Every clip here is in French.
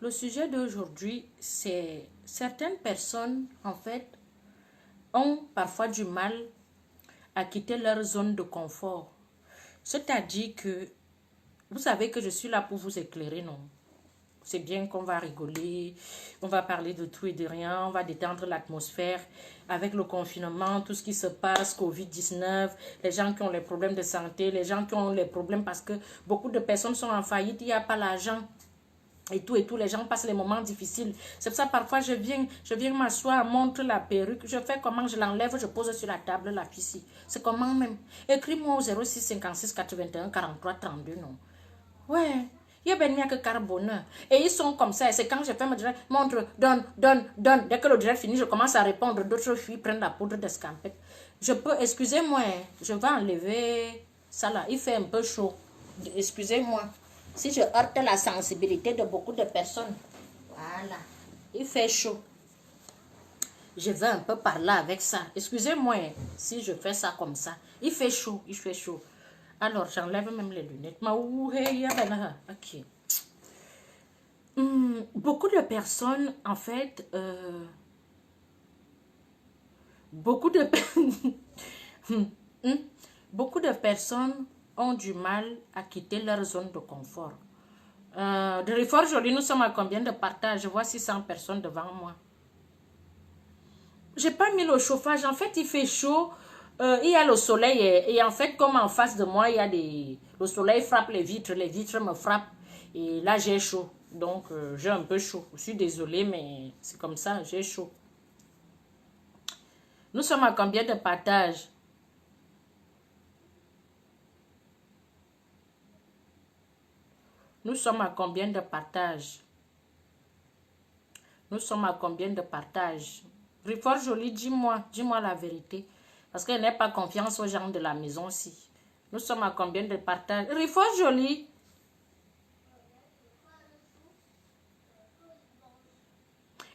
Le sujet d'aujourd'hui, c'est certaines personnes, en fait, ont parfois du mal à quitter leur zone de confort. C'est-à-dire que, vous savez que je suis là pour vous éclairer, non? C'est bien qu'on va rigoler, on va parler de tout et de rien, on va détendre l'atmosphère avec le confinement, tout ce qui se passe, Covid-19, les gens qui ont les problèmes de santé, les gens qui ont les problèmes parce que beaucoup de personnes sont en faillite, il n'y a pas l'argent. Et tout, les gens passent les moments difficiles. C'est pour ça, parfois, je viens m'asseoir, montre la perruque, je fais comment, je l'enlève, je pose sur la table, la fille. C'est comment même. Écris-moi au 06 56 81 43 32, non. Ouais. Il y a bien mieux que carbone. Et ils sont comme ça. Et c'est quand je fais me dire, montre, donne, donne, donne. Dès que le direct finit, je commence à répondre. D'autres filles prennent la poudre d'escampette. Je peux, excusez-moi, je vais enlever ça là. Il fait un peu chaud. Excusez-moi. Si je heurte la sensibilité de beaucoup de personnes. Voilà. Il fait chaud. Je vais un peu par là avec ça. Excusez-moi si je fais ça comme ça. Il fait chaud, il fait chaud. Alors, j'enlève même les lunettes. Ok. Beaucoup de personnes, en fait, beaucoup de, beaucoup de personnes ont du mal à quitter leur zone de confort. De Réfort Jolie, nous sommes à combien de partages? Je vois 600 personnes devant moi. J'ai pas mis le chauffage. En fait, il fait chaud. Il y a le soleil. Et en fait, comme en face de moi, il y a des... Le soleil frappe les vitres me frappent. Et là, j'ai chaud. Donc, j'ai un peu chaud. Je suis désolée, mais c'est comme ça, j'ai chaud. Nous sommes à combien de partages? Nous sommes à combien de partages? Nous sommes à combien de partages? Fort Jolie, dis-moi la vérité. Parce qu'elle n'a pas confiance aux gens de la maison aussi. Nous sommes à combien de partages? Fort Jolie.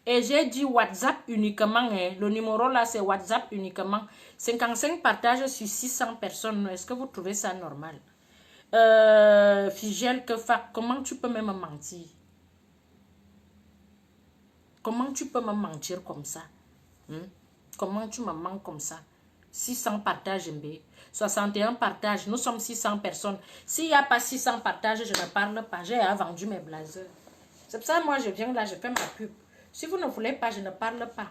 Et j'ai dit WhatsApp uniquement. Hein. Le numéro là, c'est WhatsApp uniquement. 55 partages sur 600 personnes. Est-ce que vous trouvez ça normal? Figel, comment tu peux même mentir? Comment tu peux me mentir comme ça? Comment tu me mens comme ça? 600 partages, MB. 61 partages. Nous sommes 600 personnes. S'il n'y a pas 600 partages, je ne parle pas. J'ai vendu mes blazers. C'est pour ça que moi, je viens là, je fais ma pub. Si vous ne voulez pas, je ne parle pas.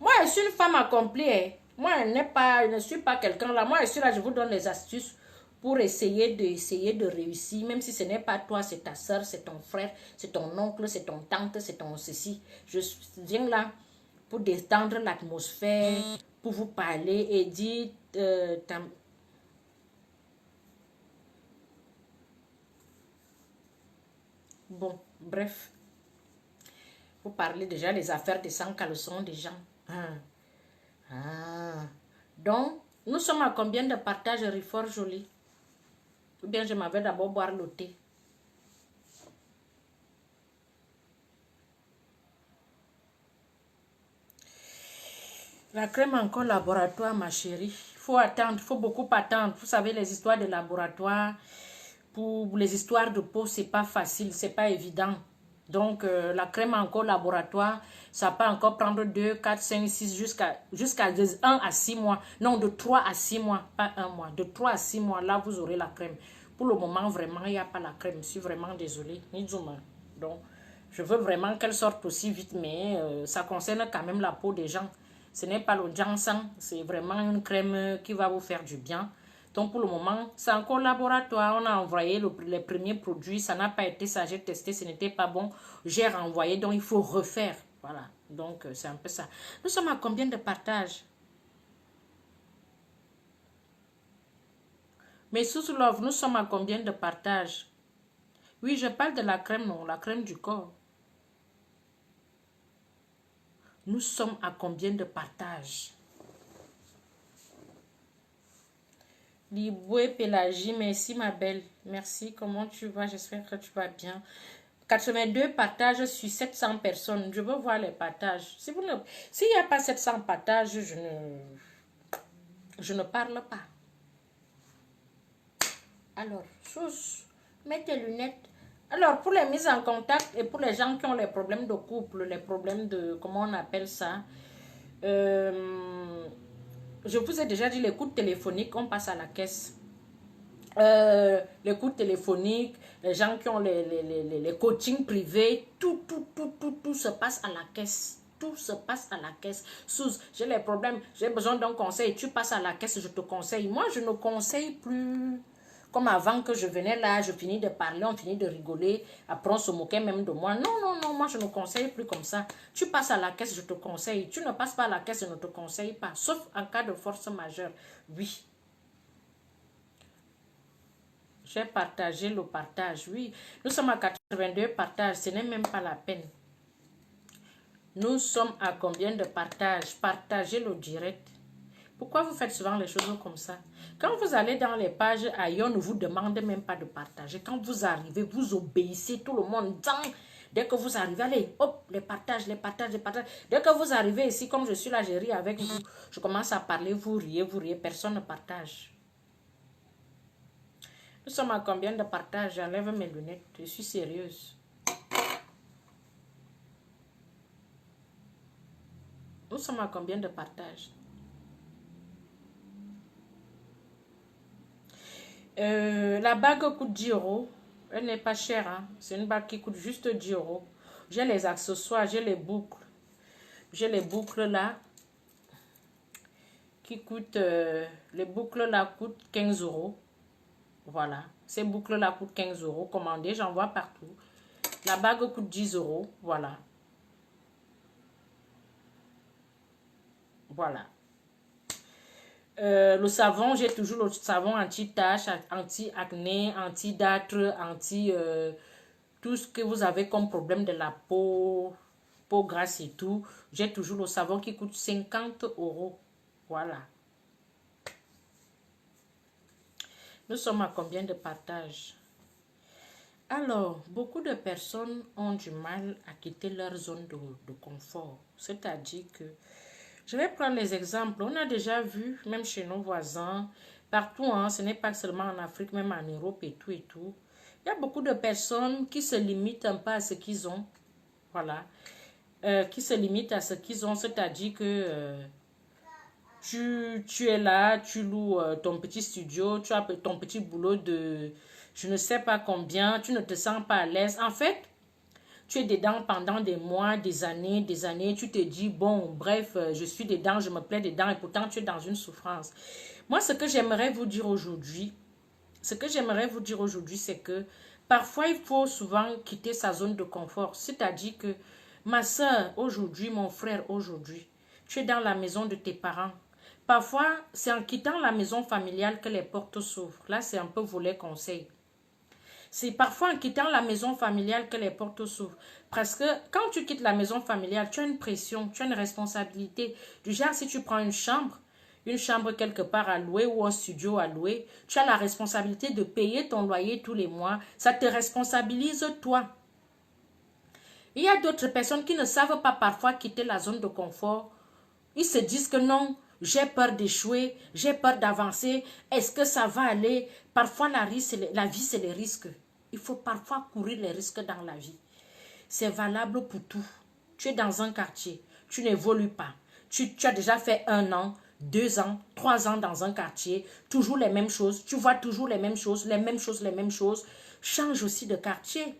Moi, je suis une femme accomplie. Hein. Moi, je ne suis pas quelqu'un là. Moi, je suis là, je vous donne les astuces pour essayer de réussir. Même si ce n'est pas toi, c'est ta soeur, c'est ton frère, c'est ton oncle, c'est ton tante, c'est ton ceci. Je viens là pour détendre l'atmosphère, pour vous parler et dire... Bon, bref. Vous parlez déjà des affaires des sans caleçons des gens. Donc, nous sommes à combien de partages Fort Jolie? Ou bien je m'avais d'abord boire le thé. La crème encore laboratoire, ma chérie. Il faut attendre, il faut beaucoup attendre. Vous savez, les histoires de laboratoire, pour les histoires de peau, c'est pas facile, c'est pas évident. Donc, la crème encore laboratoire, ça peut encore prendre 2, 4, 5, 6, jusqu'à 1 à 6 mois. Non, de 3 à 6 mois, pas un mois. De 3 à 6 mois, là, vous aurez la crème. Pour le moment, vraiment, il n'y a pas la crème. Je suis vraiment désolée. Donc, je veux vraiment qu'elle sorte aussi vite, mais ça concerne quand même la peau des gens. Ce n'est pas le ginseng, c'est vraiment une crème qui va vous faire du bien. Donc, pour le moment, c'est encore laboratoire. On a envoyé les premiers produits. Ça n'a pas été ça. J'ai testé, ce n'était pas bon. J'ai renvoyé, donc il faut refaire. Voilà. Donc, c'est un peu ça. Nous sommes à combien de partages? Mais sous Love, nous sommes à combien de partages? Oui, je parle de la crème, non, la crème du corps. Nous sommes à combien de partages? Liboué Pélagie, merci ma belle. Merci, comment tu vas? J'espère que tu vas bien. 82 partages sur 700 personnes. Je veux voir les partages. S'il n'y a pas 700 partages, je ne parle pas. Alors, chose, mets tes lunettes. Alors, pour les mises en contact et pour les gens qui ont les problèmes de couple, les problèmes de, comment on appelle ça, je vous ai déjà dit les coups téléphoniques, on passe à la caisse. Les coups téléphoniques, les gens qui ont les coachings privés, tout se passe à la caisse. Tout se passe à la caisse. Sous, j'ai les problèmes, j'ai besoin d'un conseil, tu passes à la caisse, je te conseille. Moi, je ne conseille plus comme avant que je venais là, je finis de parler, on finit de rigoler, après on se moquait même de moi. Non, non, non, moi je ne conseille plus comme ça. Tu passes à la caisse, je te conseille. Tu ne passes pas à la caisse, je ne te conseille pas. Sauf en cas de force majeure. Oui. J'ai partagé le partage, oui. Nous sommes à 82 partages, ce n'est même pas la peine. Nous sommes à combien de partages? Partagez le direct. Pourquoi vous faites souvent les choses comme ça? Quand vous allez dans les pages ailleurs, on ne vous demande même pas de partager. Quand vous arrivez, vous obéissez tout le monde. Dès que vous arrivez, allez, hop, les partages, les partages, les partages. Dès que vous arrivez ici, comme je suis là, je ris avec vous. Je commence à parler, vous riez, personne ne partage. Nous sommes à combien de partages? J'enlève mes lunettes, je suis sérieuse. Nous sommes à combien de partages? La bague coûte 10 euros. Elle n'est pas chère. Hein? C'est une bague qui coûte juste 10 euros. J'ai les accessoires, j'ai les boucles. J'ai les boucles là. Qui coûtent... les boucles là coûtent 15 euros. Voilà. Ces boucles là coûtent 15 euros. Commandez, j'en vois partout. La bague coûte 10 euros. Voilà. Voilà. Le savon, j'ai toujours le savon anti-tache, anti-acné, anti-dâtre, anti... tout ce que vous avez comme problème de la peau, peau grasse et tout. J'ai toujours le savon qui coûte 50 euros. Voilà. Nous sommes à combien de partages? Alors, beaucoup de personnes ont du mal à quitter leur zone de confort. C'est-à-dire que, je vais prendre les exemples. On a déjà vu, même chez nos voisins, partout, hein, ce n'est pas seulement en Afrique, même en Europe et tout et tout. Il y a beaucoup de personnes qui se limitent un peu à ce qu'ils ont. Voilà. Qui se limitent à ce qu'ils ont. C'est-à-dire que tu es là, tu loues ton petit studio, tu as ton petit boulot de je ne sais pas combien, tu ne te sens pas à l'aise. En fait, tu es dedans pendant des mois, des années, tu te dis, bon, bref, je suis dedans, je me plais dedans, et pourtant tu es dans une souffrance. Moi, ce que j'aimerais vous dire aujourd'hui, c'est que parfois, il faut souvent quitter sa zone de confort. C'est-à-dire que, ma soeur, aujourd'hui, mon frère, aujourd'hui, tu es dans la maison de tes parents. Parfois, c'est en quittant la maison familiale que les portes s'ouvrent. Là, c'est un peu volet conseil. C'est parfois en quittant la maison familiale que les portes s'ouvrent. Parce que quand tu quittes la maison familiale, tu as une pression, tu as une responsabilité. Du genre, si tu prends une chambre quelque part à louer ou un studio à louer, tu as la responsabilité de payer ton loyer tous les mois. Ça te responsabilise toi. Il y a d'autres personnes qui ne savent pas parfois quitter la zone de confort. Ils se disent que non, j'ai peur d'échouer, j'ai peur d'avancer. Est-ce que ça va aller? Parfois, la vie, c'est les risques. Il faut parfois courir les risques dans la vie. C'est valable pour tout. Tu es dans un quartier, tu n'évolues pas. Tu as déjà fait 1 an, 2 ans, 3 ans dans un quartier, toujours les mêmes choses. Tu vois toujours les mêmes choses, les mêmes choses, les mêmes choses. Change aussi de quartier.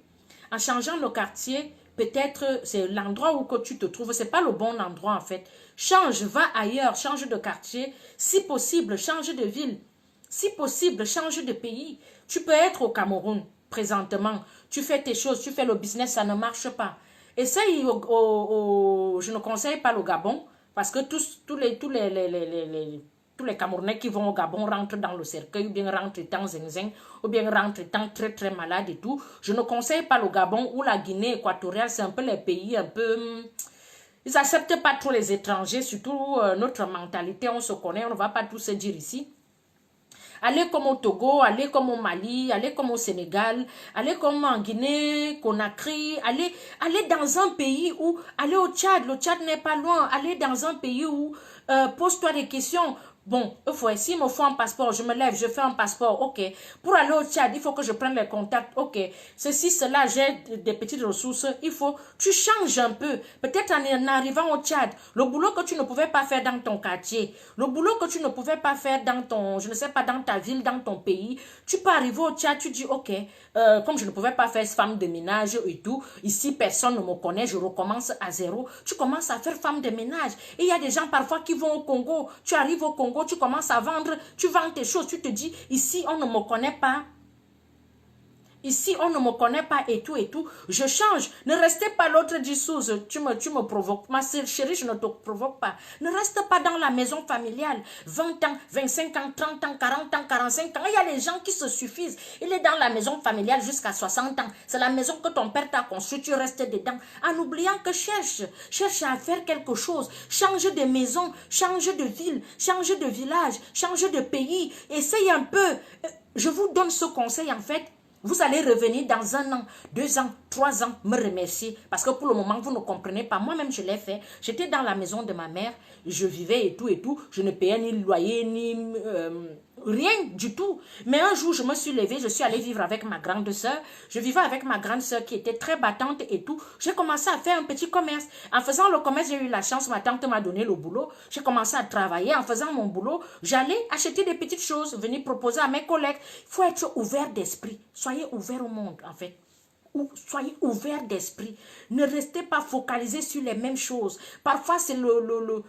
En changeant le quartier, peut-être c'est l'endroit où que tu te trouves, c'est pas le bon endroit en fait. Change, va ailleurs, change de quartier. Si possible, change de ville. Si possible, change de pays. Tu peux être au Cameroun présentement. Tu fais tes choses, tu fais le business, ça ne marche pas. Essaye, je ne conseille pas le Gabon parce que tous les Camerounais qui vont au Gabon rentrent dans le cercueil, ou bien rentrent étant zinzin, ou bien rentrent étant très très malade et tout. Je ne conseille pas le Gabon ou la Guinée équatoriale, c'est un peu les pays un peu... Ils n'acceptent pas trop les étrangers, surtout notre mentalité, on se connaît, on ne va pas tout se dire ici. Allez comme au Togo, allez comme au Mali, allez comme au Sénégal, allez comme en Guinée, Conakry, allez dans un pays allez au Tchad, le Tchad n'est pas loin, allez dans un pays où, pose-toi des questions. Bon, s'il me faut un passeport, je me lève, je fais un passeport, ok. Pour aller au Tchad, il faut que je prenne les contacts, ok. Ceci, cela, j'ai des petites ressources, il faut, tu changes un peu. Peut-être en arrivant au Tchad, le boulot que tu ne pouvais pas faire dans ton quartier, le boulot que tu ne pouvais pas faire dans ton, je ne sais pas, dans ta ville, dans ton pays, tu peux arriver au Tchad, tu dis, ok, comme je ne pouvais pas faire femme de ménage et tout, ici, personne ne me connaît, je recommence à zéro. Tu commences à faire femme de ménage. Et il y a des gens parfois qui vont au Congo, tu arrives au Congo, tu commences à vendre, tu vends tes choses, tu te dis, ici, on ne me connaît pas. Ici, on ne me connaît pas et tout et tout. Je change. Ne restez pas l'autre dit sous. Tu me provoques. Ma chérie, je ne te provoque pas. Ne reste pas dans la maison familiale. 20 ans, 25 ans, 30 ans, 40 ans, 45 ans. Il y a des gens qui se suffisent. Il est dans la maison familiale jusqu'à 60 ans. C'est la maison que ton père t'a construite. Tu restes dedans. En oubliant que cherche à faire quelque chose. Change de maison, change de ville, change de village, change de pays. Essaye un peu. Je vous donne ce conseil en fait. Vous allez revenir dans 1 an, 2 ans, 3 ans, me remercier. Parce que pour le moment, vous ne comprenez pas. Moi-même, je l'ai fait. J'étais dans la maison de ma mère. Je vivais et tout et tout. Je ne payais ni loyer, ni rien du tout. Mais un jour, je me suis levée. Je suis allée vivre avec ma grande soeur. Je vivais avec ma grande soeur qui était très battante et tout. J'ai commencé à faire un petit commerce. En faisant le commerce, j'ai eu la chance. Ma tante m'a donné le boulot. J'ai commencé à travailler. En faisant mon boulot, j'allais acheter des petites choses, venir proposer à mes collègues. Il faut être ouvert d'esprit. Soyez ouvert au monde, en fait. Soyez ouvert d'esprit. Ne restez pas focalisé sur les mêmes choses. Parfois, c'est le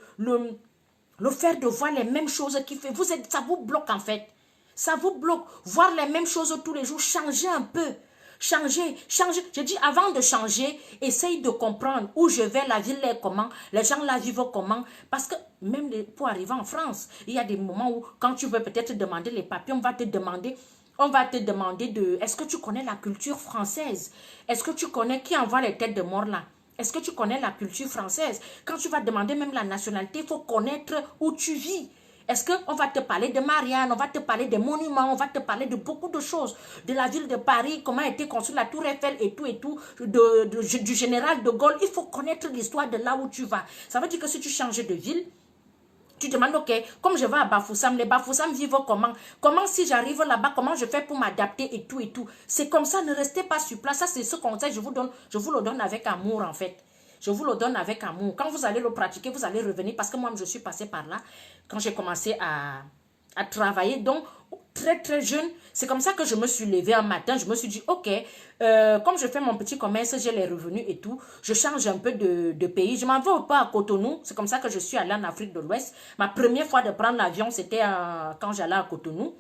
fait de voir les mêmes choses qui fait. Ça vous bloque, en fait. Ça vous bloque. Voir les mêmes choses tous les jours. Changez un peu. Changer. Je dis avant de changer, essaye de comprendre où je vais, la ville est comment, les gens la vivent comment. Parce que même pour arriver en France, il y a des moments où quand tu veux peut-être demander les papiers, on va te demander de, est-ce que tu connais la culture française? Est-ce que tu connais qui envoie les têtes de mort là? Est-ce que tu connais la culture française? Quand tu vas demander même la nationalité, il faut connaître où tu vis. Est-ce qu'on va te parler de Marianne, on va te parler des monuments, on va te parler de beaucoup de choses, de la ville de Paris, comment a été construite la tour Eiffel et tout, du général de Gaulle. Il faut connaître l'histoire de là où tu vas. Ça veut dire que si tu changes de ville, tu demandes, ok, comme je vais à Bafoussam, les Bafoussam vivent comment? Comment si j'arrive là-bas, comment je fais pour m'adapter et tout et tout. C'est comme ça, ne restez pas sur place. Ça, c'est ce conseil, je vous le donne avec amour en fait. Je vous le donne avec amour. Quand vous allez le pratiquer, vous allez revenir. Parce que moi, je suis passée par là. Quand j'ai commencé à travailler. Donc, très, très jeune, c'est comme ça que je me suis levée un matin. Je me suis dit, ok, comme je fais mon petit commerce, j'ai les revenus et tout. Je change un peu de pays. Je m'en vais pas à Cotonou. C'est comme ça que je suis allée en Afrique de l'Ouest. Ma première fois de prendre l'avion, c'était quand j'allais à Cotonou.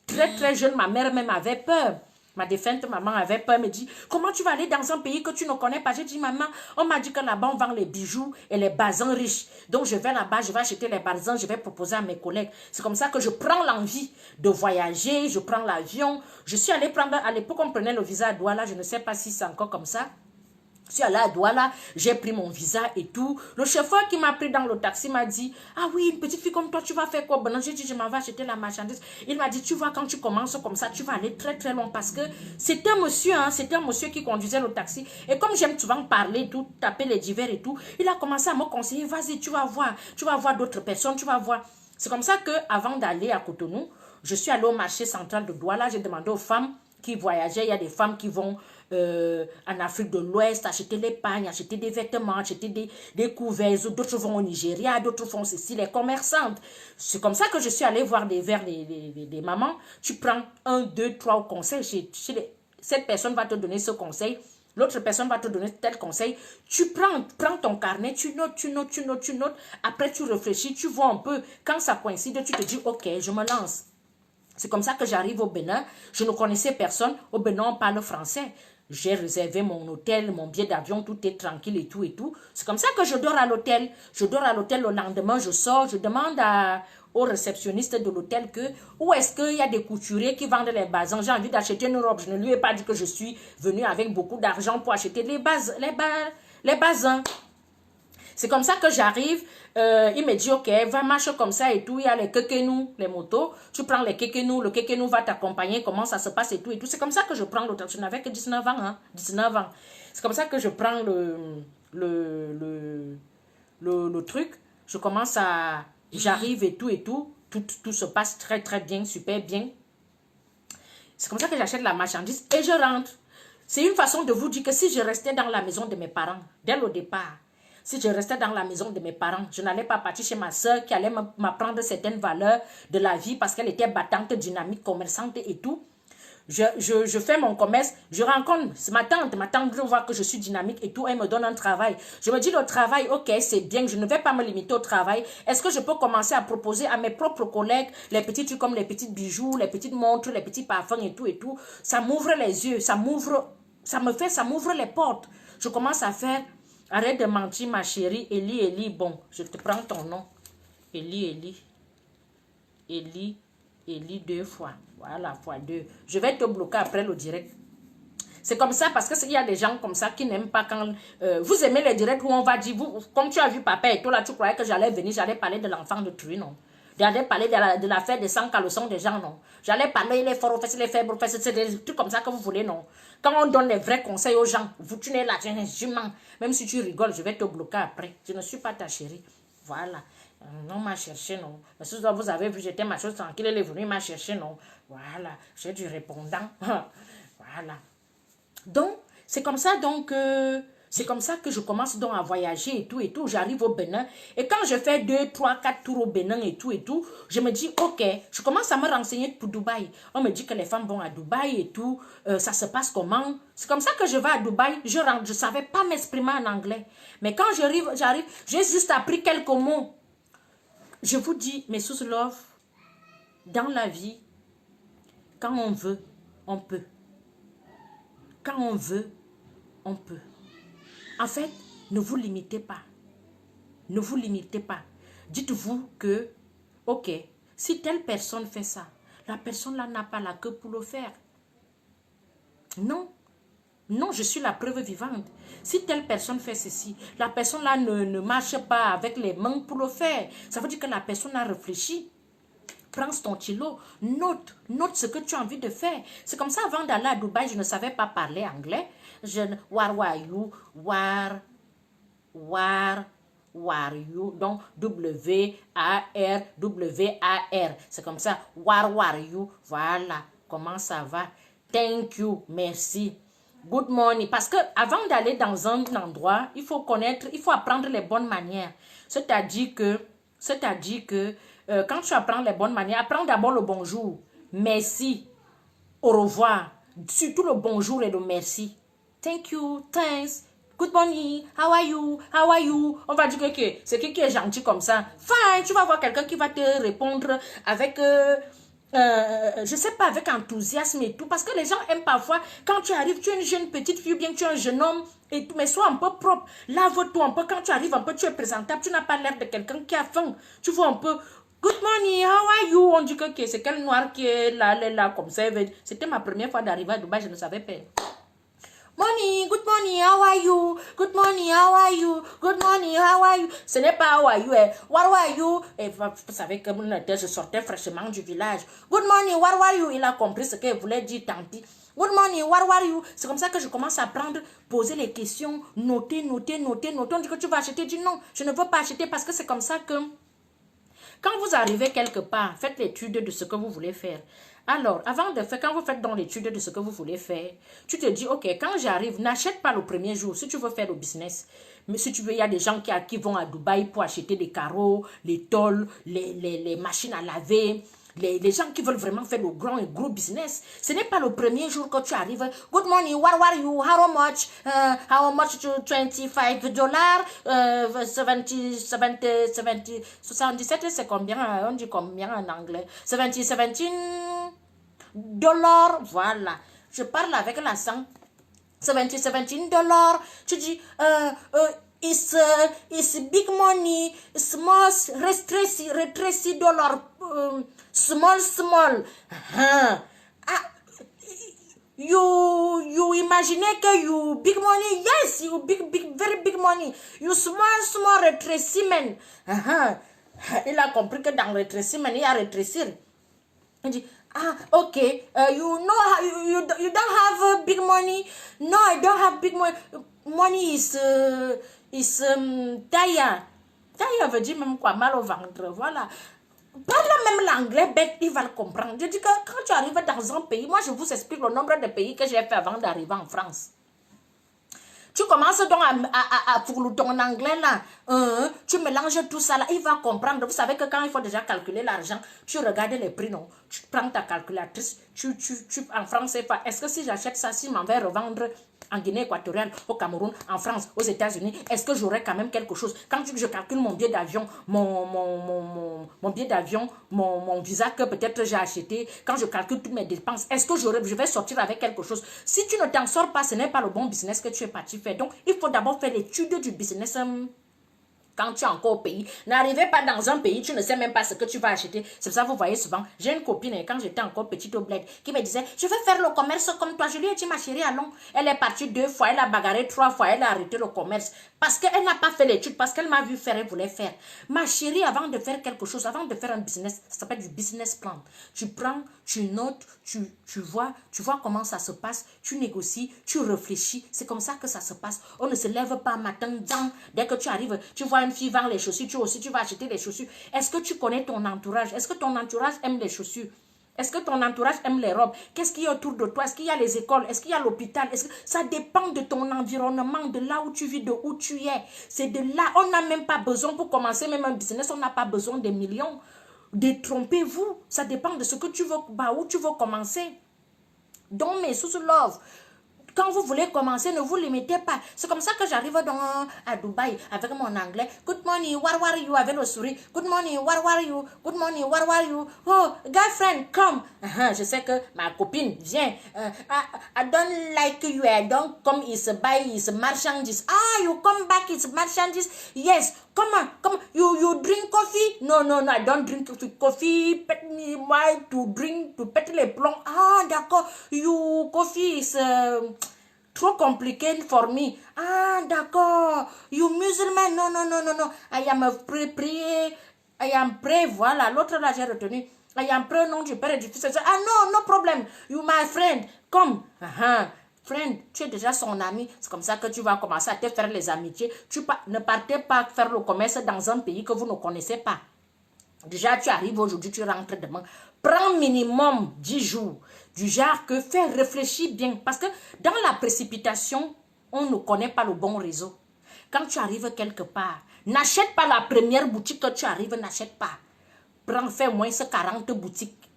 Très, très jeune, ma mère même avait peur. Ma défunte maman avait peur, me dit, comment tu vas aller dans un pays que tu ne connais pas? J'ai dit, maman, on m'a dit que là-bas, on vend les bijoux et les basins riches. Donc, je vais là-bas, je vais acheter les basins, je vais proposer à mes collègues. C'est comme ça que je prends l'envie de voyager, je prends l'avion. Je suis allée prendre, à l'époque, on prenait le visa à Douala, je ne sais pas si c'est encore comme ça. Je suis allée à Douala, j'ai pris mon visa et tout. Le chauffeur qui m'a pris dans le taxi m'a dit, ah oui, une petite fille comme toi, tu vas faire quoi? J'ai dit, je m'en vais acheter la marchandise. Il m'a dit, tu vois, quand tu commences comme ça, tu vas aller très très loin. Parce que c'était un monsieur qui conduisait le taxi. Et comme j'aime souvent parler, tout, taper les divers et tout, il a commencé à me conseiller, vas-y, tu vas voir d'autres personnes, tu vas voir. C'est comme ça que avant d'aller à Cotonou, je suis allée au marché central de Douala, j'ai demandé aux femmes qui voyageaient, il y a des femmes qui vont en Afrique de l'Ouest, acheter les pagnes, acheter des vêtements, acheter des couverts, d'autres vont au Nigeria, d'autres font ceci, les commerçantes. C'est comme ça que je suis allée voir des mamans. Tu prends 1, 2, 3 conseils. Cette personne va te donner ce conseil. L'autre personne va te donner tel conseil. Tu prends ton carnet, tu notes. Après, tu réfléchis, tu vois un peu. Quand ça coïncide, tu te dis, ok, je me lance. C'est comme ça que j'arrive au Bénin. Je ne connaissais personne. Au Bénin, on parle français. J'ai réservé mon hôtel, mon billet d'avion, tout est tranquille et tout et tout. C'est comme ça que je dors à l'hôtel. Je dors à l'hôtel le lendemain, je sors, je demande au réceptionniste de l'hôtel que où est-ce qu'il y a des couturiers qui vendent les basins. J'ai envie d'acheter une robe. Je ne lui ai pas dit que je suis venue avec beaucoup d'argent pour acheter les basins. C'est comme ça que j'arrive. Il me dit, ok, va marcher comme ça et tout. Il y a les kekenou, les motos. Tu prends les kekenou, le kekenou va t'accompagner, comment ça se passe et tout. C'est comme ça que je prends l'hôtel. Je n'avais que 19 ans, hein, 19 ans. C'est comme ça que je prends le truc. Je commence à... J'arrive et tout et tout. tout se passe très très bien, super bien. C'est comme ça que j'achète la marchandise et je rentre. C'est une façon de vous dire que si je restais dans la maison de mes parents, dès le départ, si je restais dans la maison de mes parents, je n'allais pas partir chez ma soeur qui allait m'apprendre certaines valeurs de la vie parce qu'elle était battante, dynamique, commerçante et tout. Je fais mon commerce, je rencontre ma tante voit que je suis dynamique et tout, elle me donne un travail. Je me dis le travail, ok, c'est bien, je ne vais pas me limiter au travail. Est-ce que je peux commencer à proposer à mes propres collègues les petits trucs comme les petits bijoux, les petites montres, les petits parfums et tout et tout. Ça m'ouvre les yeux, ça m'ouvre les portes. Je commence à faire, arrête de mentir ma chérie, Eli, bon, je te prends ton nom. Eli, 2 fois. Voilà, fois 2. Je vais te bloquer après le direct. C'est comme ça parce qu'il y a des gens comme ça qui n'aiment pas quand... vous aimez les directs où on va dire, vous, comme tu as vu papa et tout là, tu croyais que j'allais venir, j'allais parler de l'enfant de Truy, non? J'allais parler de l'affaire des 100 caleçons des gens, non? J'allais parler, il est fort aux fesses, il est faible aux fesses, c'est des trucs comme ça que vous voulez, non? Quand on donne les vrais conseils aux gens, vous tu n'es là, je mens. Même si tu rigoles, je vais te bloquer après. Je ne suis pas ta chérie. Voilà. Non, m'a cherché, non. Mais si vous avez vu, j'étais ma chose tranquille, elle est venue, m'a cherché, non. Voilà, j'ai du répondant. Voilà. Donc, c'est comme ça, c'est comme ça que je commence donc à voyager et tout. J'arrive au Bénin. Et quand je fais 2, 3, 4 tours au Bénin et tout, je me dis, ok, je commence à me renseigner pour Dubaï. On me dit que les femmes vont à Dubaï et tout. Ça se passe comment? C'est comme ça que je vais à Dubaï. Je rentre. Je ne savais pas m'exprimer en anglais. Mais quand j'arrive, j'ai juste appris quelques mots. Je vous dis, mes sous love, dans la vie, quand on veut, on peut. Quand on veut, on peut. En fait, ne vous limitez pas. Ne vous limitez pas. Dites-vous que, ok, si telle personne fait ça, la personne là n'a pas la queue pour le faire. Non. Non, je suis la preuve vivante. Si telle personne fait ceci, la personne là ne marche pas avec les mains pour le faire. Ça veut dire que la personne a réfléchi. Prends ton stylo, note ce que tu as envie de faire. C'est comme ça, avant d'aller à Dubaï, je ne savais pas parler anglais. Where you, you, donc W-A-R-W-A-R. C'est comme ça, where you, voilà, comment ça va. Thank you, merci. Good morning. Parce que avant d'aller dans un endroit, il faut apprendre les bonnes manières. C'est-à-dire que quand tu apprends les bonnes manières, apprends d'abord le bonjour. Merci. Au revoir. Surtout le bonjour et le merci. Thank you. Thanks. Good morning. How are you? How are you? On va dire que c'est qui est gentil comme ça. Fine. Tu vas voir quelqu'un qui va te répondre avec... je sais pas, avec enthousiasme et tout, parce que les gens aiment parfois, quand tu arrives, tu es une jeune petite fille, bien que tu es un jeune homme, et tout, mais sois un peu propre, lave-toi un peu, quand tu arrives un peu, tu es présentable, tu n'as pas l'air de quelqu'un qui a faim, tu vois un peu, good morning, how are you, on dit que c'est quel noir qui est là, comme ça, c'était ma première fois d'arriver à Dubaï, je ne savais pas. Morning, good morning, how are you? Good morning, how are you? Good morning, how are you? Ce n'est pas how are you, what are you? Et vous savez que je sortais fraîchement du village. Good morning, what are you? Il a compris ce qu'il voulait dire, tant pis. Good morning, what are you? C'est comme ça que je commence à apprendre, poser les questions, noter. On dit que tu vas acheter, dis non, je ne veux pas acheter parce que c'est comme ça que quand vous arrivez quelque part, faites l'étude de ce que vous voulez faire. Alors, quand vous faites dans l'étude de ce que vous voulez faire, tu te dis, ok, quand j'arrive, n'achète pas le premier jour si tu veux faire le business. Mais si tu veux, il y a des gens qui vont à Dubaï pour acheter des carreaux, les tôles, les machines à laver. Les gens qui veulent vraiment faire le grand et gros business, ce n'est pas le premier jour que tu arrives. Good morning, what are you? How much? How much to $25? 77, c'est combien? On dit combien en anglais? 17 dollars. Voilà. Je parle avec l'accent. 17 dollars. Tu dis, it's big money, small, retracy dollar, small. You imagine que you big money, yes, you very big money. You small retracement. Il a compris que dans retracement, il y a rétrécir. Il dit, okay, you don't have big money. No, I don't have big money. Money is tire. Tire veut dire même quoi, mal au ventre, voilà. Parle même l'anglais bête, il va le comprendre. Je dis que quand tu arrives dans un pays, moi je vous explique le nombre de pays que j'ai fait avant d'arriver en France. Tu commences donc pour ton anglais là, tu mélanges tout ça là, il va comprendre. Vous savez que quand il faut déjà calculer l'argent, tu regardes les prix, non? Tu prends ta calculatrice, en français, est-ce que si j'achète ça, si je m'en vais revendre en Guinée équatoriale, au Cameroun, en France, aux États-Unis, est-ce que j'aurai quand même quelque chose? Quand je calcule mon billet d'avion, mon billet d'avion, mon visa que peut-être j'ai acheté, quand je calcule toutes mes dépenses, est-ce que je vais sortir avec quelque chose? Si tu ne t'en sors pas, ce n'est pas le bon business que tu es parti faire. Donc, il faut d'abord faire l'étude du business. Quand tu es encore au pays, n'arrivez pas dans un pays, tu ne sais même pas ce que tu vas acheter. C'est ça, vous voyez souvent. J'ai une copine, quand j'étais encore petite au bled, qui me disait, je vais faire le commerce comme toi. Je lui ai dit, ma chérie, allons. Elle est partie 2 fois, elle a bagarré 3 fois, elle a arrêté le commerce. Parce qu'elle n'a pas fait l'étude, parce qu'elle m'a vu faire, elle voulait faire. Ma chérie, avant de faire quelque chose, avant de faire un business, ça s'appelle du business plan. Tu prends, tu notes, tu vois comment ça se passe, tu négocies, tu réfléchis. C'est comme ça que ça se passe. On ne se lève pas matin, dès que tu arrives, tu vois une fille vendre les chaussures, tu aussi, tu vas acheter des chaussures. Est-ce que tu connais ton entourage? Est-ce que ton entourage aime les chaussures? Est-ce que ton entourage aime les robes? Qu'est-ce qu'il y a autour de toi? Est-ce qu'il y a les écoles? Est-ce qu'il y a l'hôpital? Ça dépend de ton environnement, de là où tu vis, de où tu es. C'est de là, on n'a même pas besoin pour commencer même un business, on n'a pas besoin des millions. Détrompez-vous, ça dépend de ce que tu veux, où tu veux commencer. Donc, mes sous-love, quand vous voulez commencer, ne vous limitez pas. C'est comme ça que j'arrive à Dubaï avec mon anglais. Good morning, what are you? Avec le sourire. Good morning, what are you? Good morning, what are you? Oh, girlfriend, come. Je sais que ma copine vient. I don't like you. I don't come buy his marchandises. Ah, you come back, it's marchandises. Yes, come on. You drink coffee? No, I don't drink coffee. Pet me, why to drink, to pet les plombs. Ah, d'accord. You coffee is... trop compliqué for me. Ah, d'accord. You musulman? No. I am prié. I am pray. Voilà, l'autre là, j'ai retenu. I am pray au nom du Père et du Fils. Ah, no problem. You my friend. Come. Friend, tu es déjà son ami. C'est comme ça que tu vas commencer à te faire les amitiés. Ne partez pas faire le commerce dans un pays que vous ne connaissez pas. Déjà, tu arrives aujourd'hui, tu rentres demain. Prends minimum 10 jours. Du genre que fais réfléchir bien. Parce que dans la précipitation, on ne connaît pas le bon réseau. Quand tu arrives quelque part, n'achète pas la première boutique que tu arrives, n'achète pas. Fais au moins 40 boutiques.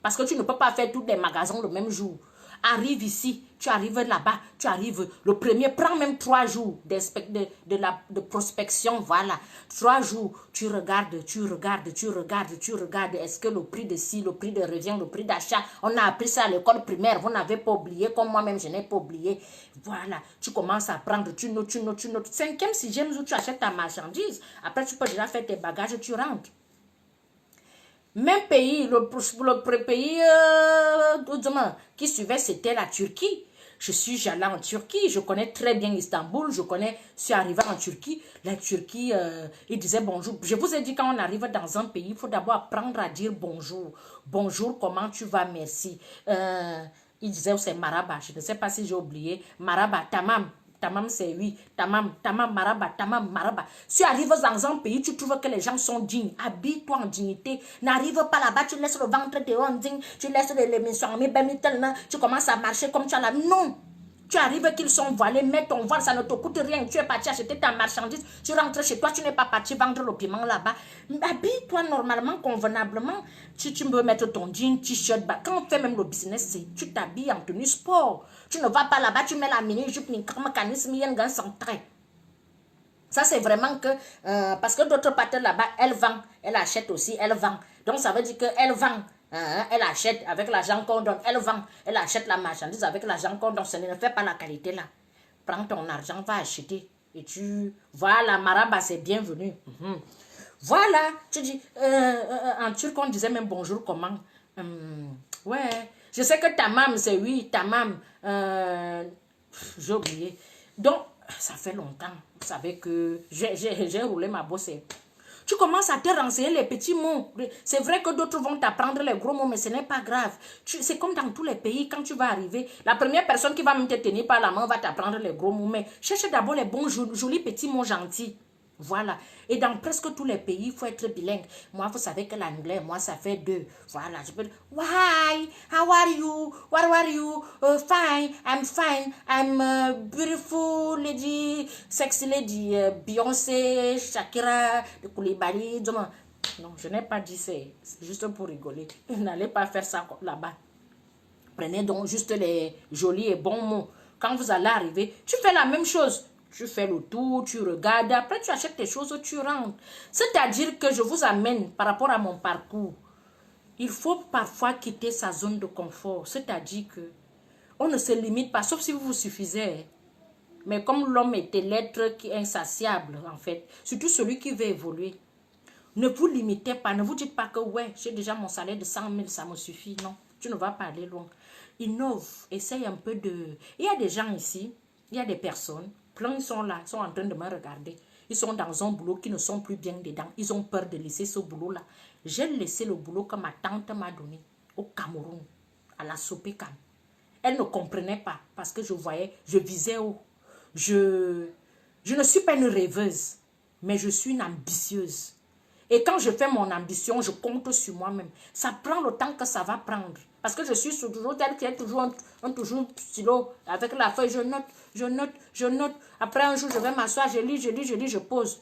Parce que tu ne peux pas faire tous les magasins le même jour. Arrive ici, tu arrives là-bas, tu arrives le premier, prends même 3 jours de prospection, voilà. 3 jours, tu regardes, est-ce que le prix de ci, le prix de revient, le prix d'achat, on a appris ça à l'école primaire, vous n'avez pas oublié, comme moi-même je n'ai pas oublié. Voilà, tu commences à prendre, tu notes. 5e, 6e jour, tu achètes ta marchandise, après tu peux déjà faire tes bagages, tu rentres. Même pays, le pays qui suivait, c'était la Turquie. Je suis allée en Turquie, je connais très bien Istanbul, je suis arrivée en Turquie. La Turquie, il disait bonjour. Je vous ai dit, quand on arrive dans un pays, il faut d'abord apprendre à dire bonjour. Bonjour, comment tu vas, merci. Il disait, c'est Maraba, je ne sais pas si j'ai oublié. Maraba, tamam. Tamam, c'est oui. Tamam, maraba, tamam, maraba. Si tu arrives dans un pays, tu trouves que les gens sont dignes. Habille-toi en dignité. N'arrive pas là-bas, tu laisses le ventre dehors digne. Tu laisses les missions, tu commences à marcher comme tu as là. Non. Tu arrives qu'ils sont voilés, mets ton voile, ça ne te coûte rien. Tu es parti acheter ta marchandise, tu rentres chez toi, tu n'es pas parti vendre le piment là-bas. Habille-toi normalement, convenablement. Tu peux mettre ton jean, t-shirt. Quand on fait même le business, tu t'habilles en tenue sport. Tu ne vas pas là-bas, tu mets la mini-jupe, ça, c'est vraiment que, parce que d'autres partenaires là-bas, elle vend, elle achète aussi, elle vend. Donc, ça veut dire qu'elle vend. Elle achète avec l'argent qu'on donne, elle vend, elle achète la marchandise avec l'argent qu'on donne, ça ne fait pas la qualité là. Prends ton argent, va acheter et voilà, maraba, c'est bienvenu. Voilà, tu dis, en turc on disait même bonjour, comment? Ouais, je sais que tamam c'est oui, tamam, j'ai oublié. Donc, ça fait longtemps, vous savez que j'ai roulé ma bosse. Tu commences à te renseigner les petits mots. C'est vrai que d'autres vont t'apprendre les gros mots, mais ce n'est pas grave. C'est comme dans tous les pays, quand tu vas arriver, la première personne qui va me te tenir par la main va t'apprendre les gros mots. Mais cherche d'abord les bons, jolis petits mots gentils. Voilà. Et dans presque tous les pays, il faut être bilingue. Moi, vous savez que l'anglais, moi, ça fait deux. Voilà. Je peux dire, hi, how are you? What are you? Fine, I'm fine. I'm beautiful lady, sexy lady, Beyoncé, Shakira, Koulibaly. Non, je n'ai pas dit ça. C'est juste pour rigoler. N'allez pas faire ça là-bas. Prenez donc juste les jolis et bons mots. Quand vous allez arriver, tu fais la même chose. Tu fais le tour, tu regardes, après tu achètes tes choses, tu rentres. C'est-à-dire que je vous amène par rapport à mon parcours. Il faut parfois quitter sa zone de confort. C'est-à-dire que on ne se limite pas, sauf si vous vous suffisez. Mais comme l'homme est l'être qui est insatiable, en fait, surtout celui qui veut évoluer, ne vous limitez pas, ne vous dites pas que ouais, j'ai déjà mon salaire de 100 000, ça me suffit. Non, tu ne vas pas aller loin. Innove, essaye un peu de... Il y a des gens ici, il y a des personnes, plein ils sont là, ils sont en train de me regarder. Ils sont dans un boulot qui ne sont plus bien dedans. Ils ont peur de laisser ce boulot-là. J'ai laissé le boulot que ma tante m'a donné au Cameroun, à la Sopecam. Elle ne comprenait pas parce que je voyais, je visais haut. Je ne suis pas une rêveuse, mais je suis une ambitieuse. Et quand je fais mon ambition, je compte sur moi-même. Ça prend le temps que ça va prendre. Parce que je suis toujours tel qu'il y a toujours un toujours stylo avec la feuille. Je note, je note, je note. Après un jour, je vais m'asseoir, je lis, je lis, je lis, je pose.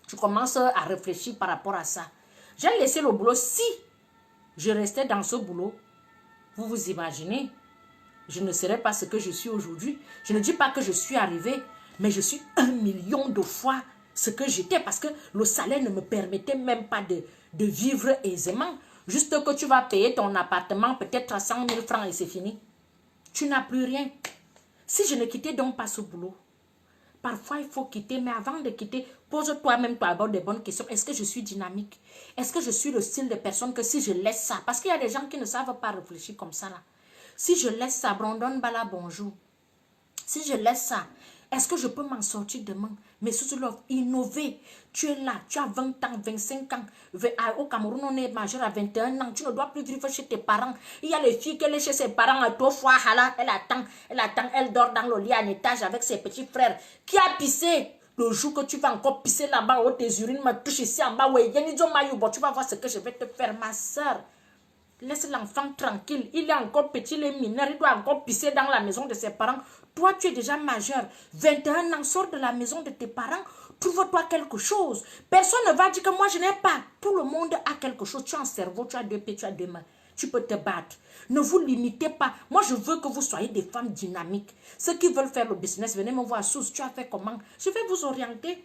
Je commence à réfléchir par rapport à ça. J'ai laissé le boulot. Si je restais dans ce boulot, vous vous imaginez, je ne serais pas ce que je suis aujourd'hui. Je ne dis pas que je suis arrivée, mais je suis 1 million de fois ce que j'étais parce que le salaire ne me permettait même pas de vivre aisément. Juste que tu vas payer ton appartement peut-être à 100 000 francs et c'est fini. Tu n'as plus rien. Si je ne quittais donc pas ce boulot, parfois il faut quitter, mais avant de quitter, pose-toi même d'abord des bonnes questions. Est-ce que je suis dynamique? Est-ce que je suis le style de personne que si je laisse ça, parce qu'il y a des gens qui ne savent pas réfléchir comme ça là. Si je laisse ça, Brandon Bala, bonjour. Si je laisse ça, est-ce que je peux m'en sortir demain? Mais surtout, innover. Tu es là, tu as 20 ans, 25 ans. Au Cameroun, on est majeur à 21 ans. Tu ne dois plus vivre chez tes parents. Il y a les filles qui sont chez ses parents à 2 fois. Elle attend, elle dort dans le lit en étage avec ses petits frères. Qui a pissé? Le jour que tu vas encore pisser là-bas, où tes urines me touchent ici en bas, ouais, tu vas voir ce que je vais te faire, ma soeur. Laisse l'enfant tranquille. Il est encore petit, il est mineur. Il doit encore pisser dans la maison de ses parents. Toi, tu es déjà majeur. 21 ans, sors de la maison de tes parents. Trouve-toi quelque chose. Personne ne va dire que moi, je n'ai pas. Tout le monde a quelque chose. Tu as un cerveau, tu as 2 pieds, tu as 2 mains. Tu peux te battre. Ne vous limitez pas. Moi, je veux que vous soyez des femmes dynamiques. Ceux qui veulent faire le business, venez me voir. Sous, tu as fait comment? Je vais vous orienter.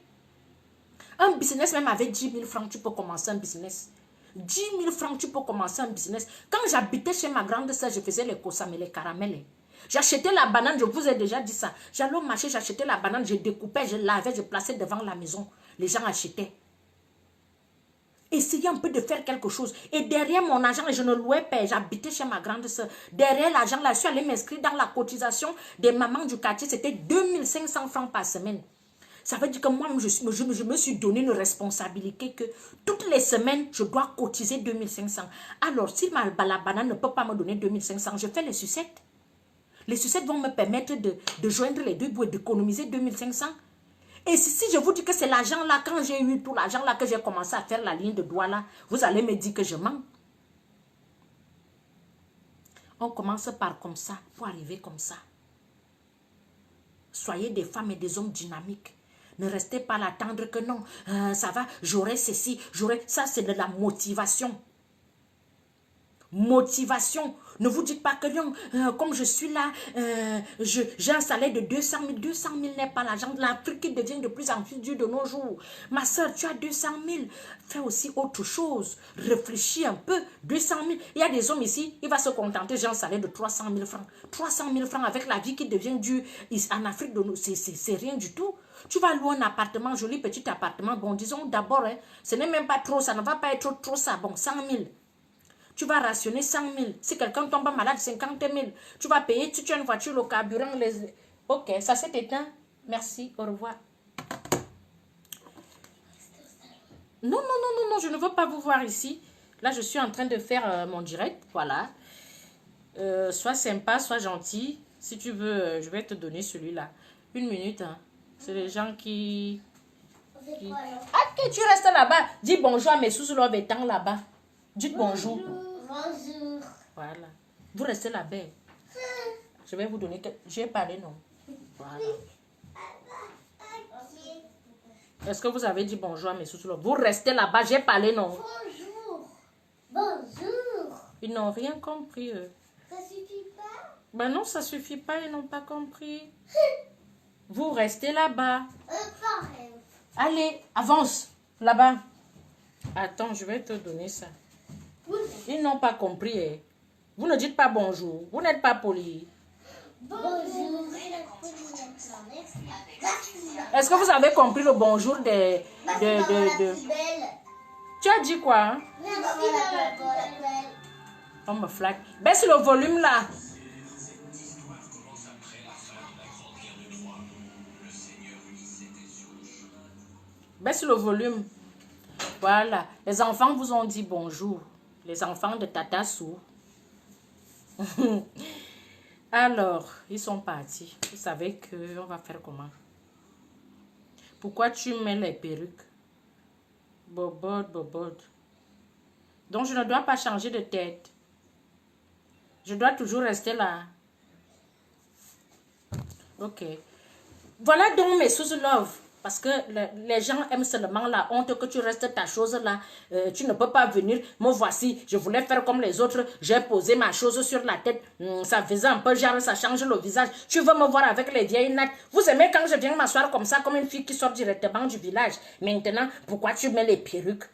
Un business, même avec 10 000 francs, tu peux commencer un business. 10 000 francs, tu peux commencer un business. Quand j'habitais chez ma grande soeur, je faisais les kosam et les caramels. J'achetais la banane, je vous ai déjà dit ça. J'allais au marché, j'achetais la banane, je découpais, je lavais, je plaçais devant la maison. Les gens achetaient. Essayez un peu de faire quelque chose. Et derrière mon argent, je ne louais pas, j'habitais chez ma grande soeur. Derrière l'argent, là, je suis allée m'inscrire dans la cotisation des mamans du quartier. C'était 2500 francs par semaine. Ça veut dire que moi, je me suis donné une responsabilité que toutes les semaines, je dois cotiser 2500. Alors, si la banane ne peut pas me donner 2500, je fais les sucettes. Les sucettes vont me permettre de joindre les deux bouts et d'économiser 2500. Et si je vous dis que c'est l'argent là, quand j'ai eu tout l'argent là, que j'ai commencé à faire la ligne de doigt là, vous allez me dire que je mens. On commence par comme ça, pour arriver comme ça. Soyez des femmes et des hommes dynamiques. Ne restez pas là, attendre que non, ça va, j'aurai ceci, j'aurai... Ça, c'est de la motivation. Motivation. Ne vous dites pas que non, comme je suis là, j'ai un salaire de 200 000. 200 000 n'est pas l'argent. L'Afrique qui devient de plus en plus dur de nos jours. Ma soeur, tu as 200 000. Fais aussi autre chose. Réfléchis un peu. 200 000. Il y a des hommes ici, il va se contenter, j'ai un salaire de 300 000 francs. 300 000 francs avec la vie qui devient dure en Afrique, c'est rien du tout. Tu vas louer un appartement, joli petit appartement. Bon, disons d'abord, hein, ce n'est même pas trop, ça ne va pas être trop ça. Bon, 100 000. Tu vas rationner 100 000. Si quelqu'un tombe malade, 50 000. Tu vas payer, tu as une voiture, le carburant, les... Ok, ça s'est éteint. Merci, au revoir. Non, non, non, non, non, je ne veux pas vous voir ici. Là, je suis en train de faire mon direct, voilà. Sois sympa, sois gentil. Si tu veux, je vais te donner celui-là. 1 minute, hein. C'est les gens qui... Ah, que tu restes là-bas. Dis bonjour à mes sous-love étant là-bas. Dites bonjour. Bonjour. Voilà. Vous restez là-bas. Je vais vous donner... Je vais parler, non? Voilà. Est-ce que vous avez dit bonjour à mes sous-love? Vous restez là-bas. J'ai parlé, non? Bonjour. Bonjour. Ils n'ont rien compris, eux. Ça suffit pas? Ben non, ça suffit pas. Ils n'ont pas compris. Vous restez là-bas. Pareil. Allez, avance. Là-bas. Attends, je vais te donner ça. Ils n'ont pas compris. Hein. Vous ne dites pas bonjour. Vous n'êtes pas poli. Bonjour. Est-ce que vous avez compris le bonjour de... Belle. Tu as dit quoi? Hein? Merci. On me flatte. Baisse le volume là. Baisse le volume. Voilà. Les enfants vous ont dit bonjour. Les enfants de Tata Sou. Alors, ils sont partis. Vous savez qu'on va faire comment? Pourquoi tu mets les perruques? Bobode, bobode. Donc, je ne dois pas changer de tête. Je dois toujours rester là. Ok. Voilà donc mes sous-love. Parce que les gens aiment seulement la honte que tu restes ta chose là. Tu ne peux pas venir. Moi voici, je voulais faire comme les autres. J'ai posé ma chose sur la tête. Ça faisait un peu genre, ça change le visage. Tu veux me voir avec les vieilles nattes. Vous aimez quand je viens m'asseoir comme ça, comme une fille qui sort directement du village. Maintenant, pourquoi tu mets les perruques?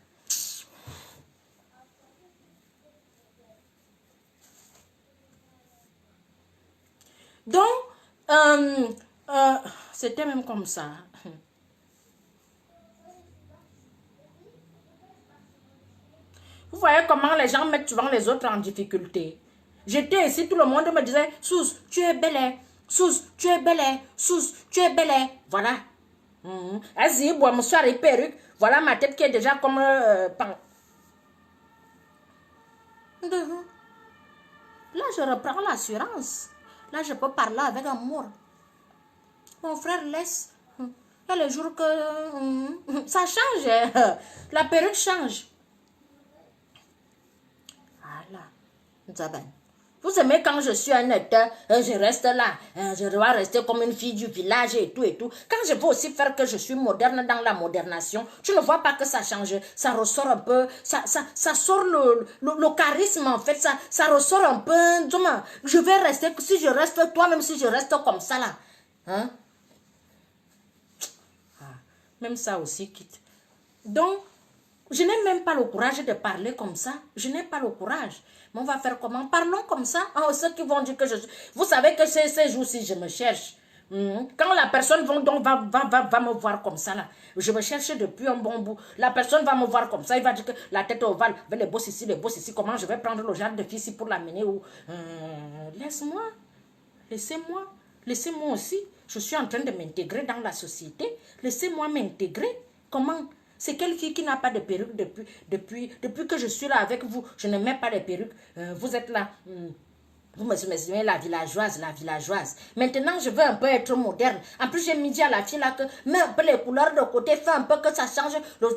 Donc, c'était même comme ça. Vous voyez comment les gens mettent souvent les autres en difficulté. J'étais ici, tout le monde me disait, Sous, tu es belle. Sous, tu es belle. Sous, tu es belle. Voilà. Vas-y, bois, mon soir et perruque. Voilà ma tête qui est déjà comme... Là, je reprends l'assurance. Là, je peux parler avec amour. Mon frère laisse. Il y a les jours que... ça change. La perruque change. Voilà. Vous aimez quand je suis un acteur, je reste là, je dois rester comme une fille du village et tout et tout. Quand je veux aussi faire que je suis moderne dans la modernation, tu ne vois pas que ça change, ça ressort un peu, ça sort le charisme en fait, ça ressort un peu, je vais rester, si je reste toi-même, si je reste comme ça là, hein? Même ça aussi quitte. Donc, je n'ai même pas le courage de parler comme ça. Je n'ai pas le courage. Mais on va faire comment? Parlons comme ça. Oh, ceux qui vont dire que je... Vous savez que ces jours-ci, je me cherche. Quand la personne va me voir comme ça, là, je me cherche depuis un bon bout. La personne va me voir comme ça, il va dire que la tête ovale, avec les bosses ici, comment je vais prendre le genre de fille ici pour l'amener où? Laisse-moi. Laissez-moi. Laissez-moi aussi. Je suis en train de m'intégrer dans la société. Laissez-moi m'intégrer. Comment? C'est quelle fille qui n'a pas de perruque depuis que je suis là avec vous? Je ne mets pas de perruque. Vous êtes là. Vous me souvenez la villageoise. Maintenant, je veux un peu être moderne. En plus, j'ai mis dit à la fille là que mets un peu les couleurs de côté, fais un peu que ça change le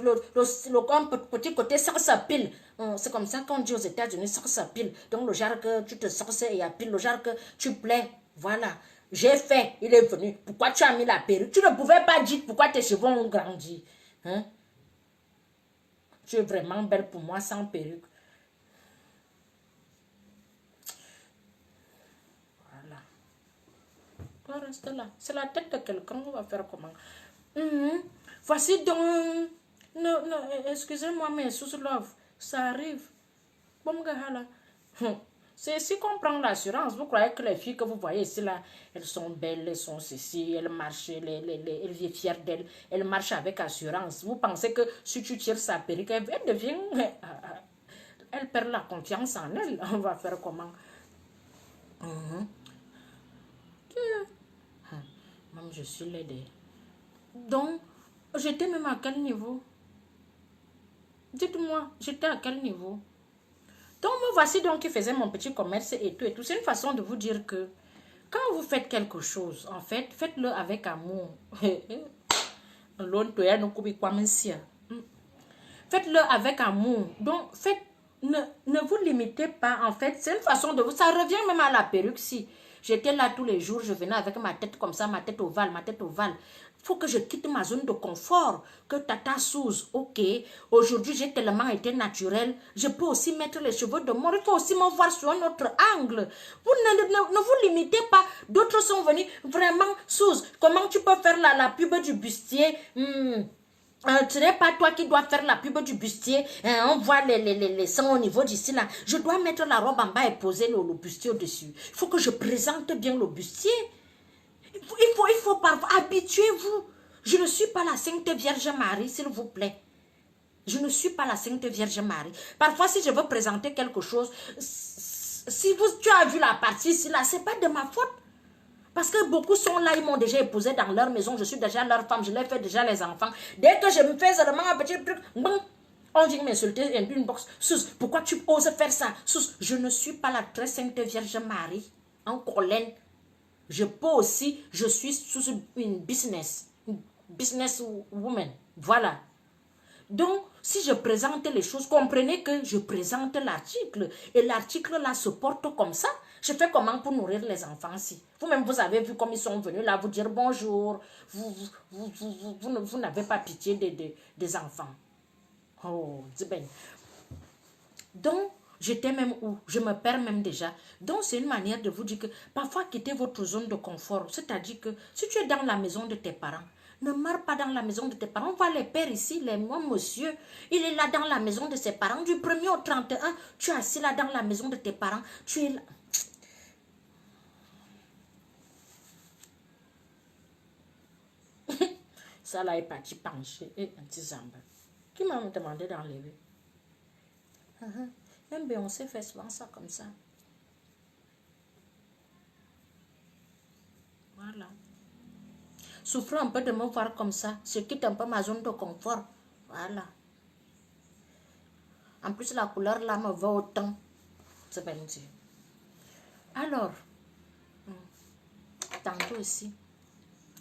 petit côté ça pile. C'est comme ça qu'on dit aux États-Unis, ça pile. Donc, le genre que tu te sorces et à pile, le genre que tu plais. Voilà. J'ai fait, il est venu. Pourquoi tu as mis la perruque? Tu ne pouvais pas dire pourquoi tes cheveux ont grandi. Hein? Tu es vraiment belle pour moi sans perruque. Voilà. Toi, reste là. C'est la tête de quelqu'un. On va faire comment? Voici donc... Non, excusez-moi, mais sous-love, ça arrive. Bon, gars, là. C'est ici qu'on prend l'assurance. Vous croyez que les filles que vous voyez ici, là, elles sont belles, elles sont ceci, elles marchent, elles sont fières d'elles, elles marchent avec assurance. Vous pensez que si tu tires sa perruque, elle devient... Elle perd la confiance en elle. On va faire comment? Même je suis laide. Donc, j'étais même à quel niveau? Dites-moi, j'étais à quel niveau? Donc, me voici donc qui faisait mon petit commerce et tout et tout. C'est une façon de vous dire que quand vous faites quelque chose, en fait, faites-le avec amour. Faites-le avec amour. Donc, ne vous limitez pas, en fait. C'est une façon de vous. Ça revient même à la perruque, si. J'étais là tous les jours, je venais avec ma tête comme ça, ma tête ovale, ma tête ovale. Il faut que je quitte ma zone de confort, que Tata Suze, ok, aujourd'hui j'ai tellement été naturelle, je peux aussi mettre les cheveux de mort, il faut aussi me voir sur un autre angle. Vous ne vous limitez pas, d'autres sont venus, vraiment, Suze, comment tu peux faire la pub du bustier? Ce n'est pas toi qui dois faire la pub du bustier. On voit les seins au niveau d'ici là. Je dois mettre la robe en bas et poser le bustier au-dessus. Il faut que je présente bien le bustier. Il faut parfois, habituez-vous. Je ne suis pas la Sainte Vierge Marie, s'il vous plaît. Je ne suis pas la Sainte Vierge Marie. Parfois, si je veux présenter quelque chose, si tu as vu la partie ici là, c'est pas de ma faute. Parce que beaucoup sont là, ils m'ont déjà épousé dans leur maison, je suis déjà leur femme, je leur fais déjà les enfants. Dès que je me fais seulement un petit truc, bon, on vient m'insulter une box. Sus, pourquoi tu oses faire ça? Sus, je ne suis pas la très sainte Vierge Marie, en colère. Je peux aussi, je suis sous une business woman. Voilà. Donc, si je présente les choses, comprenez que je présente l'article. Et l'article là se porte comme ça. Je fais comment pour nourrir les enfants si? Vous-même, vous avez vu comme ils sont venus là vous dire bonjour. Vous n'avez pas pitié des enfants. Oh, c'est bien. Donc, j'étais même où? Je me perds même déjà. Donc, c'est une manière de vous dire que parfois, quitter votre zone de confort. C'est-à-dire que si tu es dans la maison de tes parents, ne marre pas dans la maison de tes parents. On voit les pères ici, moi, monsieur, il est là dans la maison de ses parents. Du 1er au 31, tu es assis là dans la maison de tes parents. Tu es là. Ça là est parti pencher. Et un petit zamba. Qui m'a demandé d'enlever? Même Beyoncé fait souvent ça comme ça. Voilà. Souffre un peu de me voir comme ça. Je quitte un peu ma zone de confort. Voilà. En plus, la couleur là me va autant. C'est pas une Dieu. Alors, tantôt aussi,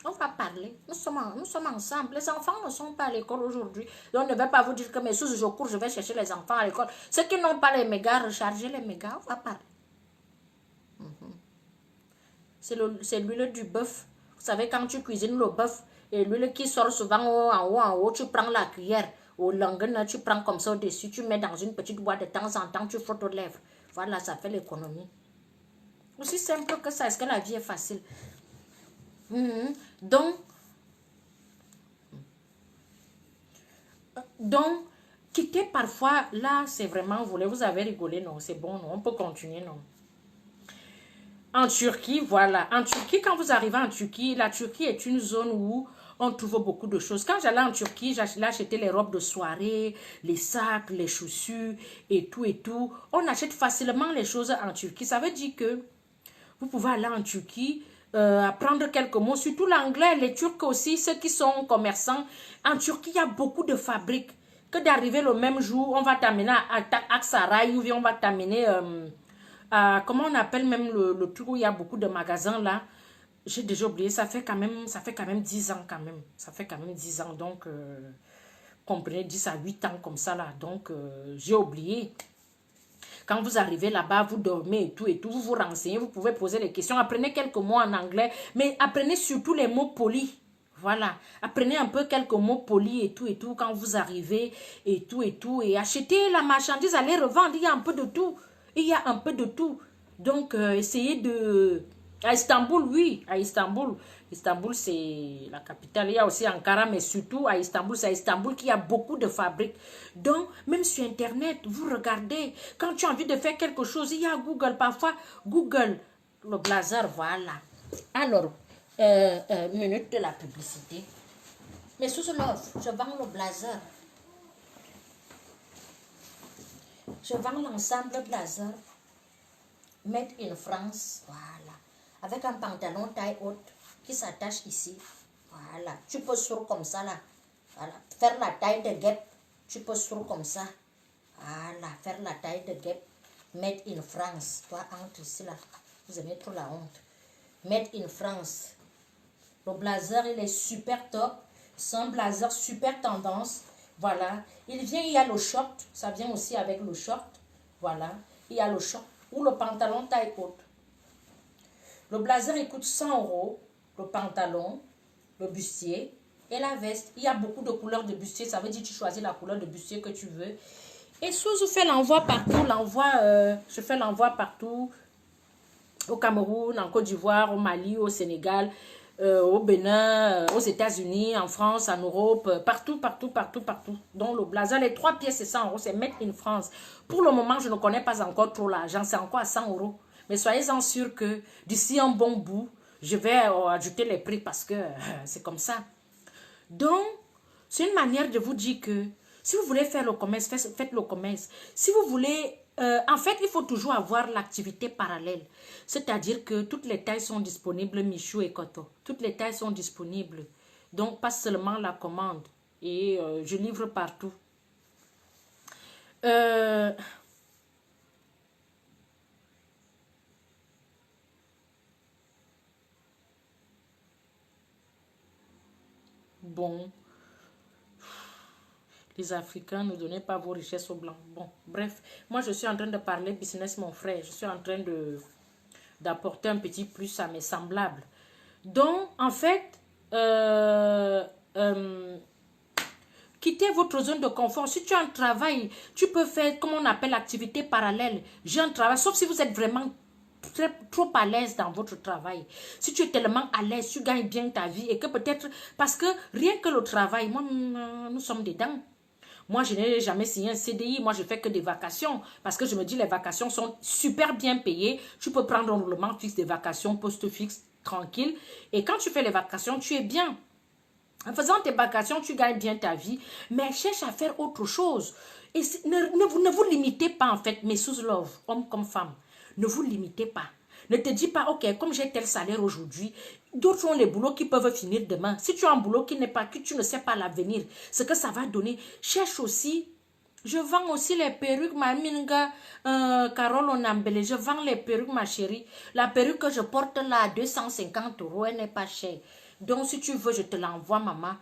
on va parler. Nous sommes ensemble. Les enfants ne sont pas à l'école aujourd'hui. Donc, on ne va pas vous dire que mes sous, je cours, je vais chercher les enfants à l'école. Ceux qui n'ont pas les mégas, rechargez les mégas. On va parler. C'est l'huile du bœuf. Vous savez, quand tu cuisines le bœuf, et l'huile qui sort souvent en haut, tu prends la cuillère. Au langue, tu prends comme ça au-dessus, tu mets dans une petite boîte de temps en temps, tu frottes aux lèvres. Voilà, ça fait l'économie. Aussi simple que ça, est-ce que la vie est facile? Donc, quitter parfois, là, c'est vraiment, vous avez rigolé, non, c'est bon, non, on peut continuer, non. En Turquie, voilà. En Turquie, quand vous arrivez en Turquie, la Turquie est une zone où on trouve beaucoup de choses. Quand j'allais en Turquie, j'achetais les robes de soirée, les sacs, les chaussures et tout et tout. On achète facilement les choses en Turquie. Ça veut dire que vous pouvez aller en Turquie, apprendre quelques mots, surtout l'anglais, les Turcs aussi, ceux qui sont commerçants. En Turquie, il y a beaucoup de fabriques. Que d'arriver le même jour, on va t'amener à Aksaray ou bien on va t'amener... comment on appelle même le truc où il y a beaucoup de magasins là, j'ai déjà oublié, ça fait quand même 10 ans quand même, ça fait quand même 10 ans, donc comprenez, 10 à 8 ans comme ça là, donc j'ai oublié. Quand vous arrivez là-bas, vous dormez et tout, vous vous renseignez, vous pouvez poser des questions, apprenez quelques mots en anglais, mais apprenez surtout les mots polis. Voilà, apprenez un peu quelques mots polis et tout quand vous arrivez et tout et achetez la marchandise, allez revendre, il y a un peu de tout. Il y a un peu de tout. Donc, essayez de... À Istanbul, oui, à Istanbul. Istanbul, c'est la capitale. Il y a aussi Ankara, mais surtout à Istanbul, c'est à Istanbul qu'il y a beaucoup de fabriques. Donc, même sur Internet, vous regardez. Quand tu as envie de faire quelque chose, il y a Google. Parfois, Google, le blazer, voilà. Alors, minute de la publicité. Mais sous l'offre, je vends le blazer. Je vends l'ensemble blazer made in France, voilà, avec un pantalon taille haute qui s'attache ici, voilà, tu peux sur comme ça là, voilà, faire la taille de guêpe, tu peux sur comme ça, voilà, faire la taille de guêpe, made in France, toi entre ici là, vous avez trop la honte, made in France, le blazer il est super top, C'est un blazer super tendance. Voilà. Il vient, il y a le short. Ça vient aussi avec le short. Voilà. Il y a le short. Ou le pantalon taille haute. Le blazer, il coûte 100 euros. Le pantalon, le bustier et la veste. Il y a beaucoup de couleurs de bustier. Ça veut dire que tu choisis la couleur de bustier que tu veux. Et Suzu fait l'envoi partout. Je fais l'envoi partout. Au Cameroun, en Côte d'Ivoire, au Mali, au Sénégal, au Bénin, aux États-Unis, en France, en Europe, partout, partout, partout, partout. Donc le blazer, les 3 pièces, c'est 100 euros, c'est Made in France. Pour le moment, je ne connais pas encore trop l'argent, c'est encore à 100 euros. Mais soyez-en sûrs que d'ici un bon bout, je vais ajouter les prix parce que c'est comme ça. Donc, c'est une manière de vous dire que si vous voulez faire le commerce, faites le commerce. Si vous voulez... en fait, il faut toujours avoir l'activité parallèle. C'est-à-dire que toutes les tailles sont disponibles, Michou et Koto. Toutes les tailles sont disponibles. Donc, pas seulement la commande. Et je livre partout. Bon... Les Africains, ne donnez pas vos richesses aux Blancs. Bon, bref, moi je suis en train de parler business, mon frère. Je suis en train d'apporter un petit plus à mes semblables. Donc, en fait, quittez votre zone de confort. Si tu as un travail, tu peux faire, comme on appelle, activité parallèle. J'ai un travail, sauf si vous êtes vraiment trop à l'aise dans votre travail. Si tu es tellement à l'aise, tu gagnes bien ta vie et que peut-être, parce que rien que le travail, moi, nous sommes dedans. Moi, je n'ai jamais signé un CDI. Moi, je fais que des vacations. Parce que je me dis, les vacations sont super bien payées. Tu peux prendre un roulement fixe des vacations, poste fixe, tranquille. Et quand tu fais les vacations, tu es bien. En faisant tes vacations, tu gagnes bien ta vie. Mais cherche à faire autre chose. Et ne vous limitez pas, en fait, mes sous-love, hommes comme femmes. Ne vous limitez pas. Ne te dis pas, ok, comme j'ai tel salaire aujourd'hui, d'autres ont les boulots qui peuvent finir demain. Si tu as un boulot qui n'est pas, que tu ne sais pas l'avenir, ce que ça va donner, cherche aussi. Je vends aussi les perruques, ma minga, Carole Onambele, je vends les perruques, ma chérie. La perruque que je porte là à 250 euros, elle n'est pas chère. Donc, si tu veux, je te l'envoie, maman.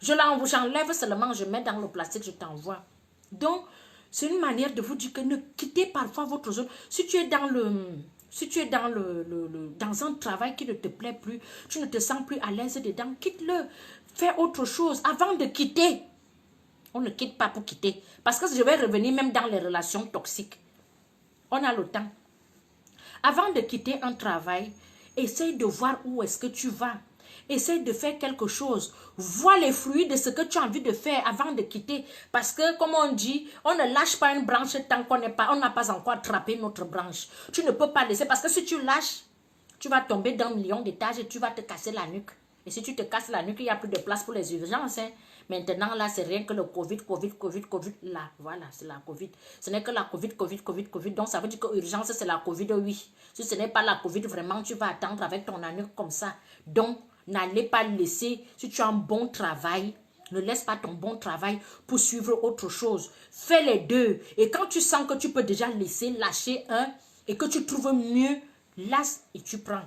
J'enlève seulement, je mets dans le plastique, je t'envoie. Donc, c'est une manière de vous dire que ne quittez parfois votre zone. Si tu es dans dans un travail qui ne te plaît plus, tu ne te sens plus à l'aise dedans, quitte-le. Fais autre chose avant de quitter. On ne quitte pas pour quitter. Parce que je vais revenir même dans les relations toxiques. On a le temps. Avant de quitter un travail, essaye de voir où est-ce que tu vas. Essaye de faire quelque chose. Vois les fruits de ce que tu as envie de faire avant de quitter. Parce que, comme on dit, on ne lâche pas une branche tant qu'on n'a pas encore attrapé notre branche. Tu ne peux pas laisser. Parce que si tu lâches, tu vas tomber d'un million d'étages et tu vas te casser la nuque. Et si tu te casses la nuque, il n'y a plus de place pour les urgences. Hein. Maintenant, là, c'est rien que le Covid. Là, voilà, c'est la Covid. Ce n'est que la Covid. Donc, ça veut dire que l'urgence, c'est la Covid, oui. Si ce n'est pas la Covid, vraiment, tu vas attendre avec ton nuque comme ça. Donc, n'allez pas laisser, si tu as un bon travail, ne laisse pas ton bon travail pour suivre autre chose. Fais les deux. Et quand tu sens que tu peux déjà lâcher un et que tu trouves mieux, laisse et tu prends.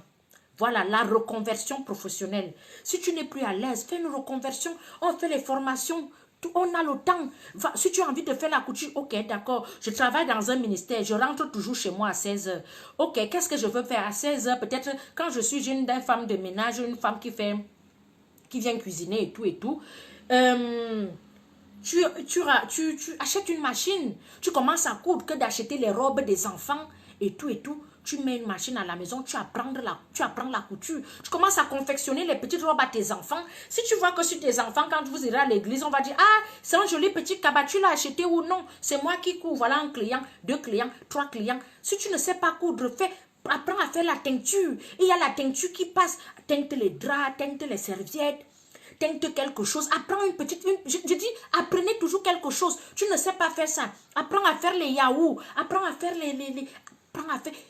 Voilà, la reconversion professionnelle. Si tu n'es plus à l'aise, fais une reconversion. On fait les formations. On a le temps. Si tu as envie de faire la couture, ok, d'accord. Je travaille dans un ministère. Je rentre toujours chez moi à 16 heures. Ok, qu'est-ce que je veux faire à 16 heures? Peut-être quand je suis une femme de ménage, une femme qui vient cuisiner et tout et tout. Tu achètes une machine. Tu commences à coudre que d'acheter les robes des enfants et tout et tout. Tu mets une machine à la maison, tu apprends la couture. Tu commences à confectionner les petites robes à tes enfants. Si tu vois que sur tes enfants, quand vous irez à l'église, on va dire, ah, c'est un joli petit cabas, tu l'as acheté ou non? C'est moi qui cours. Voilà un client, 2 clients, 3 clients. Si tu ne sais pas coudre, apprends à faire la teinture. Et il y a la teinture qui passe. Teinte les draps, teinte les serviettes. Teinte quelque chose, apprends une petite, je dis, apprenez toujours quelque chose. Tu ne sais pas faire ça. Apprends à faire les yaourts, apprends à faire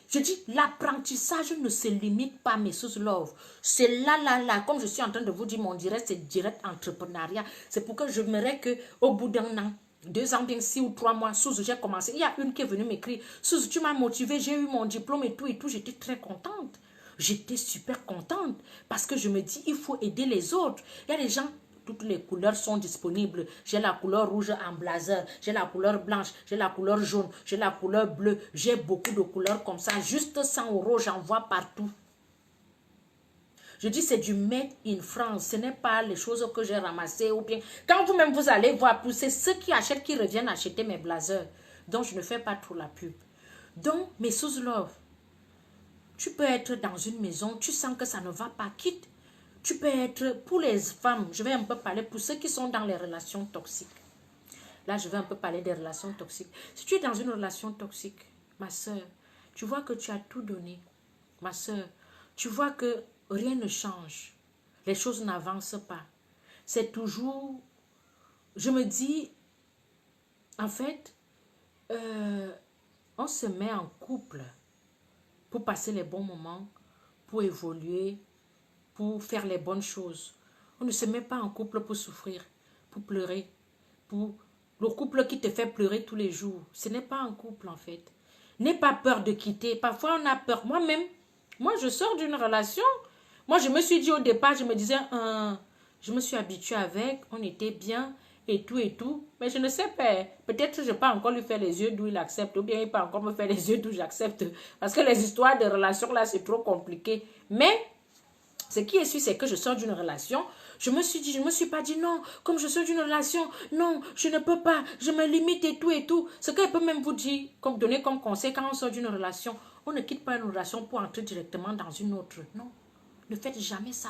je dis, l'apprentissage ne se limite pas, mes sous-love. C'est là, comme je suis en train de vous dire, mon direct, c'est direct entrepreneuriat. C'est pour que je m'aimerais qu'au bout d'un an, 2 ans, bien 6 ou 3 mois, Suzy, j'ai commencé. Il y a une qui est venue m'écrire, Suzy, tu m'as motivé, j'ai eu mon diplôme et tout, j'étais très contente. j'étais super contente parce que je me dis, il faut aider les autres. Il y a des gens, toutes les couleurs sont disponibles. J'ai la couleur rouge en blazer, j'ai la couleur blanche, j'ai la couleur jaune, j'ai la couleur bleue. J'ai beaucoup de couleurs comme ça. Juste 100 €, j'en vois partout. Je dis c'est du made in France. Ce n'est pas les choses que j'ai ramassées ou bien... Quand vous-même vous allez voir, c'est ceux qui achètent qui reviennent acheter mes blazers. Donc je ne fais pas trop la pub. Donc mes sous-love, tu peux être dans une maison, tu sens que ça ne va pas, quitte. Tu peux être, pour les femmes, je vais un peu parler pour ceux qui sont dans les relations toxiques. Là, je vais un peu parler des relations toxiques. Si tu es dans une relation toxique, ma soeur, tu vois que tu as tout donné. Ma soeur, tu vois que rien ne change. Les choses n'avancent pas. C'est toujours... Je me dis, en fait, on se met en couple pour passer les bons moments, pour évoluer, pour faire les bonnes choses. On ne se met pas en couple pour souffrir, pour pleurer, pour le couple qui te fait pleurer tous les jours. Ce n'est pas un couple en fait. N'aie pas peur de quitter. Parfois on a peur. Moi-même, moi je sors d'une relation. Moi je me suis dit au départ, je me disais, je me suis habituée avec, on était bien et tout. Mais je ne sais pas, peut-être que je ne peux pas encore lui faire les yeux d'où il accepte, ou bien il peut encore me faire les yeux d'où j'accepte. Parce que les histoires de relations là, c'est trop compliqué. Mais ce qui est sûr, c'est que je sors d'une relation. Je me suis dit, je ne me suis pas dit non, comme je sors d'une relation, non, je ne peux pas, je me limite et tout. Ce que je peux même vous dire, comme donner comme conseil, quand on sort d'une relation, on ne quitte pas une relation pour entrer directement dans une autre. Non, ne faites jamais ça.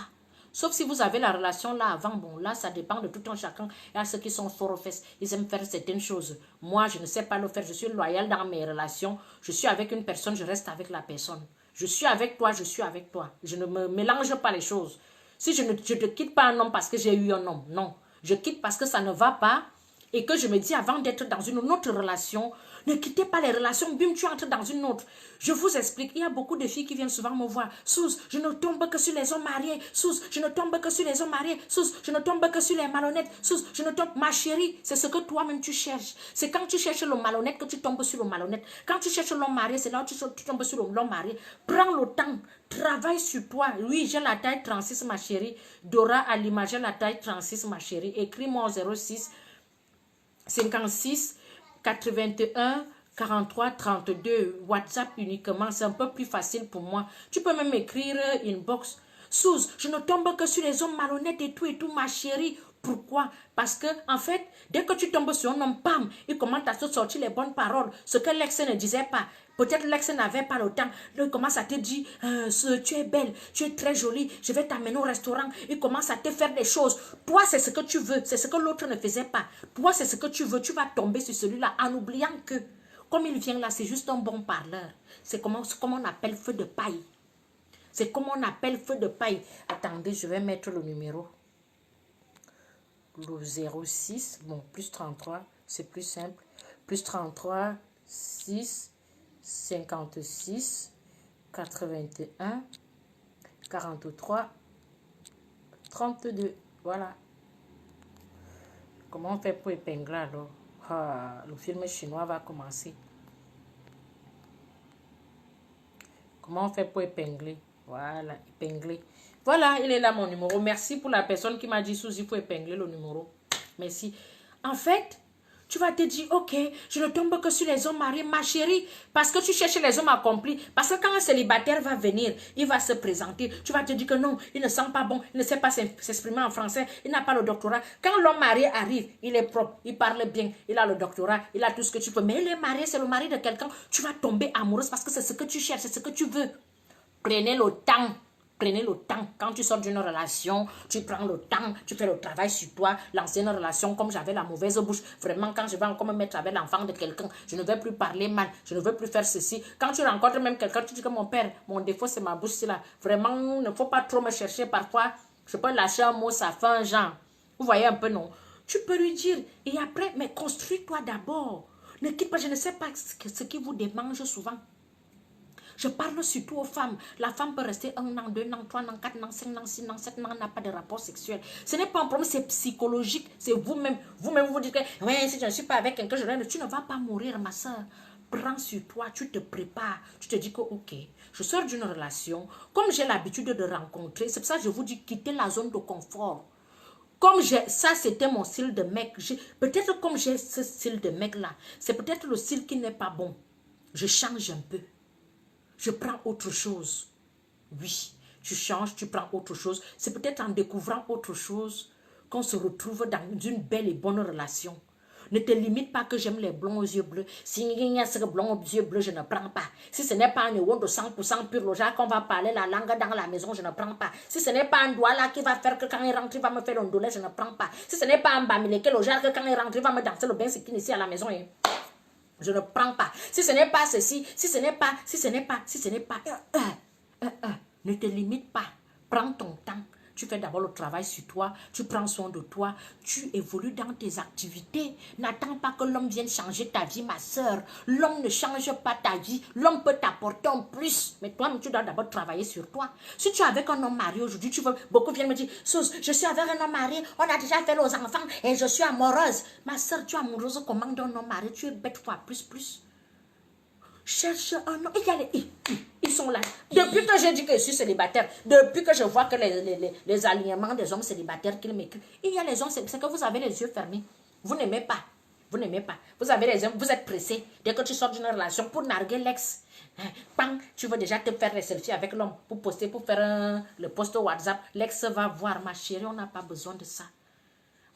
Sauf si vous avez la relation là avant, bon là ça dépend de tout un chacun. Il y a ceux qui sont forts aux fesses, ils aiment faire certaines choses. Moi je ne sais pas le faire, je suis loyale dans mes relations. Je suis avec une personne, je reste avec la personne. Je suis avec toi, je suis avec toi. Je ne me mélange pas les choses. Si je ne te quitte pas un homme parce que j'ai eu un homme, non. Je quitte parce que ça ne va pas et que je me dis avant d'être dans une autre relation, ne quittez pas les relations, bim, tu entres dans une autre. Je vous explique, il y a beaucoup de filles qui viennent souvent me voir. Sous, je ne tombe que sur les hommes mariés. Sous, je ne tombe que sur les hommes mariés. Sous, je ne tombe que sur les malhonnêtes. Sous, je ne tombe... Ma chérie, c'est ce que toi-même tu cherches. C'est quand tu cherches le malhonnête que tu tombes sur le malhonnête. Quand tu cherches l'homme marié, c'est là où tu tombes sur l'homme marié. Prends le temps. Travaille sur toi. Oui, j'ai la taille 36, ma chérie. Dora à l'image, j'ai la taille 36, ma chérie. Écris-moi au 06 56 81 43 32. WhatsApp uniquement, c'est un peu plus facile pour moi. Tu peux même écrire inbox. Sous, je ne tombe que sur les hommes malhonnêtes et tout, ma chérie. Pourquoi? Parce que, en fait, dès que tu tombes sur un homme, pam, il commence à te sortir les bonnes paroles. Ce que l'ex ne disait pas. Peut-être l'ex n'avait pas le temps. Il commence à te dire, tu es belle, tu es très jolie, je vais t'amener au restaurant. Il commence à te faire des choses. Toi, c'est ce que tu veux. C'est ce que l'autre ne faisait pas. Toi, c'est ce que tu veux. Tu vas tomber sur celui-là en oubliant que, comme il vient là, c'est juste un bon parleur. C'est comme on appelle feu de paille. C'est comme on appelle feu de paille. Attendez, je vais mettre le numéro. Le 06, bon, plus 33, c'est plus simple. Plus 33, 6, 56, 81, 43, 32. Voilà. Comment on fait pour épingler alors? Le film chinois va commencer. Comment on fait pour épingler? Voilà, épingler. Voilà, il est là mon numéro. Merci pour la personne qui m'a dit, Suzy, il faut épingler le numéro. Merci. En fait, tu vas te dire, ok, je ne tombe que sur les hommes mariés, ma chérie, parce que tu cherches les hommes accomplis. Parce que quand un célibataire va venir, il va se présenter. Tu vas te dire que non, il ne sent pas bon, il ne sait pas s'exprimer en français, il n'a pas le doctorat. Quand l'homme marié arrive, il est propre, il parle bien, il a le doctorat, il a tout ce que tu peux. Mais il est marié, c'est le mari de quelqu'un. Tu vas tomber amoureuse parce que c'est ce que tu cherches, c'est ce que tu veux. Prenez le temps. Prenez le temps. Quand tu sors d'une relation, tu prends le temps, tu fais le travail sur toi. L'ancienne relation, comme j'avais la mauvaise bouche, vraiment, quand je vais encore me mettre avec l'enfant de quelqu'un, je ne veux plus parler mal, je ne veux plus faire ceci. Quand tu rencontres même quelqu'un, tu dis que mon père, mon défaut, c'est ma bouche, là. Vraiment, il ne faut pas trop me chercher. Parfois, je peux lâcher un mot, ça fait un genre. Vous voyez un peu, non? Tu peux lui dire, et après, mais construis-toi d'abord. Ne quitte pas, je ne sais pas ce qui vous démange souvent. Je parle surtout aux femmes. La femme peut rester 1 an, 2 ans, 3 ans, 4 ans, 5 ans, 6 ans, 7 ans, n'a pas de rapport sexuel. Ce n'est pas un problème, c'est psychologique. C'est vous-même. Vous-même, vous dites que ouais, si je ne suis pas avec quelqu'un, tu ne vas pas mourir, ma soeur. prends sur toi, tu te prépares, tu te dis que ok, je sors d'une relation, comme j'ai l'habitude de rencontrer, c'est pour ça que je vous dis quitter la zone de confort. Comme ça c'était mon style de mec, peut-être comme j'ai ce style de mec là, c'est peut-être le style qui n'est pas bon. Je change un peu, je prends autre chose. Oui, tu changes, tu prends autre chose. C'est peut-être en découvrant autre chose qu'on se retrouve dans une belle et bonne relation. Ne te limite pas que j'aime les blonds aux yeux bleus. Si il y a ce blond aux yeux bleus, je ne prends pas. Si ce n'est pas un euro de 100% pur, le genre qu'on va parler la langue dans la maison, je ne prends pas. Si ce n'est pas un doigt là qui va faire que quand il rentre, il va me faire l'ondolé, je ne prends pas. Si ce n'est pas un bamileke, le genre que quand il rentre, il va me danser le bain skin ici à la maison. Je ne prends pas. Si ce n'est pas ceci, si ce n'est pas. Ne te limite pas. Prends ton temps. Tu fais d'abord le travail sur toi. Tu prends soin de toi. Tu évolues dans tes activités. N'attends pas que l'homme vienne changer ta vie, ma soeur. L'homme ne change pas ta vie. L'homme peut t'apporter en plus. Mais toi, tu dois d'abord travailler sur toi. Si tu es avec un homme marié aujourd'hui, beaucoup viennent me dire, Sus, je suis avec un homme marié. On a déjà fait nos enfants et je suis amoureuse. Ma soeur, tu es amoureuse comment d'un homme marié? Tu es bête fois plus. Cherche un homme. Ils sont là. Depuis que j'ai dit que je suis célibataire, depuis que je vois que les alignements des hommes célibataires qu'ils m'écrivent, il y a les hommes, c'est que vous avez les yeux fermés. Vous n'aimez pas. Vous n'aimez pas. Vous avez les hommes, vous êtes pressé. Dès que tu sors d'une relation pour narguer l'ex, bang, tu veux déjà te faire les selfies avec l'homme pour poster, pour faire le post au WhatsApp. L'ex va voir, ma chérie, on n'a pas besoin de ça.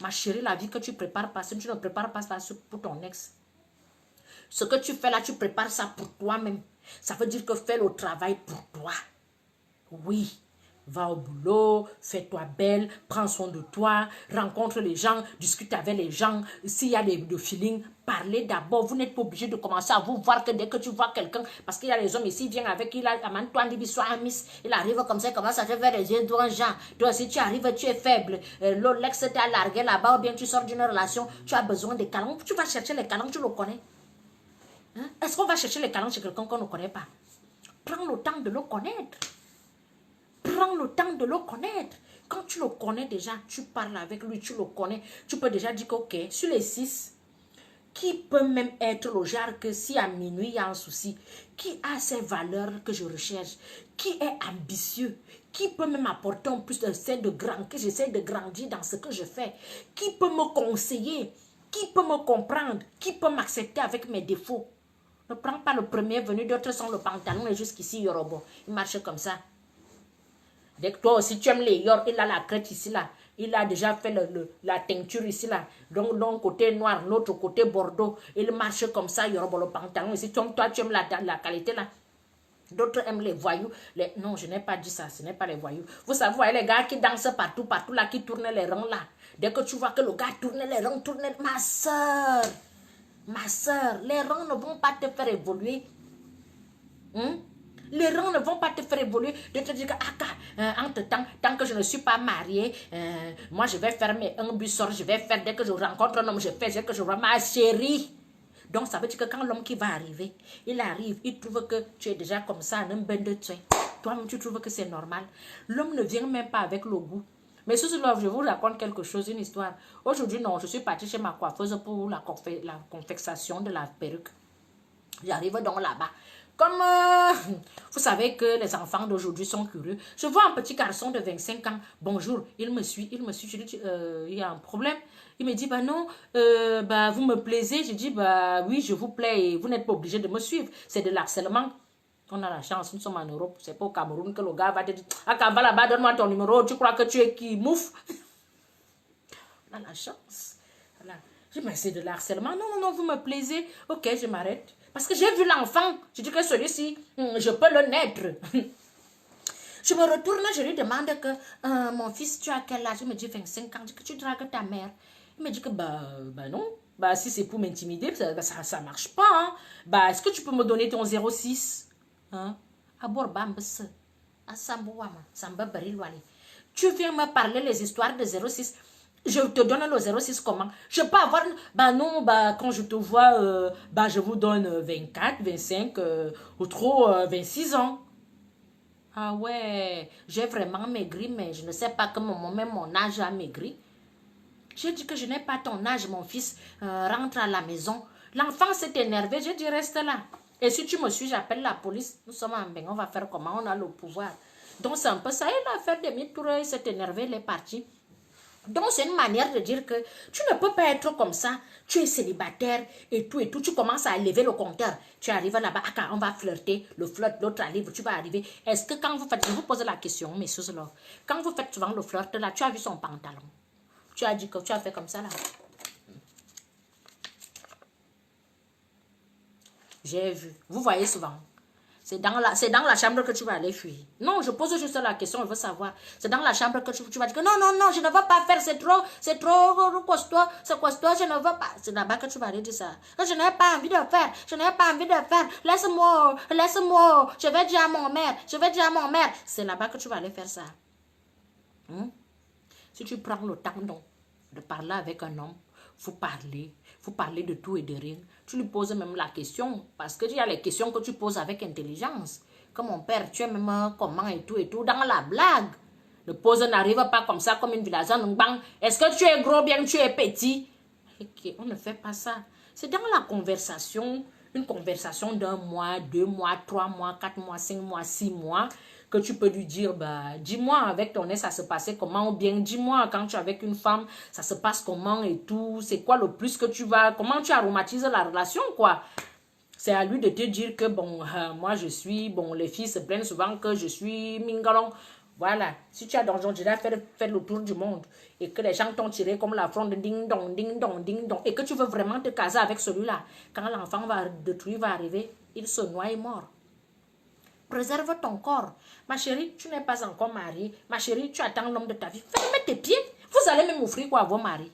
Ma chérie, la vie que tu prépares pas, si tu ne prépares pas ça pour ton ex, ce que tu fais là, tu prépares ça pour toi-même. Ça veut dire que fais le travail pour toi. Oui, va au boulot, fais-toi belle, prends soin de toi, rencontre les gens, discute avec les gens. S'il y a des feelings, parlez d'abord. Vous n'êtes pas obligé de commencer à vous voir que dès que tu vois quelqu'un, parce qu'il y a les hommes ici, il vient avec, il a Amantoine, il arrive comme ça, il commence à te faire les yeux d'un genre. Toi, si tu arrives, tu es faible. L'ex t'a largué là-bas, ou bien tu sors d'une relation, tu as besoin de câlins. Tu vas chercher les câlins, tu le connais. Est-ce qu'on va chercher les câlins chez quelqu'un qu'on ne connaît pas? Prends le temps de le connaître. Prends le temps de le connaître. Quand tu le connais déjà, tu parles avec lui, tu le connais. Tu peux déjà dire que, ok, sur les 6, qui peut même être le genre que si à minuit il y a un souci, qui a ces valeurs que je recherche, qui est ambitieux, qui peut même apporter en plus que j'essaie de grandir dans ce que je fais, qui peut me conseiller, qui peut me comprendre, qui peut m'accepter avec mes défauts. Ne prends pas le premier venu, d'autres sont le pantalon et jusqu'ici, Yorobo. Il marche comme ça. Dès que toi aussi tu aimes les yor, il a la crête ici là. Il a déjà fait la teinture ici là. Donc d'un côté noir, l'autre côté bordeaux. Il marche comme ça, Yorobo, le pantalon ici. Toi tu aimes la qualité là. D'autres aiment les voyous. Non, je n'ai pas dit ça, ce n'est pas les voyous. Vous savez, vous voyez les gars qui dansent partout là, qui tournent les rangs là. Dès que tu vois que le gars tourne les rangs, ma soeur, les rangs ne vont pas te faire évoluer. Les rangs ne vont pas te faire évoluer. De te dire que, entre-temps, tant que je ne suis pas mariée, moi je vais faire un bussor, je vais faire, dès que je rencontre un homme, je fais, dès que je vois ma chérie. Donc ça veut dire que quand l'homme qui va arriver, il arrive, il trouve que tu es déjà comme ça, un bain de toi. Toi-même, tu trouves que c'est normal. L'homme ne vient même pas avec le goût. Mais sous love, je vous raconte quelque chose, une histoire. Aujourd'hui, non, je suis partie chez ma coiffeuse pour la confection de la perruque. J'arrive donc là-bas. Comme vous savez que les enfants d'aujourd'hui sont curieux. Je vois un petit garçon de 25 ans. Bonjour, il me suit. Je dis, il y a un problème. Il me dit, bah non, bah vous me plaisez. Je dis, bah oui, je vous plais et vous n'êtes pas obligé de me suivre. C'est de l'harcèlement. On a la chance, nous sommes en Europe. C'est pas au Cameroun que le gars va te dire, ah, va là-bas, donne-moi ton numéro. Tu crois que tu es qui? Mouf. On a la chance. Voilà. Je dis, mais c'est de l'harcèlement. Non, vous me plaisez. Ok, je m'arrête. Parce que j'ai vu l'enfant. Je dis que celui-ci, je peux le naître. Je me retourne, je lui demande que, mon fils, tu as quel âge? Il me dit 25 ans. Je dis que tu dragues ta mère. Il me dit que, bah non. Bah si c'est pour m'intimider, ça marche pas. Hein. Bah est-ce que tu peux me donner ton 06? Hein? Tu viens me parler les histoires de 06. Je te donne le 06 comment? Je peux avoir... Bah non, bah quand je te vois, bah je vous donne 24, 25, ou trop 26 ans. Ah ouais, j'ai vraiment maigri, mais je ne sais pas comment même mon âge a maigri. J'ai dit que je n'ai pas ton âge, mon fils. Rentre à la maison. L'enfant s'est énervé, j'ai dit reste là. Et si tu me suis, j'appelle la police. Nous sommes en bain, on va faire comment? On a le pouvoir. Donc c'est un peu ça, il a fait demi-tour, il s'est énervé, il est parti. Donc c'est une manière de dire que tu ne peux pas être comme ça. Tu es célibataire et tout, tu commences à élever le compteur. Tu arrives là-bas, on va flirter, le flirt, l'autre arrive, tu vas arriver. Est-ce que quand vous faites, je vous pose la question, messieurs, là, quand vous faites souvent le flirt là, tu as vu son pantalon? Tu as dit que tu as fait comme ça là? J'ai vu. Vous voyez souvent. C'est dans la chambre que tu vas aller fuir. Non, je pose juste la question, je veux savoir. C'est dans la chambre que tu vas dire que non, non, non, je ne veux pas faire, c'est trop costaud, c'est costaud, je ne veux pas. C'est là-bas que tu vas aller dire ça. Je n'ai pas envie de faire, je n'ai pas envie de faire. Laisse-moi, laisse-moi, je vais dire à mon mère, je vais dire à mon mère. C'est là-bas que tu vas aller faire ça. Si tu prends le temps donc, de parler avec un homme, faut parler de tout et de rien. Tu lui poses même la question, parce que il y a les questions que tu poses avec intelligence. Comme mon père, tu es même comment et tout, dans la blague. Le pose n'arrive pas comme ça, comme une villageoise. Est-ce que tu es gros, bien tu es petit? Okay, on ne fait pas ça. C'est dans la conversation, une conversation d'un mois, 2 mois, 3 mois, 4 mois, 5 mois, 6 mois, que tu peux lui dire, bah, dis-moi avec ton ex, ça se passait comment, ou bien dis-moi quand tu es avec une femme, ça se passe comment et tout, c'est quoi le plus que tu vas, comment tu aromatises la relation, quoi. C'est à lui de te dire que, bon, moi je suis, bon, les filles se plaignent souvent que je suis mingalon. Voilà, si tu as d'argent, tu as fait le tour du monde et que les gens t'ont tiré comme la fronde, ding dong, ding dong, ding dong, et que tu veux vraiment te caser avec celui-là, quand l'enfant de truie va arriver, il se noie et mort. Préserve ton corps. Ma chérie, tu n'es pas encore mariée. Ma chérie, tu attends l'homme de ta vie. Ferme tes pieds. Vous allez même offrir quoi à vos maris?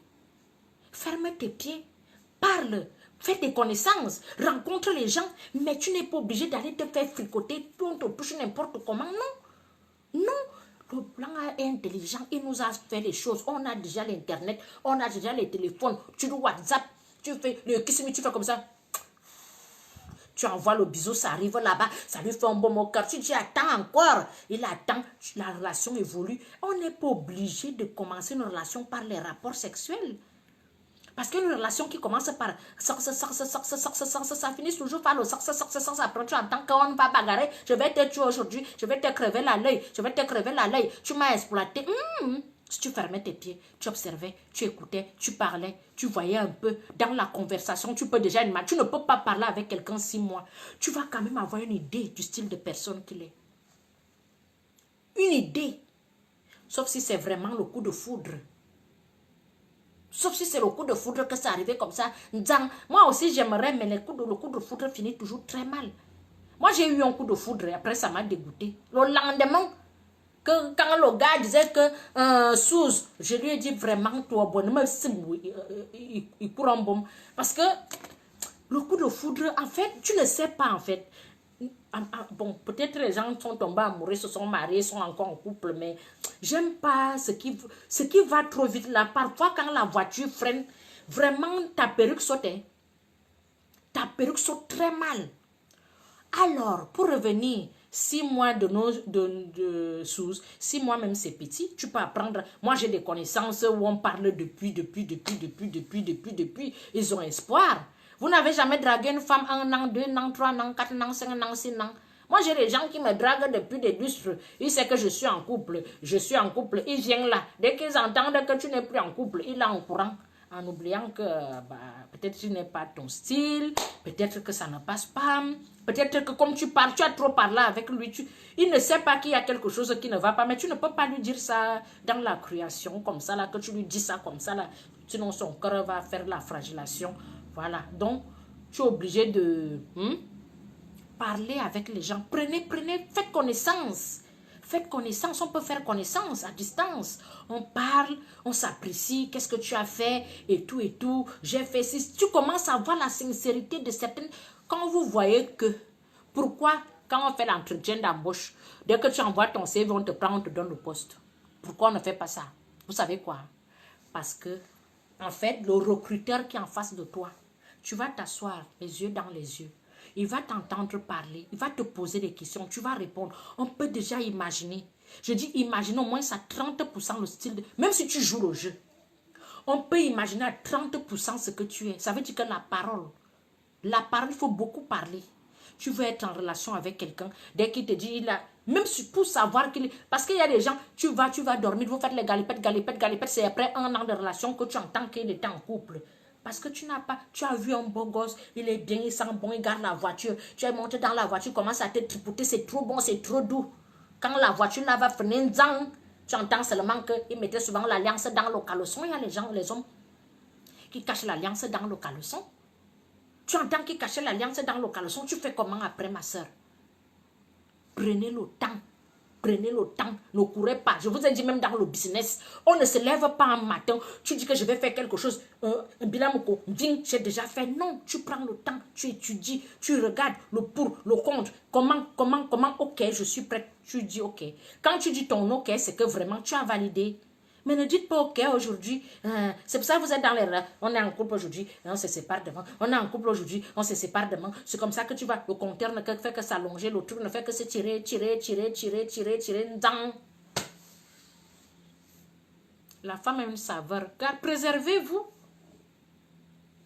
Ferme tes pieds. Parle. Fais des connaissances. Rencontre les gens. Mais tu n'es pas obligé d'aller te faire fricoter. On te touche n'importe comment. Non. Non. Le blanc est intelligent. Il nous a fait les choses. On a déjà l'internet. On a déjà les téléphones. Tu le WhatsApp. Tu fais le kissimi. Tu fais comme ça. Tu envoies le bisou, ça arrive là-bas, ça lui fait un bon mot cœur. Tu dis, attends encore. Il attend, la relation évolue. On n'est pas obligé de commencer une relation par les rapports sexuels. Parce qu'une relation qui commence par ça finit toujours par le après tu entends qu'on va bagarrer, je vais te tuer aujourd'hui, je vais te crever la l'œil, je vais te crever la l'œil, tu m'as exploité. Si tu fermais tes pieds, tu observais, tu écoutais, tu parlais, tu voyais un peu dans la conversation, tu peux déjà imaginer, tu ne peux pas parler avec quelqu'un 6 mois. Tu vas quand même avoir une idée du style de personne qu'il est. Une idée. Sauf si c'est vraiment le coup de foudre. Sauf si c'est le coup de foudre que c'est arrivé comme ça. Moi aussi j'aimerais, mais le coup de foudre finit toujours très mal. Moi j'ai eu un coup de foudre et après ça m'a dégoûté. Le lendemain, quand le gars disait que Suze, je lui ai dit vraiment, toi, bon, il court en bombe. Parce que le coup de foudre, en fait, tu ne sais pas, en fait. Bon, peut-être les gens sont tombés amoureux, se sont mariés, sont encore en couple, mais j'aime pas ce qui va trop vite là. Parfois, quand la voiture freine, vraiment, ta perruque saute. Ta perruque saute très mal. Alors, pour revenir, 6 mois de sous, 6 mois même c'est petit, tu peux apprendre. Moi j'ai des connaissances où on parle depuis, ils ont espoir. Vous n'avez jamais dragué une femme 1 an, 2 ans, 3 ans, 4 ans, 5 ans, 6 ans. Moi j'ai des gens qui me draguent depuis des lustres. Ils savent que je suis en couple, ils viennent là. Dès qu'ils entendent que tu n'es plus en couple, ils sont en courant. En oubliant que peut-être tu n'es pas ton style, peut-être que ça ne passe pas, peut-être que comme tu parles, tu as trop parlé avec lui, il ne sait pas qu'il y a quelque chose qui ne va pas, mais tu ne peux pas lui dire ça dans la création, comme ça, là, que tu lui dis ça comme ça, là, sinon son cœur va faire la fragilation. Voilà, donc tu es obligé de parler avec les gens, faites connaissance. Faites connaissance, on peut faire connaissance à distance. On parle, on s'apprécie, qu'est-ce que tu as fait et tout. J'ai fait si tu commences à voir la sincérité de certaines. Quand vous voyez que, pourquoi quand on fait l'entretien d'embauche, dès que tu envoies ton CV, on te prend, on te donne le poste. Pourquoi on ne fait pas ça? Vous savez quoi? Parce que, en fait, le recruteur qui est en face de toi, tu vas t'asseoir les yeux dans les yeux. Il va t'entendre parler, il va te poser des questions, tu vas répondre. On peut déjà imaginer. Je dis imagine au moins à 30% le style de... Même si tu joues le jeu. On peut imaginer à 30% ce que tu es. Ça veut dire que la parole La parole, il faut beaucoup parler. Tu veux être en relation avec quelqu'un, dès qu'il te dit, même pour savoir qu'il... Parce qu'il y a des gens, tu vas dormir, vous faites les galipettes, c'est après 1 an de relation que tu entends qu'il est en couple. Parce que tu as vu un beau gosse, il est bien, il sent bon, il garde la voiture. Tu es monté dans la voiture, commence à te tripoter, c'est trop bon, c'est trop doux. Quand la voiture là va freiner, tu entends seulement qu'il mettait souvent l'alliance dans le caleçon. Il y a les hommes qui cachent l'alliance dans le caleçon. Tu entends qu'il cachait l'alliance dans le caleçon. Tu fais comment après, ma soeur? Prenez le temps. Prenez le temps. Ne courez pas. Je vous ai dit même dans le business. On ne se lève pas un matin. Tu dis que je vais faire quelque chose. Un bilan, j'ai déjà fait. Non, tu prends le temps. Tu étudies. Tu regardes le pour, le contre. Comment. Ok, je suis prête. Tu dis ok. Quand tu dis ton ok, c'est que vraiment tu as validé. Mais ne dites pas ok aujourd'hui. C'est pour ça que vous êtes dans les... On est en couple aujourd'hui, on se sépare demain. On est en couple aujourd'hui, on se sépare demain. C'est comme ça que tu vas. Le compteur ne fait que s'allonger, le truc ne fait que se tirer. Dans. La femme a une saveur. Car préservez-vous.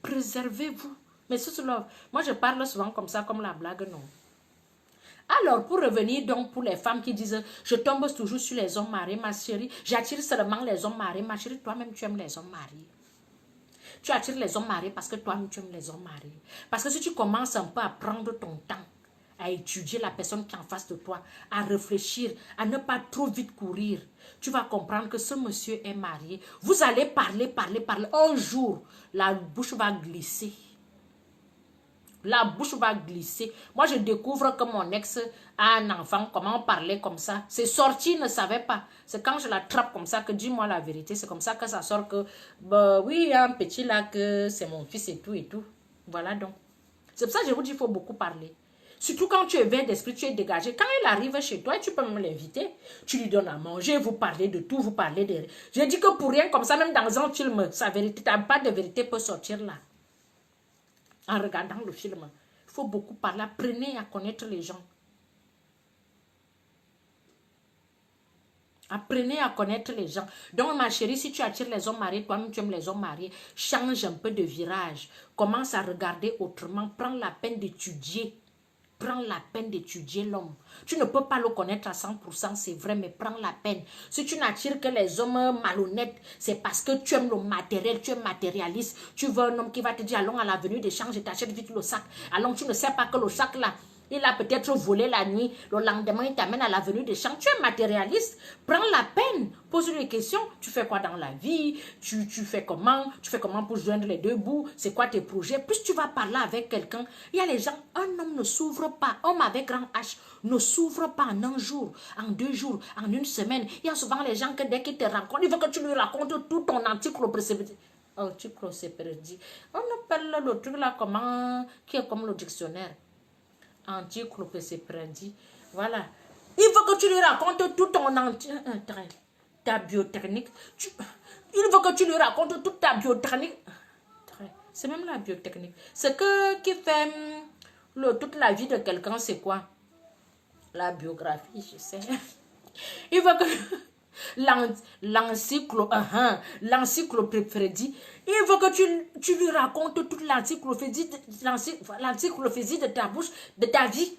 Préservez-vous. Mais c'est cela. Moi, je parle souvent comme ça, comme la blague, non. Alors, pour revenir donc pour les femmes qui disent « Je tombe toujours sur les hommes mariés, ma chérie. J'attire seulement les hommes mariés. » Ma chérie, toi-même, tu aimes les hommes mariés. Tu attires les hommes mariés parce que toi-même, tu aimes les hommes mariés. Parce que si tu commences un peu à prendre ton temps, à étudier la personne qui est en face de toi, à réfléchir, à ne pas trop vite courir, tu vas comprendre que ce monsieur est marié. Vous allez parler. Un jour, la bouche va glisser. La bouche va glisser. Moi, je découvre que mon ex a un enfant. Comment on parlait comme ça? C'est sorti, il ne savait pas. C'est quand je l'attrape comme ça que dis-moi la vérité. C'est comme ça que ça sort que, bah, oui, il y a un petit là que c'est mon fils et tout. Voilà donc. C'est pour ça que je vous dis, il faut beaucoup parler. Surtout quand tu es vert d'esprit, tu es dégagé. Quand il arrive chez toi, tu peux me l'inviter. Tu lui donnes à manger, vous parlez de tout, vous parlez de... Je dis que pour rien comme ça, même dans un film, sa vérité, ta part de vérité peut sortir là. En regardant le film. Il faut beaucoup parler. Apprenez à connaître les gens. Apprenez à connaître les gens. Donc, ma chérie, si tu attires les hommes mariés, toi-même tu aimes les hommes mariés, change un peu de virage. Commence à regarder autrement. Prends la peine d'étudier. Prends la peine d'étudier l'homme. Tu ne peux pas le connaître à 100%, c'est vrai, mais prends la peine. Si tu n'attires que les hommes malhonnêtes, c'est parce que tu aimes le matériel, tu es matérialiste. Tu veux un homme qui va te dire, allons à l'avenue d'échange et t'achètes vite le sac. Alors tu ne sais pas que le sac là, il a peut-être volé la nuit. Le lendemain, il t'amène à l'avenue des champs. Tu es matérialiste. Prends la peine. Pose-lui des questions. Tu fais quoi dans la vie? Tu fais comment? Tu fais comment pour joindre les deux bouts? C'est quoi tes projets? Plus tu vas parler avec quelqu'un, il y a les gens, un homme ne s'ouvre pas. Homme avec grand H ne s'ouvre pas en un jour, en 2 jours, en une semaine. Il y a souvent les gens que dès qu'ils te rencontrent, il faut que tu lui racontes tout ton encyclopédie. Encyclopédie. On appelle le truc là comment? Qui est comme le dictionnaire. Encyclopédie. Voilà. Il faut que tu lui racontes tout ton ta biotechnique. Il faut que tu lui racontes toute ta biotechnique. C'est même la biotechnique. Ce qui fait toute la vie de quelqu'un, c'est quoi? La biographie, je sais. Il faut que l'encyclopédie, il faut que tu lui racontes toute l'encyclopédie de ta bouche, de ta vie.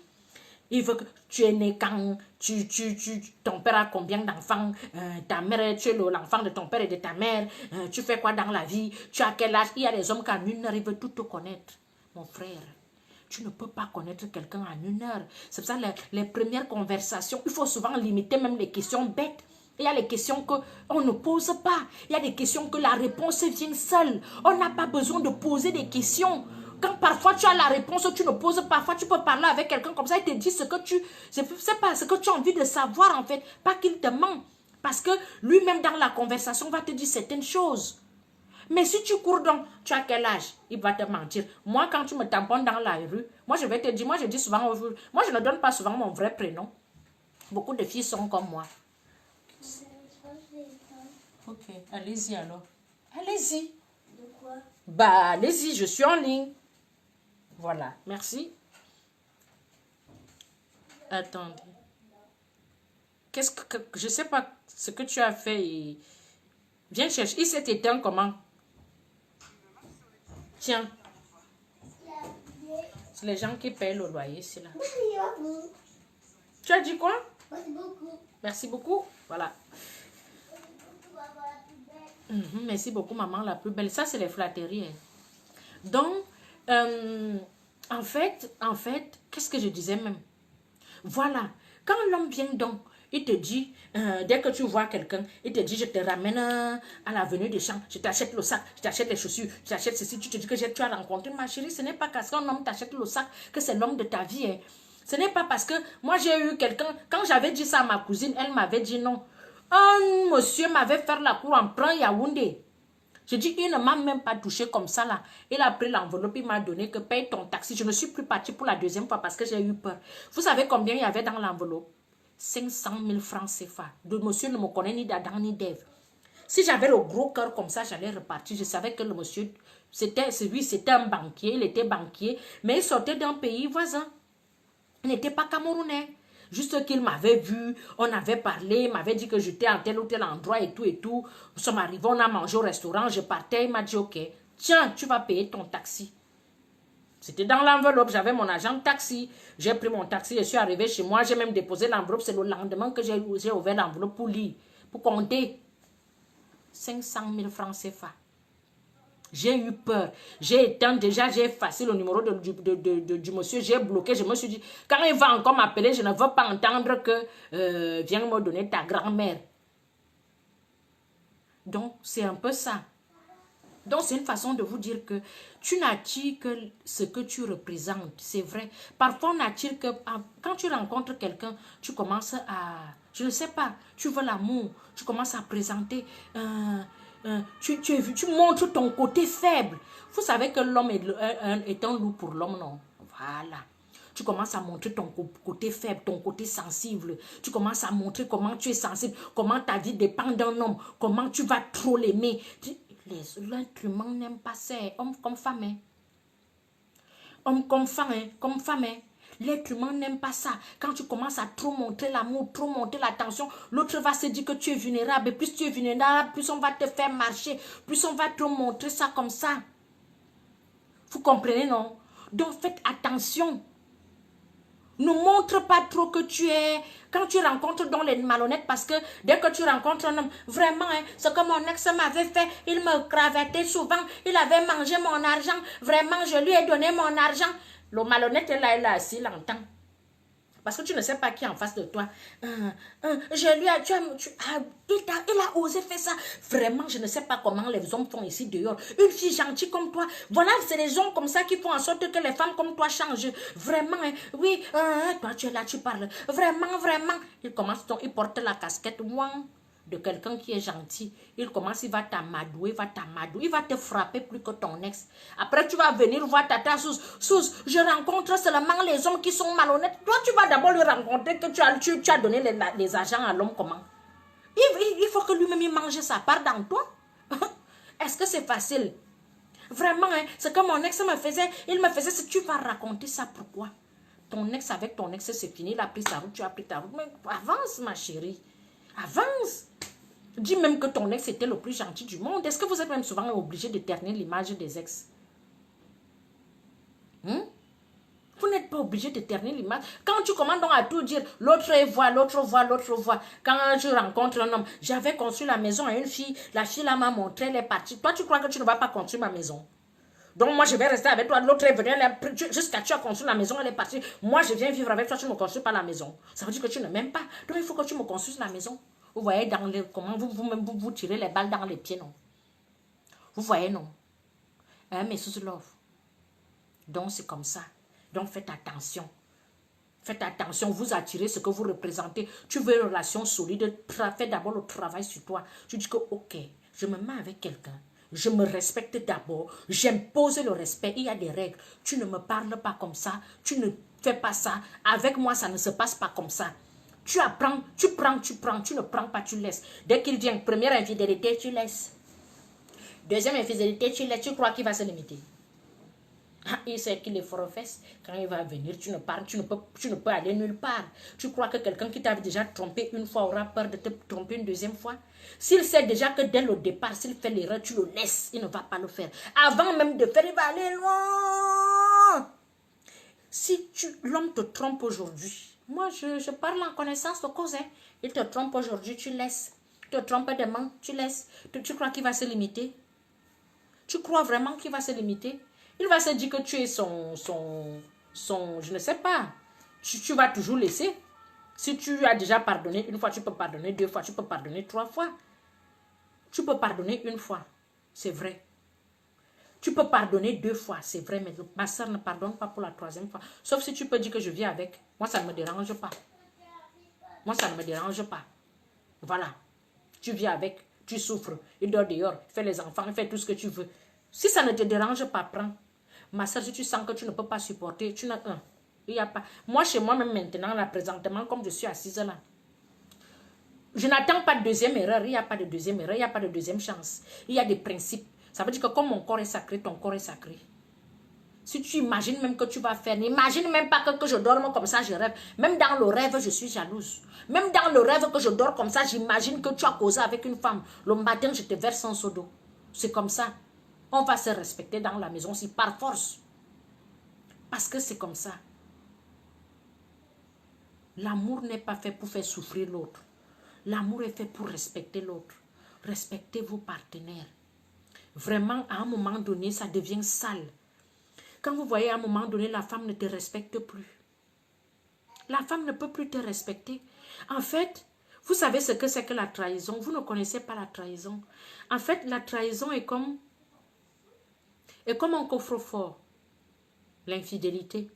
Il veut que tu es né quand, ton père a combien d'enfants, ta mère, tu es l'enfant de ton père et de ta mère, tu fais quoi dans la vie, tu as quel âge. Il y a des hommes qui en 1 heure, ils veulent tout te connaître, mon frère. Tu ne peux pas connaître quelqu'un en 1 heure. C'est pour ça les premières conversations, il faut souvent limiter même les questions bêtes. Il y a les questions qu'on ne pose pas. Il y a des questions que la réponse vient seule. On n'a pas besoin de poser des questions. Quand parfois tu as la réponse, tu ne poses pas. Parfois tu peux parler avec quelqu'un comme ça, il te dit ce que c'est pas ce que tu as envie de savoir en fait. Pas qu'il te ment. Parce que lui-même dans la conversation va te dire certaines choses. Mais si tu cours donc, tu as quel âge? Il va te mentir. Moi, quand tu me tamponnes dans la rue, moi je vais te dire, moi je dis souvent, moi je ne donne pas souvent mon vrai prénom. Beaucoup de filles sont comme moi. Ok, allez-y alors. Allez-y. De quoi? Bah, allez-y, je suis en ligne. Voilà, merci. Attendez. Je sais pas ce que tu as fait. Viens chercher. Il s'est éteint comment? Tiens. Il a C'est les gens qui payent le loyer, c'est là. Merci beaucoup. Tu as dit quoi? Merci beaucoup. Merci beaucoup. Voilà. Maman la plus belle. Merci beaucoup, maman la plus belle. Ça, c'est les flatteries. Hein. Donc, en fait, qu'est-ce que je disais même? Voilà. Quand l'homme vient donc, il te dit, dès que tu vois quelqu'un, il te dit, je te ramène à l'avenue des Champs, je t'achète le sac, je t'achète les chaussures, je t'achète ceci, tu te dis que tu as rencontré ma chérie. Ce n'est pas parce qu'un homme t'achète le sac que c'est l'homme de ta vie. Hein. Ce n'est pas parce que moi j'ai eu quelqu'un, quand j'avais dit ça à ma cousine, elle m'avait dit non. Un monsieur m'avait fait la cour en plein Yaoundé. Je dis, il ne m'a même pas touché comme ça là. Il a pris l'enveloppe, il m'a donné que paye ton taxi. Je ne suis plus partie pour la deuxième fois parce que j'ai eu peur. Vous savez combien il y avait dans l'enveloppe? 500 000 francs CFA. Le monsieur ne me connaît ni d'Adam ni d'Ève. Si j'avais le gros cœur comme ça, j'allais repartir. Je savais que le monsieur, c'était un banquier, il était banquier, mais il sortait d'un pays voisin. Il n'était pas camerounais. Juste qu'il m'avait vu, on avait parlé, il m'avait dit que j'étais en tel ou tel endroit et tout et tout. Nous sommes arrivés, on a mangé au restaurant, je partais, il m'a dit ok, tiens, tu vas payer ton taxi. C'était dans l'enveloppe, j'avais mon agent de taxi. J'ai pris mon taxi, je suis arrivé chez moi, j'ai même déposé l'enveloppe. C'est le lendemain que j'ai ouvert l'enveloppe pour lire, pour compter. 500 000 francs CFA. J'ai eu peur. J'ai éteint déjà, j'ai effacé le numéro du monsieur, j'ai bloqué. Je me suis dit, quand il va encore m'appeler, je ne veux pas entendre que viens me donner ta grand-mère. Donc, c'est un peu ça. Donc, c'est une façon de vous dire que tu n'attires que ce que tu représentes. C'est vrai. Parfois, on attire que... Quand tu rencontres quelqu'un, tu commences à... Je ne sais pas. Tu veux l'amour. Tu commences à présenter... tu montres ton côté faible. Vous savez que l'homme est un loup pour l'homme, non? Voilà. Tu commences à montrer ton côté faible, ton côté sensible. Tu commences à montrer comment tu es sensible, comment ta vie dépend d'un homme, comment tu vas trop l'aimer. L'être humain n'aime pas ça, homme comme femme. Hein. Homme comme femme, hein, comme femme. Hein. L'être humain n'aime pas ça. Quand tu commences à trop montrer l'amour, trop montrer l'attention, l'autre va se dire que tu es vulnérable. Et plus tu es vulnérable, plus on va te faire marcher, plus on va te montrer ça comme ça. Vous comprenez, non? Donc faites attention. Ne montre pas trop que tu es... Quand tu rencontres dans les malhonnêtes, parce que dès que tu rencontres un homme, vraiment, hein, ce que mon ex m'avait fait, il me cravatait souvent, il avait mangé mon argent, vraiment, je lui ai donné mon argent. Le malhonnête est là, il est assis, il entend. Parce que tu ne sais pas qui est en face de toi. Je lui ai... il a osé faire ça. Vraiment, je ne sais pas comment les hommes font ici dehors. Une fille gentille comme toi. Voilà, c'est les gens comme ça qui font en sorte que les femmes comme toi changent. Vraiment, hein, oui. Toi, tu es là, tu parles. Vraiment, vraiment. Il commence donc, il porte la casquette de quelqu'un qui est gentil. Il commence, il va t'amadouer, il va te frapper plus que ton ex. Après, tu vas venir voir tata Sous. Sous, je rencontre seulement les hommes qui sont malhonnêtes. Toi, tu vas d'abord lui rencontrer que tu as donné les agents à l'homme comment? Il faut que lui-même il mange sa part dans toi. Est-ce que c'est facile? Vraiment, hein, ce que mon ex me faisait, il me faisait, si tu vas raconter ça, pourquoi? Ton ex avec ton ex, c'est fini, il a pris sa route, tu as pris ta route. Mais avance, ma chérie. Avance. Dis même que ton ex était le plus gentil du monde. Est-ce que vous êtes même souvent obligé de ternir l'image des ex? Vous n'êtes pas obligé de ternir l'image. Quand tu commandes donc à tout dire, l'autre voit, l'autre voit, l'autre voit. Quand tu rencontres un homme, j'avais construit la maison à une fille, la fille là m'a montré, elle est partie. Toi, tu crois que tu ne vas pas construire ma maison? Donc moi, je vais rester avec toi. L'autre est venu, jusqu'à tu as construit la maison, elle est partie. Moi, je viens vivre avec toi, tu ne me construis pas la maison. Ça veut dire que tu ne m'aimes pas. Donc il faut que tu me construises la maison. Vous voyez comment vous tirez les balles dans les pieds, non? Vous voyez, non? Hein, mais sous love. Donc, c'est comme ça. Donc, faites attention. Faites attention, vous attirez ce que vous représentez. Tu veux une relation solide, fais d'abord le travail sur toi. Tu dis que, ok, je me mets avec quelqu'un. Je me respecte d'abord. J'impose le respect. Il y a des règles. Tu ne me parles pas comme ça. Tu ne fais pas ça. Avec moi, ça ne se passe pas comme ça. Tu apprends, tu prends, tu prends, tu ne prends pas, tu laisses. Dès qu'il vient, première infidélité, tu laisses. Deuxième infidélité, tu laisses. Tu crois qu'il va se limiter. Il sait qu'il est fort aux fesses. Quand il va venir, tu ne parles, tu ne peux aller nulle part. Tu crois que quelqu'un qui t'avait déjà trompé une fois aura peur de te tromper une deuxième fois? S'il sait déjà que dès le départ, s'il fait l'erreur, tu le laisses. Il ne va pas le faire. Avant même de faire, il va aller loin. Si l'homme te trompe aujourd'hui, moi je parle en connaissance de cause, hein. Il te trompe aujourd'hui, tu laisses. Il te trompe demain, tu laisses. Tu crois qu'il va se limiter? Tu crois vraiment qu'il va se limiter? Il va se dire que tu es je ne sais pas. Tu vas toujours laisser. Si tu as déjà pardonné une fois, tu peux pardonner deux fois, tu peux pardonner trois fois. Tu peux pardonner une fois, c'est vrai. Tu peux pardonner deux fois, c'est vrai, mais ma soeur ne pardonne pas pour la troisième fois. Sauf si tu peux dire que je vis avec. Moi, ça ne me dérange pas. Moi, ça ne me dérange pas. Voilà. Tu vis avec, tu souffres, il dort dehors, il fait les enfants, il fait tout ce que tu veux. Si ça ne te dérange pas, prends. Ma soeur, si tu sens que tu ne peux pas supporter, tu n'as un. Il n'y a pas. Moi, chez moi, même maintenant, là, présentement, comme je suis assise là, je n'attends pas de deuxième erreur. Il n'y a pas de deuxième erreur, il n'y a pas de deuxième chance. Il y a des principes. Ça veut dire que comme mon corps est sacré, ton corps est sacré. Si tu imagines même que tu vas faire, n'imagine même pas que je dorme comme ça, je rêve. Même dans le rêve, je suis jalouse. Même dans le rêve que je dors comme ça, j'imagine que tu as causé avec une femme. Le matin, je te verse un seau d'eau. C'est comme ça. On va se respecter dans la maison aussi par force. Parce que c'est comme ça. L'amour n'est pas fait pour faire souffrir l'autre. L'amour est fait pour respecter l'autre. Respectez vos partenaires. Vraiment, à un moment donné, ça devient sale. Quand vous voyez à un moment donné, la femme ne te respecte plus. La femme ne peut plus te respecter. En fait, vous savez ce que c'est que la trahison. Vous ne connaissez pas la trahison. En fait, la trahison est comme un coffre-fort. L'infidélité,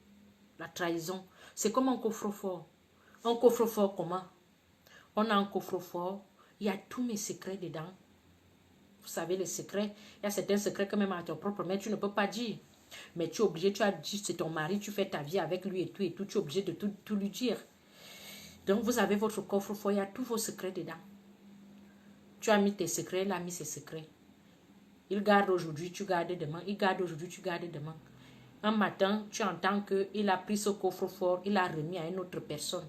la trahison, c'est comme un coffre-fort. Un coffre-fort comment? On a un coffre-fort, il y a tous mes secrets dedans. Vous savez les secrets, il y a certains secrets que même à ton propre mère, tu ne peux pas dire. Mais tu es obligé, tu as dit, c'est ton mari, tu fais ta vie avec lui et tout, tu es obligé de tout lui dire. Donc vous avez votre coffre-fort, il y a tous vos secrets dedans. Tu as mis tes secrets, il a mis ses secrets. Il garde aujourd'hui, tu gardes demain. Il garde aujourd'hui, tu gardes demain. Un matin, tu entends qu'il a pris ce coffre-fort, il l'a remis à une autre personne.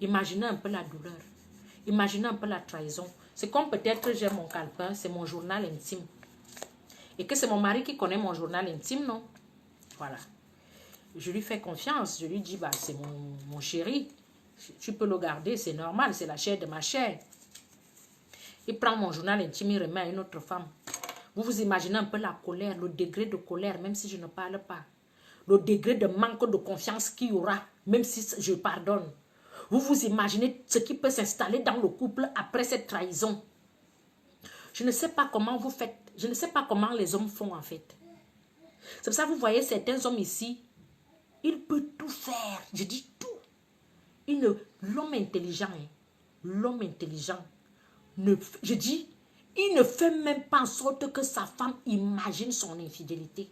Imaginez un peu la douleur. Imaginez un peu la trahison. C'est comme peut-être j'ai mon calepin, c'est mon journal intime. Et que c'est mon mari qui connaît mon journal intime, non? Voilà. Je lui fais confiance. Je lui dis, bah, c'est mon chéri. Tu peux le garder, c'est normal, c'est la chair de ma chair. Il prend mon journal intime, il remet à une autre femme. Vous vous imaginez un peu la colère, le degré de colère, même si je ne parle pas. Le degré de manque de confiance qu'il y aura, même si je pardonne. Vous vous imaginez ce qui peut s'installer dans le couple après cette trahison. Je ne sais pas comment vous faites. Je ne sais pas comment les hommes font en fait. C'est pour ça que vous voyez certains hommes ici, il peut tout faire. Je dis tout. L'homme intelligent, hein, l'homme intelligent, je dis, il ne fait même pas en sorte que sa femme imagine son infidélité.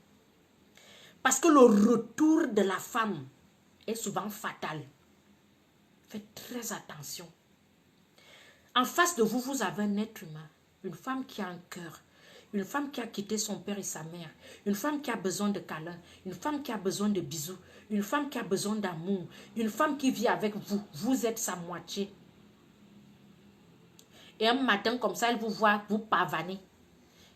Parce que le retour de la femme est souvent fatal. Faites très attention. En face de vous, vous avez un être humain, une femme qui a un cœur, une femme qui a quitté son père et sa mère, une femme qui a besoin de câlins, une femme qui a besoin de bisous, une femme qui a besoin d'amour, une femme qui vit avec vous. Vous êtes sa moitié. Et un matin comme ça, elle vous voit, vous pavaner.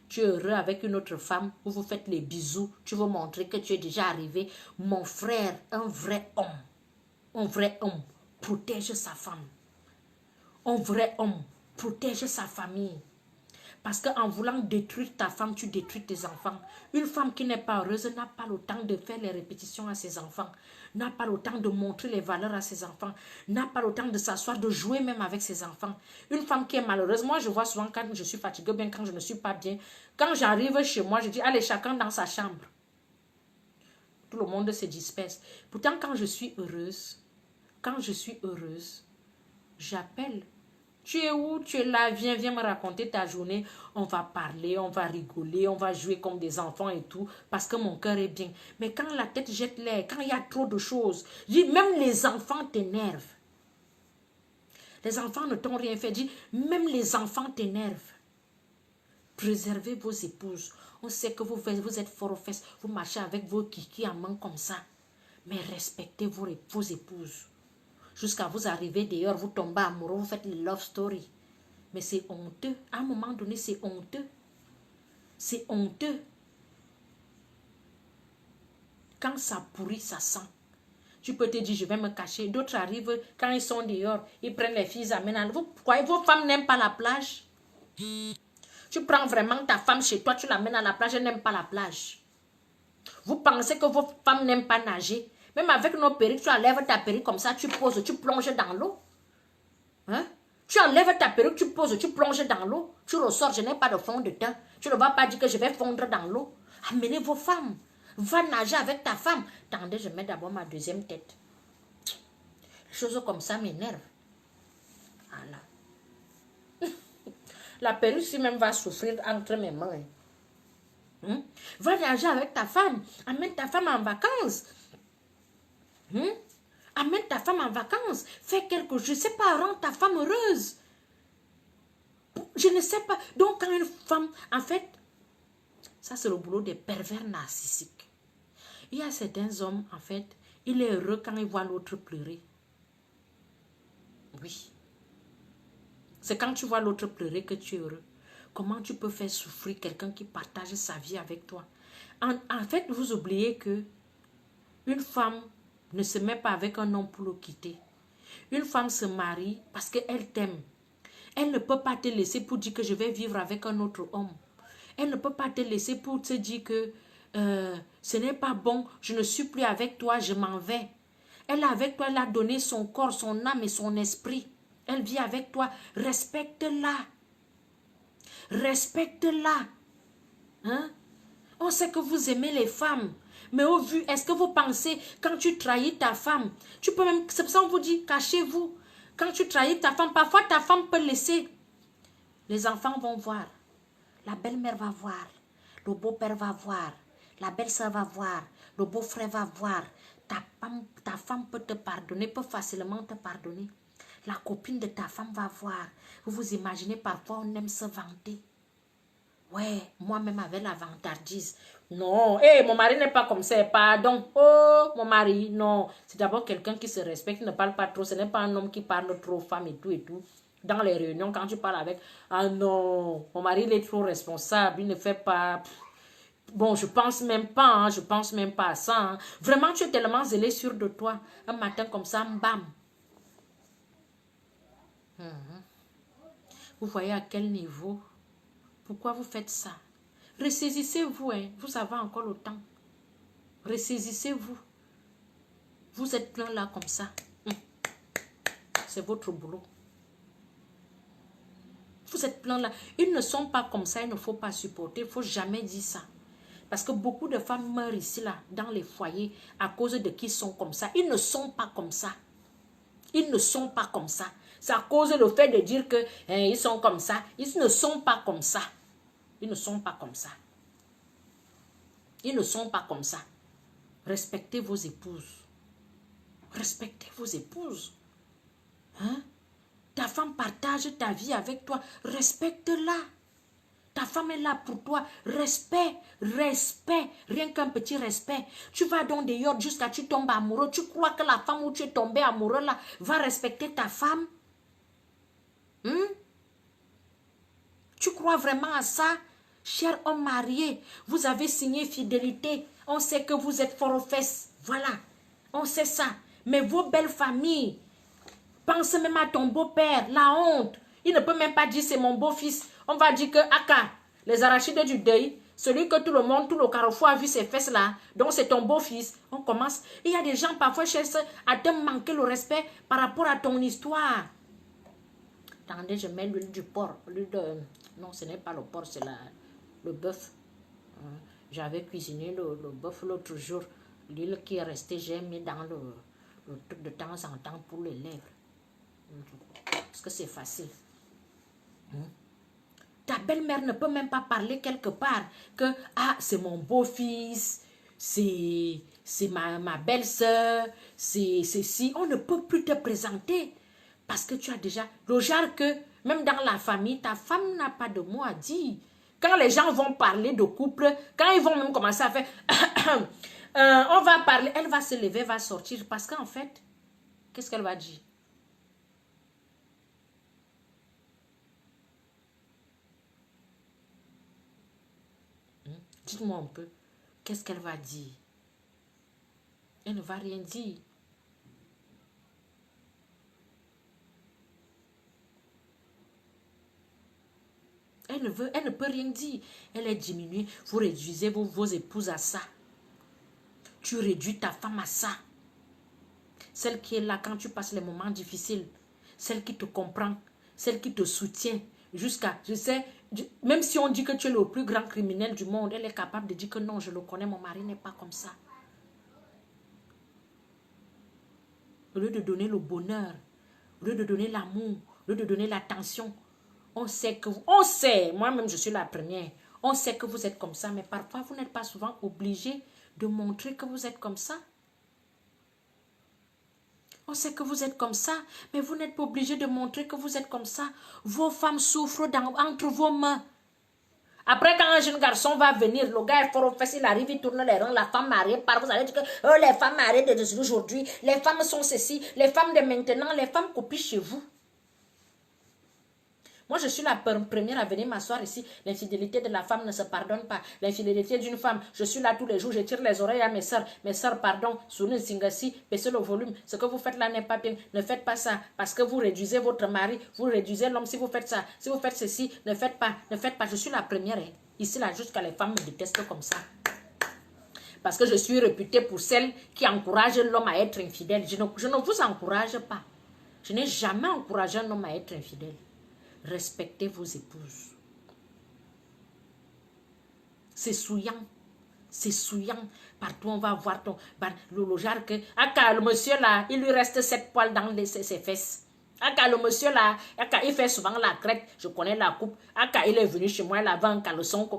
Tu es heureux avec une autre femme, vous vous faites les bisous, tu veux montrer que tu es déjà arrivé. Mon frère, un vrai homme, protège sa femme. Un vrai homme protège sa famille. Parce qu'en voulant détruire ta femme, tu détruis tes enfants. Une femme qui n'est pas heureuse n'a pas le temps de faire les répétitions à ses enfants. N'a pas le temps de montrer les valeurs à ses enfants. N'a pas le temps de s'asseoir, de jouer même avec ses enfants. Une femme qui est malheureuse, moi je vois souvent quand je suis fatiguée, bien quand je ne suis pas bien. Quand j'arrive chez moi, je dis, allez, chacun dans sa chambre. Tout le monde se disperse. Pourtant, quand je suis heureuse, j'appelle. Tu es où? Tu es là, viens me raconter ta journée. On va parler, on va rigoler, on va jouer comme des enfants et tout, parce que mon cœur est bien. Mais quand la tête jette l'air, quand il y a trop de choses, même les enfants t'énervent. Les enfants ne t'ont rien fait. Même les enfants t'énervent. Préservez vos épouses. On sait que vous êtes fort aux fesses, vous marchez avec vos kikis en main comme ça. Mais respectez vos épouses. Jusqu'à vous arriver d'ailleurs, vous tombez amoureux, vous faites les love story. Mais c'est honteux. À un moment donné, c'est honteux. C'est honteux. Quand ça pourrit, ça sent. Tu peux te dire, je vais me cacher. D'autres arrivent, quand ils sont dehors, ils prennent les filles, ils amènent. Vous croyez, vos femmes n'aiment pas la plage? Tu prends vraiment ta femme chez toi, tu l'amènes à la plage, elle n'aime pas la plage. Vous pensez que vos femmes n'aiment pas nager? Même avec nos perruques, tu enlèves ta perruque comme ça, tu poses, tu plonges dans l'eau. Hein? Tu enlèves ta perruque, tu poses, tu plonges dans l'eau. Tu ressors, je n'ai pas de fond de teint. Tu ne vas pas dire que je vais fondre dans l'eau. Amenez vos femmes. Va nager avec ta femme. Attendez, je mets d'abord ma deuxième tête. Les choses comme ça m'énervent. Voilà. La perruque, si même va souffrir entre mes mains. Va nager avec ta femme. Amène ta femme en vacances. Amène ta femme en vacances. Fais quelque chose. Je ne sais pas, rends ta femme heureuse. Je ne sais pas. Donc, quand une femme, en fait, ça c'est le boulot des pervers narcissiques. Il y a certains hommes, en fait, il est heureux quand il voit l'autre pleurer. Oui. C'est quand tu vois l'autre pleurer que tu es heureux. Comment tu peux faire souffrir quelqu'un qui partage sa vie avec toi? En fait, vous oubliez que une femme ne se met pas avec un homme pour le quitter. Une femme se marie parce qu'elle t'aime. Elle ne peut pas te laisser pour dire que je vais vivre avec un autre homme. Elle ne peut pas te laisser pour te dire que ce n'est pas bon, je ne suis plus avec toi, je m'en vais. Elle est avec toi, elle a donné son corps, son âme et son esprit. Elle vit avec toi, respecte-la. Respecte-la. Hein? On sait que vous aimez les femmes. Mais au vu, est-ce que vous pensez, quand tu trahis ta femme, tu peux même, c'est pour ça qu'on vous dit, cachez-vous. Quand tu trahis ta femme, parfois ta femme peut laisser. Les enfants vont voir. La belle-mère va voir. Le beau-père va voir. La belle-sœur va voir. Le beau-frère va voir. Ta femme peut te pardonner, peut facilement te pardonner. La copine de ta femme va voir. Vous vous imaginez, parfois on aime se vanter. Ouais, moi-même avec la vantardise. Non, mon mari n'est pas comme ça, pardon. Oh, mon mari, non. C'est d'abord quelqu'un qui se respecte, qui ne parle pas trop. Ce n'est pas un homme qui parle trop, femme et tout et tout. Dans les réunions, quand tu parles avec, ah non, mon mari, il est trop responsable, il ne fait pas... Bon, je pense même pas, hein, je pense même pas à ça. Hein. Vraiment, tu es tellement zélé sûr de toi. Un matin comme ça, bam. Vous voyez à quel niveau? Pourquoi vous faites ça? Ressaisissez-vous, hein. Vous avez encore le temps. Ressaisissez-vous. Vous êtes plein là comme ça. C'est votre boulot. Vous êtes plein là. Ils ne sont pas comme ça, il ne faut pas supporter. Il ne faut jamais dire ça. Parce que beaucoup de femmes meurent ici, là, dans les foyers, à cause de qui sont comme ça. Ils ne sont pas comme ça. Ils ne sont pas comme ça. C'est à cause du fait de dire que ils sont comme ça. Ils ne sont pas comme ça. Ils ne sont pas comme ça. Ils ne sont pas comme ça. Respectez vos épouses. Respectez vos épouses. Hein? Ta femme partage ta vie avec toi. Respecte-la. Ta femme est là pour toi. Respect, respect. Rien qu'un petit respect. Tu vas dans des yachts jusqu'à tu tombes amoureux. Tu crois que la femme où tu es tombé amoureux là va respecter ta femme? Tu crois vraiment à ça? Cher homme marié, vous avez signé fidélité. On sait que vous êtes fort aux fesses. Voilà. On sait ça. Mais vos belles familles, pense même à ton beau-père, la honte. Il ne peut même pas dire c'est mon beau-fils. On va dire que Aka, les arachides du deuil, celui que tout le monde, tout le carrefour a vu ses fesses là, donc c'est ton beau-fils. On commence. Il y a des gens parfois cherchent à te manquer le respect par rapport à ton histoire. Attendez, je mets l'huile du porc. Non, ce n'est pas le porc, c'est le bœuf. J'avais cuisiné le bœuf l'autre jour. L'huile qui est restée, j'ai mis dans le truc de temps en temps pour les lèvres. Parce que c'est facile. Ta belle-mère ne peut même pas parler quelque part que ah, c'est mon beau-fils, c'est ma belle-sœur, c'est ceci. On ne peut plus te présenter parce que tu as déjà le genre que même dans la famille, ta femme n'a pas de mot à dire. Quand les gens vont parler de couple, quand ils vont même commencer à faire on va parler, elle va se lever, va sortir parce qu'en fait, qu'est-ce qu'elle va dire? Dites-moi un peu, qu'est-ce qu'elle va dire? Elle ne va rien dire. Elle ne peut rien dire. Elle est diminuée. Vous réduisez vos épouses à ça. Tu réduis ta femme à ça. Celle qui est là quand tu passes les moments difficiles. Celle qui te comprend. Celle qui te soutient. Jusqu'à, je sais, même si on dit que tu es le plus grand criminel du monde, elle est capable de dire que non, je le connais, mon mari n'est pas comme ça. Au lieu de donner le bonheur, au lieu de donner l'amour, au lieu de donner l'attention, on sait que on sait, moi-même je suis la première, on sait que vous êtes comme ça, mais parfois vous n'êtes pas souvent obligé de montrer que vous êtes comme ça. On sait que vous êtes comme ça, mais vous n'êtes pas obligé de montrer que vous êtes comme ça. Vos femmes souffrent entre vos mains. Après, quand un jeune garçon va venir, le gars est fort aux fesses, il arrive, il tourne les rangs, la femme mariée part. Vous allez dire que oh, les femmes mariées d'aujourd'hui, les femmes sont ceci, les femmes de maintenant, les femmes copient chez vous. Moi, je suis la première à venir m'asseoir ici. L'infidélité de la femme ne se pardonne pas. L'infidélité d'une femme, je suis là tous les jours, je tire les oreilles à mes soeurs. Mes soeurs, pardon, sur une singassi, baissez le volume. Ce que vous faites là n'est pas bien. Ne faites pas ça parce que vous réduisez votre mari, vous réduisez l'homme si vous faites ça. Si vous faites ceci, ne faites pas, ne faites pas. Je suis la première. Hein. Ici, là, jusqu'à les femmes me détestent comme ça. Parce que je suis réputée pour celle qui encourage l'homme à être infidèle. Je ne vous encourage pas. Je n'ai jamais encouragé un homme à être infidèle. Respectez vos épouses. C'est souillant. C'est souillant. Partout on va voir le genre que... le monsieur là, il lui reste 7 poils dans ses fesses. Le monsieur là, il fait souvent la crête. Je connais la coupe. Il est venu chez moi, il avait un caleçon.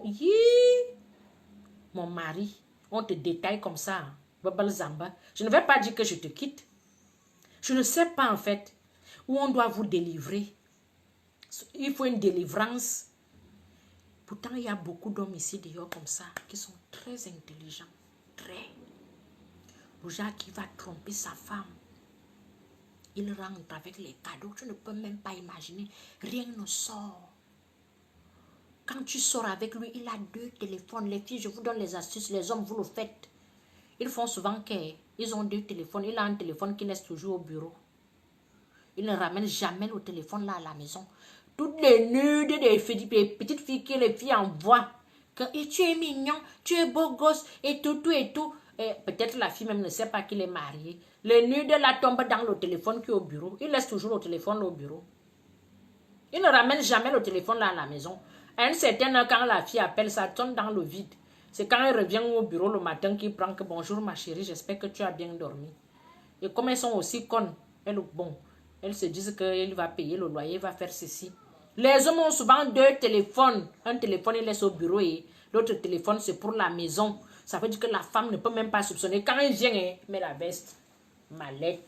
Mon mari, on te détaille comme ça. Je ne vais pas dire que je te quitte. Je ne sais pas en fait où on doit vous délivrer. Il faut une délivrance. Pourtant, il y a beaucoup d'hommes ici dehors comme ça qui sont très intelligents. Très. Le genre qui va tromper sa femme. Il rentre avec les cadeaux. Tu ne peux même pas imaginer. Rien ne sort. Quand tu sors avec lui, il a 2 téléphones. Les filles, je vous donne les astuces. Les hommes, vous le faites. Ils font souvent qu'ils ont 2 téléphones. Il a un téléphone qui laisse toujours au bureau. Il ne ramène jamais le téléphone là à la maison. Toutes les nudes des petites filles que les filles envoient. Que et tu es mignon, tu es beau gosse, et tout, tout et tout. Peut-être la fille même ne sait pas qu'il est marié. Les nudes la tombent dans le téléphone qui est au bureau. Il laisse toujours le téléphone au bureau. Il ne ramène jamais le téléphone là à la maison. À une certaine heure, quand la fille appelle, ça tombe dans le vide. C'est quand elle revient au bureau le matin qu'il prend que bonjour ma chérie, j'espère que tu as bien dormi. Et comme elles sont aussi connes, elles se disent qu'il va payer le loyer, il va faire ceci. Les hommes ont souvent 2 téléphones. Un téléphone, il laisse au bureau et l'autre téléphone, c'est pour la maison. Ça veut dire que la femme ne peut même pas soupçonner. Quand il vient, il met la veste, mallette,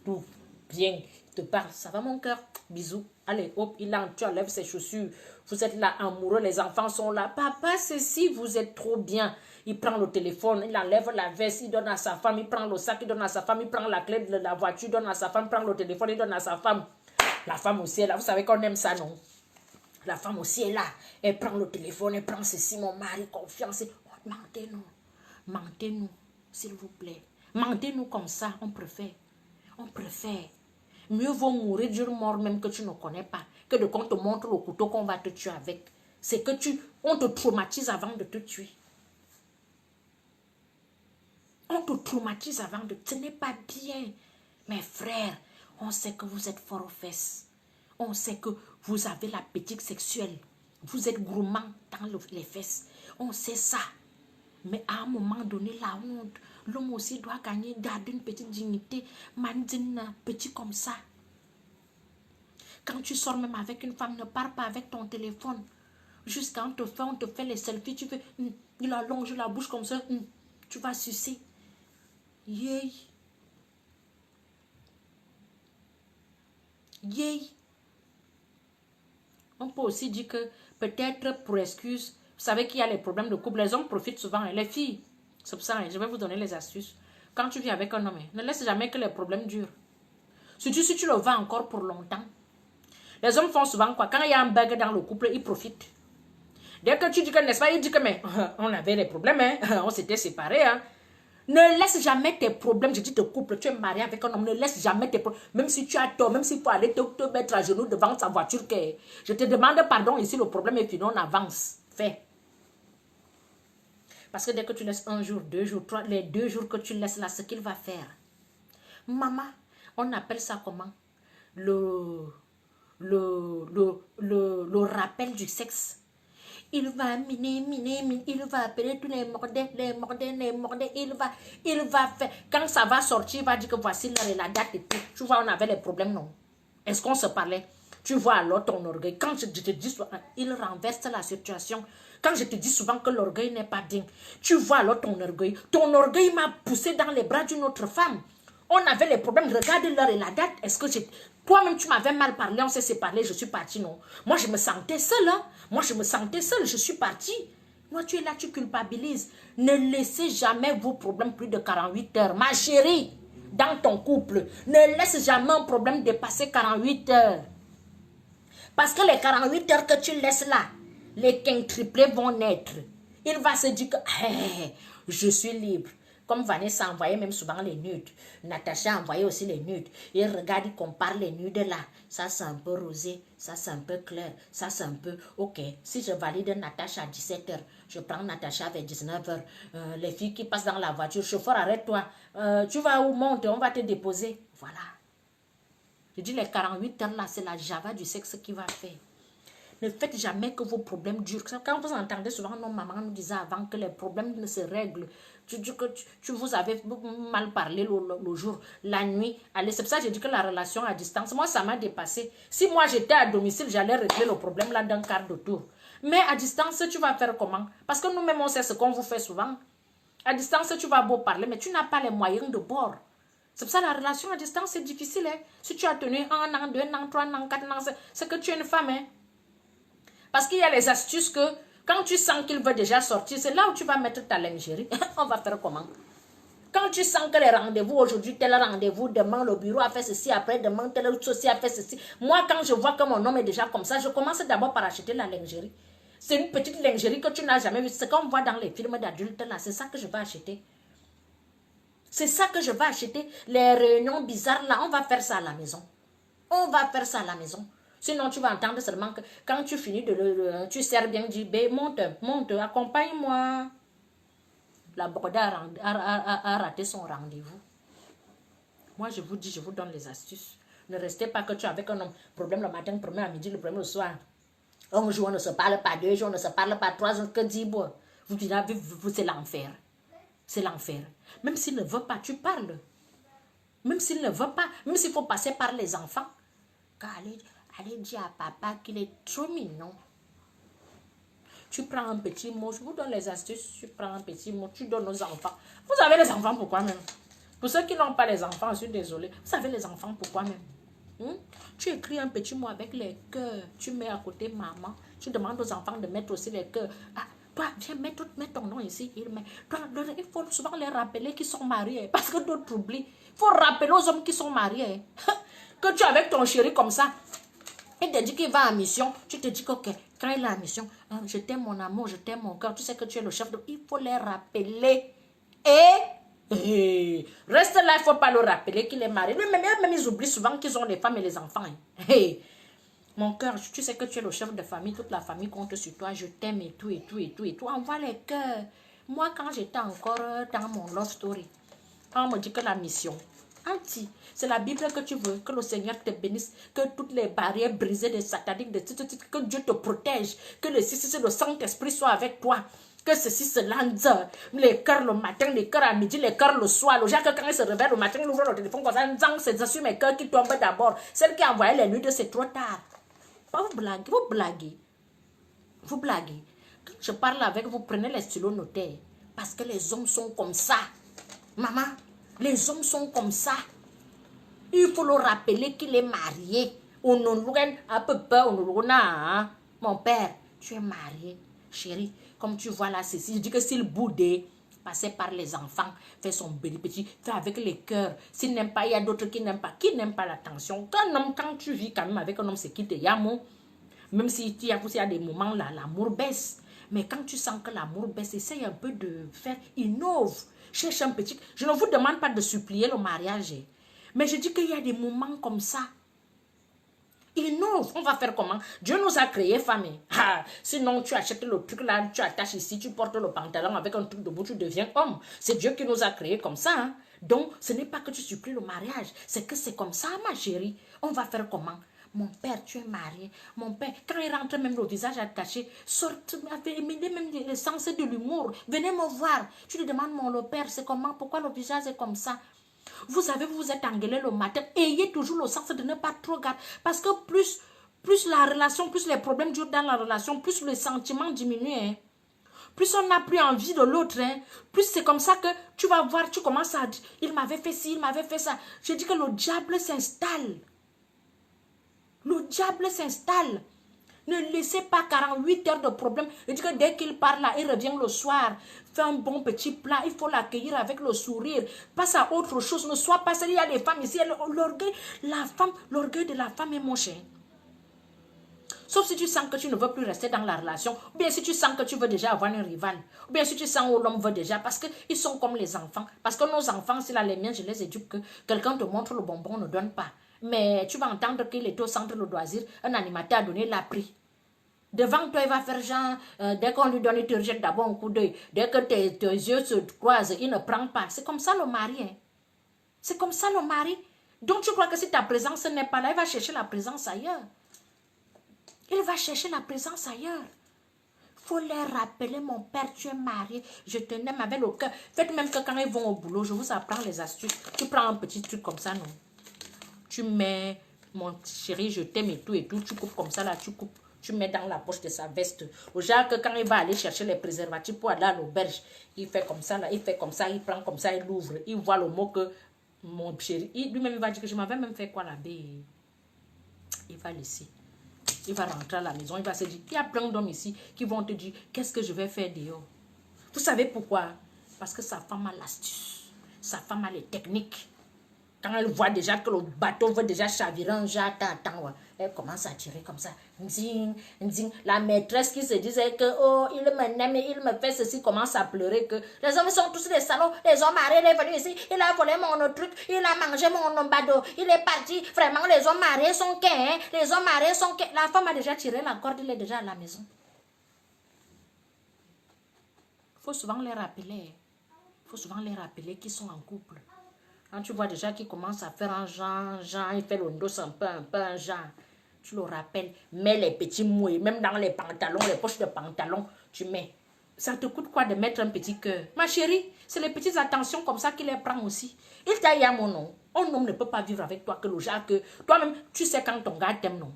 tout bien. Il te parle. Ça va mon cœur? Bisous. Allez, hop, il entre, tu enlèves ses chaussures. Vous êtes là amoureux, les enfants sont là. Papa, ceci, vous êtes trop bien. Il prend le téléphone, il enlève la veste, il donne à sa femme, il prend le sac, il donne à sa femme, il prend la clé de la voiture, il donne à sa femme, il prend le téléphone, il donne à sa femme. La femme aussi est là. Vous savez qu'on aime ça, non? La femme aussi est là. Elle prend le téléphone, elle prend ceci, mon mari, confiance. Oh, mentez-nous. Mentez-nous, s'il vous plaît. Mentez-nous comme ça, on préfère. On préfère. Mieux vaut mourir d'une mort même que tu ne connais pas, que de qu'on te montre le couteau qu'on va te tuer avec. C'est que on te traumatise avant de te tuer. On te traumatise avant de... Ce n'est pas bien. Mes frères, on sait que vous êtes fort aux fesses. On sait que vous avez l'appétit sexuel. Vous êtes gourmand dans les fesses. On sait ça. Mais à un moment donné, la honte, l'homme aussi doit garder une petite dignité. Mandine, petit comme ça. Quand tu sors même avec une femme, ne parle pas avec ton téléphone. Jusqu'à on te fait les selfies, tu fais, il allonge la bouche comme ça, tu vas sucer. Yay. Yay. On peut aussi dire que peut-être pour excuse, vous savez qu'il y a les problèmes de couple. Les hommes profitent souvent, les filles. C'est pour ça, je vais vous donner les astuces. Quand tu vis avec un homme, ne laisse jamais que les problèmes durent. Surtout si tu le vas encore pour longtemps. Les hommes font souvent quoi? Quand il y a un bug dans le couple, ils profitent. Dès que tu dis que, n'est-ce pas, ils disent que, mais on avait des problèmes, hein? On s'était séparés. Hein? Ne laisse jamais tes problèmes. Je dis te couple, tu es marié avec un homme. Ne laisse jamais tes problèmes. Même si tu as tort, même s'il faut aller te mettre à genoux devant sa voiture. Je te demande pardon ici, le problème est fini, on avance. Fais. Parce que dès que tu laisses un jour, 2 jours, 3, les 2 jours que tu laisses là, ce qu'il va faire. Maman, on appelle ça comment? Le rappel du sexe. Il va miner, il va appeler tous les mordés, il va faire. Quand ça va sortir, il va dire que voici l'heure et la date et tout. Tu vois, on avait les problèmes, non? Est-ce qu'on se parlait? Tu vois alors ton orgueil. Quand je te dis souvent, il renverse la situation. Quand je te dis souvent que l'orgueil n'est pas digne, tu vois alors ton orgueil. Ton orgueil m'a poussé dans les bras d'une autre femme. On avait les problèmes, regarde l'heure et la date. Est-ce que j'ai... Toi-même, tu m'avais mal parlé, on s'est séparés, je suis partie, non? Moi, je me sentais seule, hein? Moi, je me sentais seule, je suis partie. Moi, tu es là, tu culpabilises. Ne laissez jamais vos problèmes plus de 48 heures. Ma chérie, dans ton couple, ne laisse jamais un problème dépasser 48 heures. Parce que les 48 heures que tu laisses là, les quintuplés vont naître. Il va se dire que hey, je suis libre. Comme Vanessa envoyait même souvent les nudes. Natacha envoyait aussi les nudes. Il regarde, il compare les nudes là. Ça c'est un peu rosé, ça c'est un peu clair, ça c'est un peu... Ok, si je valide Natacha à 17 h, je prends Natacha vers 19 h. Les filles qui passent dans la voiture, chauffeur arrête-toi. Tu vas où monte, on va te déposer. Voilà. Je dis les 48 heures là, c'est la java du sexe qui va faire. Ne faites jamais que vos problèmes durent. Quand vous entendez souvent nos mamans nous disaient avant que les problèmes ne se règlent, tu vous avez mal parlé le jour, la nuit. Allez, c'est pour ça que je dis que la relation à distance, moi ça m'a dépassé. Si moi j'étais à domicile, j'allais régler le problème là d'un quart de tour. Mais à distance, tu vas faire comment? Parce que nous-mêmes on sait ce qu'on vous fait souvent. À distance, tu vas beau parler, mais tu n'as pas les moyens de bord. C'est pour ça que la relation à distance, c'est difficile. Hein? Si tu as tenu 1 an, 2 ans, 3 ans, 4 ans, c'est que tu es une femme. Hein? Parce qu'il y a les astuces que quand tu sens qu'il veut déjà sortir, c'est là où tu vas mettre ta lingerie. On va faire comment? Quand tu sens que les rendez-vous, aujourd'hui, tel rendez-vous, demain, le bureau a fait ceci, après, demain, tel autre ceci a fait ceci. Moi, quand je vois que mon homme est déjà comme ça, je commence d'abord par acheter la lingerie. C'est une petite lingerie que tu n'as jamais vue. C'est qu'on voit dans les films d'adultes, là. C'est ça que je vais acheter. C'est ça que je vais acheter. Les réunions bizarres, là, on va faire ça à la maison. On va faire ça à la maison. Sinon, tu vas entendre seulement que quand tu finis tu sers bien, dis, monte, monte, accompagne-moi. La Borda a raté son rendez-vous. Moi, je vous dis, je vous donne les astuces. Ne restez pas que tu es avec un homme. Problème le matin, problème à midi, le problème le soir. Un jour, on ne se parle pas, 2 jours, on ne se parle pas, 3 jours, que dit, vous direz, c'est l'enfer. C'est l'enfer. Même s'il ne veut pas, tu parles. Même s'il ne veut pas, même s'il faut passer par les enfants. Allez dire à papa qu'il est trop mignon. Tu prends un petit mot, je vous donne les astuces, tu prends un petit mot, tu donnes aux enfants. Vous avez les enfants pourquoi même? Pour ceux qui n'ont pas les enfants, je suis désolée. Vous avez les enfants pourquoi même? Tu écris un petit mot avec les cœurs, tu mets à côté maman, tu demandes aux enfants de mettre aussi les cœurs. Ah, toi, viens, mets ton nom ici. Il faut souvent les rappeler qu'ils sont mariés, parce que d'autres oublient. Il faut rappeler aux hommes qui sont mariés. Que tu es avec ton chéri comme ça, il te dit qu'il va en mission, tu te dis que okay, quand il est en mission, je t'aime mon amour, je t'aime mon cœur, tu sais que tu es le chef de... Il faut les rappeler. Et reste là, il ne faut pas le rappeler qu'il est marié. Même ils oublient souvent qu'ils ont les femmes et les enfants. Hey, mon cœur, tu sais que tu es le chef de famille, toute la famille compte sur toi, je t'aime et tout, et tout, et tout, et tout. Envoie les cœurs. Moi, quand j'étais encore dans mon love story, on me dit que la mission... C'est la Bible que tu veux, que le Seigneur te bénisse, que toutes les barrières brisées des sataniques, que Dieu te protège, que le Saint-Esprit soit avec toi, que ceci se lance, les cœurs le matin, les cœurs à midi, les cœurs le soir. Le genre que quand il se réveille le matin, il ouvre le téléphone comme ça, c'est sur mes cœurs qui tombent d'abord. Celle qui a envoyé les nuits, c'est trop tard. Vous blaguez, vous blaguez. Vous blaguez. Quand je parle avec vous, prenez les stylos notaires. Parce que les hommes sont comme ça. Maman. Les hommes sont comme ça. Il faut le rappeler qu'il est marié. Mon père, tu es marié. Chérie, comme tu vois là, ceci, je dis que s'il boudait, passait par les enfants, fait son petit, fait avec les cœurs. S'il n'aime pas, il y a d'autres qui n'aiment pas. Qui n'aiment pas l'attention? Quand tu vis quand même avec un homme, c'est qui te y a, même s'il y a des moments là, l'amour baisse. Mais quand tu sens que l'amour baisse, essaye un peu de faire, innove. Cherche un petit... Je ne vous demande pas de supplier le mariage. Mais je dis qu'il y a des moments comme ça. Innove. On va faire comment? Dieu nous a créé famille. Ah, sinon, tu achètes le truc là, tu attaches ici, tu portes le pantalon avec un truc debout, tu deviens homme. C'est Dieu qui nous a créé comme ça. Hein? Donc, ce n'est pas que tu supplies le mariage. C'est que c'est comme ça, ma chérie. On va faire comment? Mon père, tu es marié. Mon père, quand il rentre même le visage attaché, sorte, amenez même le sens de l'humour. Venez me voir. Tu lui demandes, le père, c'est comment? Pourquoi le visage est comme ça? Vous savez, vous vous êtes engueulé le matin. Ayez toujours le sens de ne pas trop garder. Parce que plus la relation, plus les problèmes durent dans la relation, plus le sentiment diminue. Hein. Plus on n'a plus envie de l'autre, hein, plus c'est comme ça que tu vas voir, tu commences à dire, il m'avait fait ci, il m'avait fait ça. Je dis que le diable s'installe. Le diable s'installe. Ne laissez pas 48 heures de problème. Je dis que dès qu'il part là, il revient le soir. Fais un bon petit plat. Il faut l'accueillir avec le sourire. Passe à autre chose. Ne sois pas seul. Il y a des femmes ici. L'orgueil de la femme est mon chien. Sauf si tu sens que tu ne veux plus rester dans la relation. Ou bien si tu sens que tu veux déjà avoir un rival. Ou bien si tu sens que l'homme veut déjà. Parce qu'ils sont comme les enfants. Parce que nos enfants, c'est là les miens, je les éduque que quelqu'un te montre le bonbon, ne donne pas. Mais tu vas entendre qu'il est au centre de loisir. Un animateur a donné la prix. Devant toi, il va faire genre, dès qu'on lui donne, il te rejette d'abord un coup d'œil. Dès que tes yeux se croisent, il ne prend pas. C'est comme ça le mari. Hein. C'est comme ça le mari. Donc tu crois que si ta présence n'est pas là, il va chercher la présence ailleurs. Il va chercher la présence ailleurs. Il faut leur rappeler, mon père, tu es marié, je te aime avec le cœur. Faites même que quand ils vont au boulot, je vous apprends les astuces. Tu prends un petit truc comme ça, non? Tu mets, mon chéri, je t'aime et tout, tu coupes comme ça, là, tu coupes. Tu mets dans la poche de sa veste. Au genre que quand il va aller chercher les préservatifs pour aller à l'auberge, il fait comme ça, là, il fait comme ça, il prend comme ça, il ouvre. Il voit le mot que mon chéri, lui-même il va dire que je m'avais même fait quoi là-bas. Il va laisser. Il va rentrer à la maison, il va se dire, il y a plein d'hommes ici qui vont te dire, qu'est-ce que je vais faire dehors? Vous savez pourquoi? Parce que sa femme a l'astuce, sa femme a les techniques. Quand elle voit déjà que le bateau veut déjà chavirer un genre, elle commence à tirer comme ça. Zing, zing. La maîtresse qui se disait que, oh, il m'aime, il me fait ceci, commence à pleurer que les hommes sont tous des salauds, les hommes mariés, il est venu ici, il a volé mon truc, il a mangé mon bateau, il est parti. Vraiment, les hommes mariés sont qu'un, hein? Les hommes mariés sont qu'un. La femme a déjà tiré la corde, il est déjà à la maison. Il faut souvent les rappeler. Il faut souvent les rappeler qu'ils sont en couple. Quand tu vois déjà qu'il commence à faire un genre, il fait le dos un peu un genre. Tu le rappelles, mets les petits mouets, même dans les pantalons, les poches de pantalon, tu mets. Ça te coûte quoi de mettre un petit cœur? Ma chérie, c'est les petites attentions comme ça qu'il les prend aussi. Il t'a eu à mon nom. Un homme ne peut pas vivre avec toi que le genre que... Toi-même, tu sais quand ton gars t'aime, non?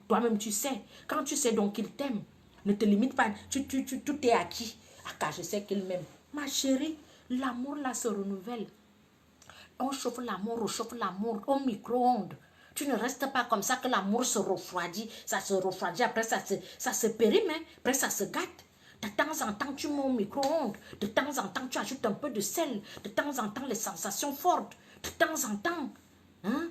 Toi-même, tu sais. Quand tu sais donc qu'il t'aime, ne te limite pas. Tout est acquis. Ah, car je sais qu'il m'aime. Ma chérie, l'amour là se renouvelle. On chauffe l'amour, on chauffe l'amour au micro-ondes. Tu ne restes pas comme ça que l'amour se refroidit. Ça se refroidit, après ça se périme, hein? Après ça se gâte. De temps en temps, tu mets au micro-ondes. De temps en temps, tu ajoutes un peu de sel. De temps en temps, les sensations fortes. De temps en temps. Hein?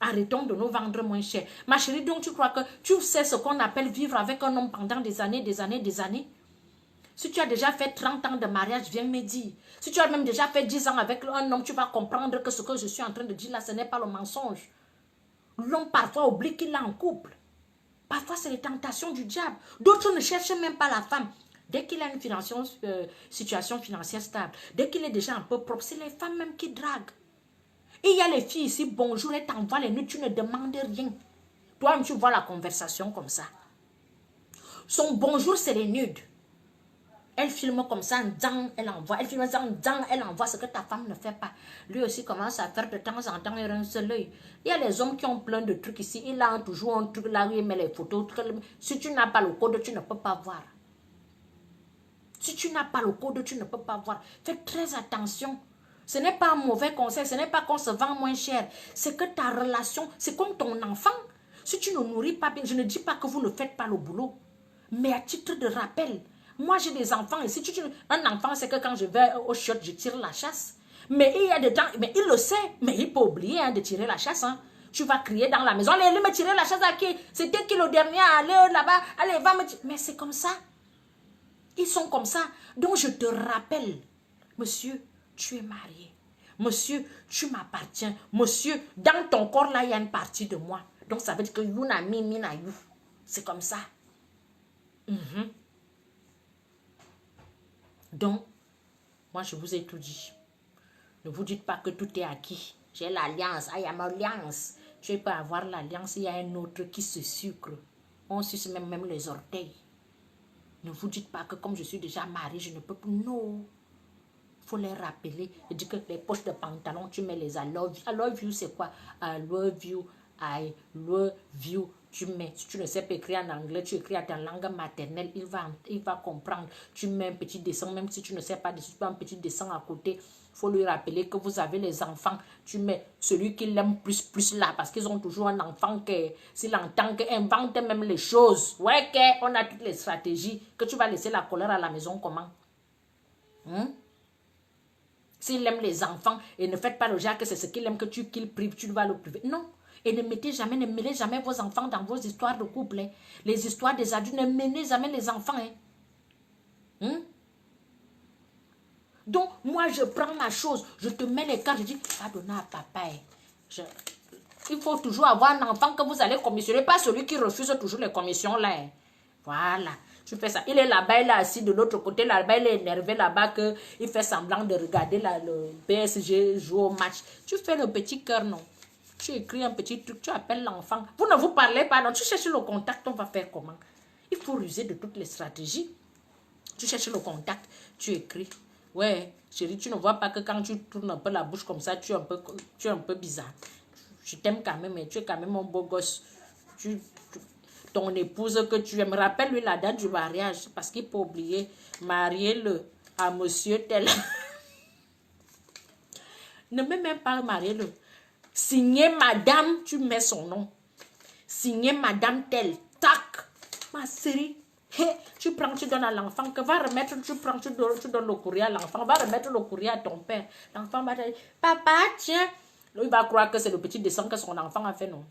Arrêtons de nous vendre moins cher. Ma chérie, donc tu crois que tu sais ce qu'on appelle vivre avec un homme pendant des années, des années, des années? Si tu as déjà fait 30 ans de mariage, viens me dire. Si tu as même déjà fait 10 ans avec un homme, tu vas comprendre que ce que je suis en train de dire là, ce n'est pas le mensonge. L'homme parfois oublie qu'il est en couple. Parfois, c'est les tentations du diable. D'autres ne cherchent même pas la femme. Dès qu'il a une situation financière stable, dès qu'il est déjà un peu propre, c'est les femmes même qui draguent. Et il y a les filles ici, bonjour, elles t'envoient les nudes, tu ne demandes rien. Toi-même, tu vois la conversation comme ça. Son bonjour, c'est les nudes. Elle filme comme ça, elle envoie. Elle filme elle envoie ce que ta femme ne fait pas. Lui aussi commence à faire de temps en temps un seul œil. Il y a les hommes qui ont plein de trucs ici. Il a toujours un truc là où il met les photos. Si tu n'as pas le code, tu ne peux pas voir. Si tu n'as pas le code, tu ne peux pas voir. Fais très attention. Ce n'est pas un mauvais conseil. Ce n'est pas qu'on se vend moins cher. C'est que ta relation, c'est comme ton enfant. Si tu ne nourris pas bien, je ne dis pas que vous ne faites pas le boulot. Mais à titre de rappel, moi, j'ai des enfants. Et si un enfant, c'est que quand je vais au chiottes, je tire la chasse. Mais il y a des temps, mais il le sait. Mais il peut oublier hein, de tirer la chasse. Hein. Tu vas crier dans la maison. Allez, me tirer la chasse à qui? C'était qui le dernier à aller là-bas? Allez, va me tirer. Mais c'est comme ça. Ils sont comme ça. Donc je te rappelle, monsieur, tu es marié. Monsieur, tu m'appartiens. Monsieur, dans ton corps là, il y a une partie de moi. Donc ça veut dire que Yuna mi mina you. C'est comme ça. Donc, moi je vous ai tout dit. Ne vous dites pas que tout est acquis. J'ai l'alliance. I am alliance. Tu peux avoir l'alliance. Il y a un autre qui se sucre. On suce même les orteils. Ne vous dites pas que comme je suis déjà mariée, je ne peux plus. Non. Il faut les rappeler. Je dis que les poches de pantalon, tu mets les I love you. I love you, c'est quoi? I love you. I love you. Tu mets. Si tu ne sais pas écrire en anglais, tu écris à ta langue maternelle. Il va comprendre. Tu mets un petit dessin, même si tu ne sais pas dessus, tu mets un petit dessin à côté. Il faut lui rappeler que vous avez les enfants. Tu mets celui qui l'aime plus là. Parce qu'ils ont toujours un enfant que, s'il entend, invente même les choses. Ouais, on a toutes les stratégies. Que tu vas laisser la colère à la maison, comment? S'il aime les enfants et ne faites pas le genre que c'est ce qu'il aime que qu'il prive, tu vas le priver. Non. Et ne mêlez jamais vos enfants dans vos histoires de couple. Hein. Les histoires des adultes, ne mêlez jamais les enfants. Donc, moi, je prends ma chose, je te mets les cartes, je dis, va donner à papa. Il faut toujours avoir un enfant que vous allez commissionner, pas celui qui refuse toujours les commissions là. Voilà, tu fais ça. Il est là-bas, il est assis de l'autre côté, là-bas, il est énervé là-bas, il fait semblant de regarder le PSG jouer au match. Tu fais le petit cœur, non? Tu écris un petit truc, tu appelles l'enfant. Vous ne vous parlez pas, non? Tu cherches le contact, on va faire comment? Il faut ruser de toutes les stratégies. Tu cherches le contact, tu écris. Ouais, chérie, tu ne vois pas que quand tu tournes un peu la bouche comme ça, tu es un peu bizarre. Je t'aime quand même, mais tu es quand même un beau gosse. Ton épouse que tu aimes, rappelle-lui la date du mariage, parce qu'il peut oublier. Mariez-le à monsieur tel. Ne mets même pas marier-le. Signez madame, tu mets son nom. Signez madame tel. Tac. Ma chérie. Hey, tu prends, tu donnes à l'enfant, que va remettre, tu prends, tu donnes le courrier à l'enfant, va remettre le courrier à ton père. L'enfant va dire, papa, tiens. Il va croire que c'est le petit dessin que son enfant a fait, non.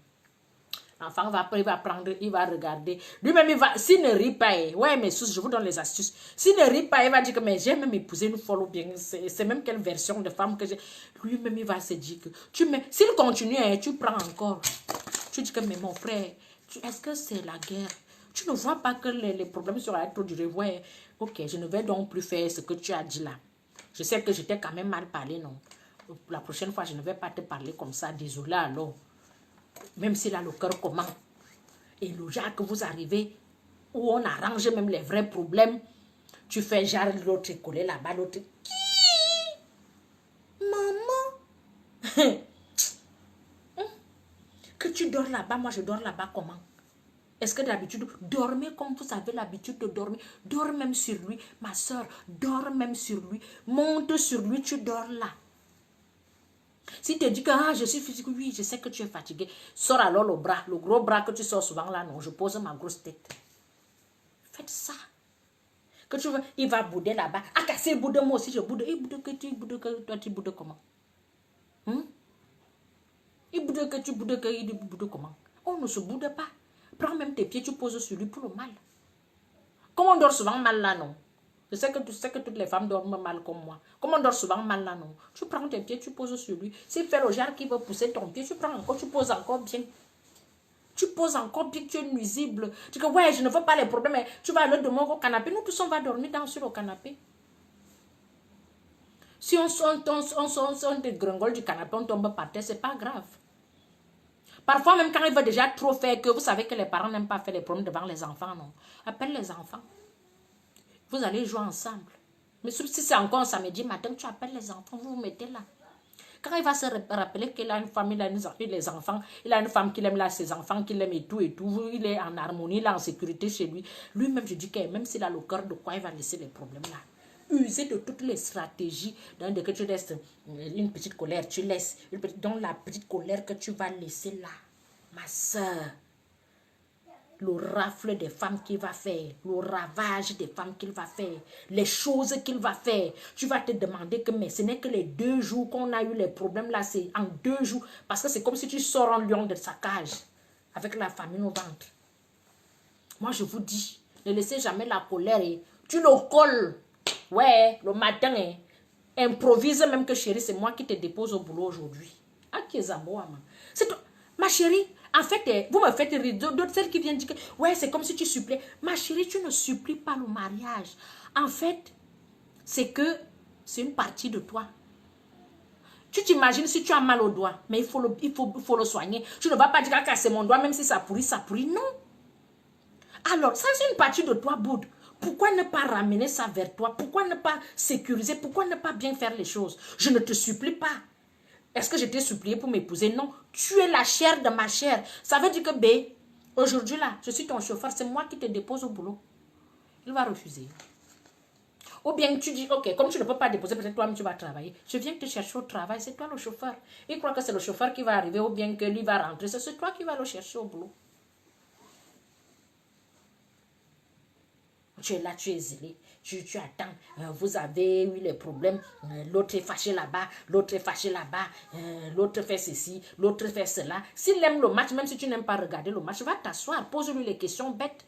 L'enfant il va prendre, il va regarder. Lui-même, il va, s'il ne rit pas, ouais, mes sous, je vous donne les astuces. S'il ne rit pas, il va dire que, mais j'ai même épousé une folle ou bien, c'est même quelle version de femme que j'ai. Lui-même, il va se dire que, s'il continue, tu prends encore. Tu dis que, mais mon frère, est-ce que c'est la guerre? Tu ne vois pas que les problèmes seraient trop durés. Ouais, ok, je ne vais donc plus faire ce que tu as dit là. Je sais que je t'ai quand même mal parlé, non? La prochaine fois, je ne vais pas te parler comme ça. Désolé alors. Même s'il a le cœur comment. Et le genre que vous arrivez, où on arrange même les vrais problèmes, tu fais genre l'autre est collé là-bas, l'autre. Qui? Maman? Que tu dors là-bas, moi je dors là-bas comment? Est-ce que d'habitude, dormez comme vous avez l'habitude de dormir. Dors même sur lui. Ma soeur, dors même sur lui. Monte sur lui, tu dors là. Si tu te dis que je suis physique, oui, je sais que tu es fatigué. Sors alors le bras, le gros bras que tu sors souvent là, non, je pose ma grosse tête. Faites ça. Que tu veux, il va bouder là-bas. Ah, casser il boude, moi aussi je boude. Il boude que tu boudes, que toi tu boudes comment? Il boude que tu boudes, que il boude comment? On ne se boude pas. Prends même tes pieds, tu poses sur lui pour le mal. Comme on dort souvent mal là, non? Je sais que tu sais que toutes les femmes dorment mal comme moi. Comme on dort souvent mal là, non? Tu prends tes pieds, tu poses sur lui. S'il fait le genre qui veut pousser ton pied, tu prends encore, tu poses encore bien. Tu poses encore bien, tu es nuisible. Tu dis que ouais, je ne veux pas les problèmes, mais tu vas aller demain au canapé. Nous tous, on va dormir sur le canapé. Si on dégringole du canapé, on tombe par terre, c'est pas grave. Parfois, même quand il veut déjà trop faire, que vous savez que les parents n'aiment pas faire les problèmes devant les enfants, non? Appelle les enfants. Vous allez jouer ensemble. Mais si c'est encore un samedi matin, tu appelles les enfants, vous vous mettez là. Quand il va se rappeler qu'il a une femme, il a les enfants, il a une femme qu'il aime là, ses enfants qu'il aime et tout, il est en harmonie, il est en sécurité chez lui. Lui-même, je dis que même s'il a le cœur de quoi, il va laisser les problèmes là. User de toutes les stratégies. Donc, que tu laisses une petite colère, tu laisses. Donc, la petite colère que tu vas laisser là, ma soeur. Le rafle des femmes qu'il va faire, le ravage des femmes qu'il va faire, les choses qu'il va faire. Tu vas te demander que, mais ce n'est que les 2 jours qu'on a eu les problèmes là, c'est en 2 jours. Parce que c'est comme si tu sors un lion de sa cage avec la famine au ventre. Moi, je vous dis, ne laissez jamais la colère Tu le colles. Ouais, le matin, hein. Improvise même que chérie, c'est moi qui te dépose au boulot aujourd'hui. Ah, qui est c'est toi. Ma chérie, en fait, vous me faites rire. D'autres, celles qui viennent dire que, ouais, c'est comme si tu suppliais. Ma chérie, tu ne supplies pas le mariage. En fait, c'est que c'est une partie de toi. Tu t'imagines si tu as mal au doigt, mais il faut le soigner. Tu ne vas pas dire, ah, c'est mon doigt, même si ça pourrit, non. Alors, ça c'est une partie de toi, Bouddha. Pourquoi ne pas ramener ça vers toi? Pourquoi ne pas sécuriser? Pourquoi ne pas bien faire les choses? Je ne te supplie pas. Est-ce que je t'ai supplié pour m'épouser? Non. Tu es la chair de ma chair. Ça veut dire que, B, aujourd'hui là, je suis ton chauffeur, c'est moi qui te dépose au boulot. Il va refuser. Ou bien tu dis, ok, comme tu ne peux pas déposer, peut-être toi-même tu vas travailler. Je viens te chercher au travail, c'est toi le chauffeur. Il croit que c'est le chauffeur qui va arriver ou bien que lui va rentrer. C'est toi qui vas le chercher au boulot. Tu es là, tu es zélé, tu attends, vous avez eu les problèmes, l'autre est fâché là-bas, l'autre est fâché là-bas, l'autre fait ceci, l'autre fait cela. S'il aime le match, même si tu n'aimes pas regarder le match, va t'asseoir, pose-lui les questions bêtes.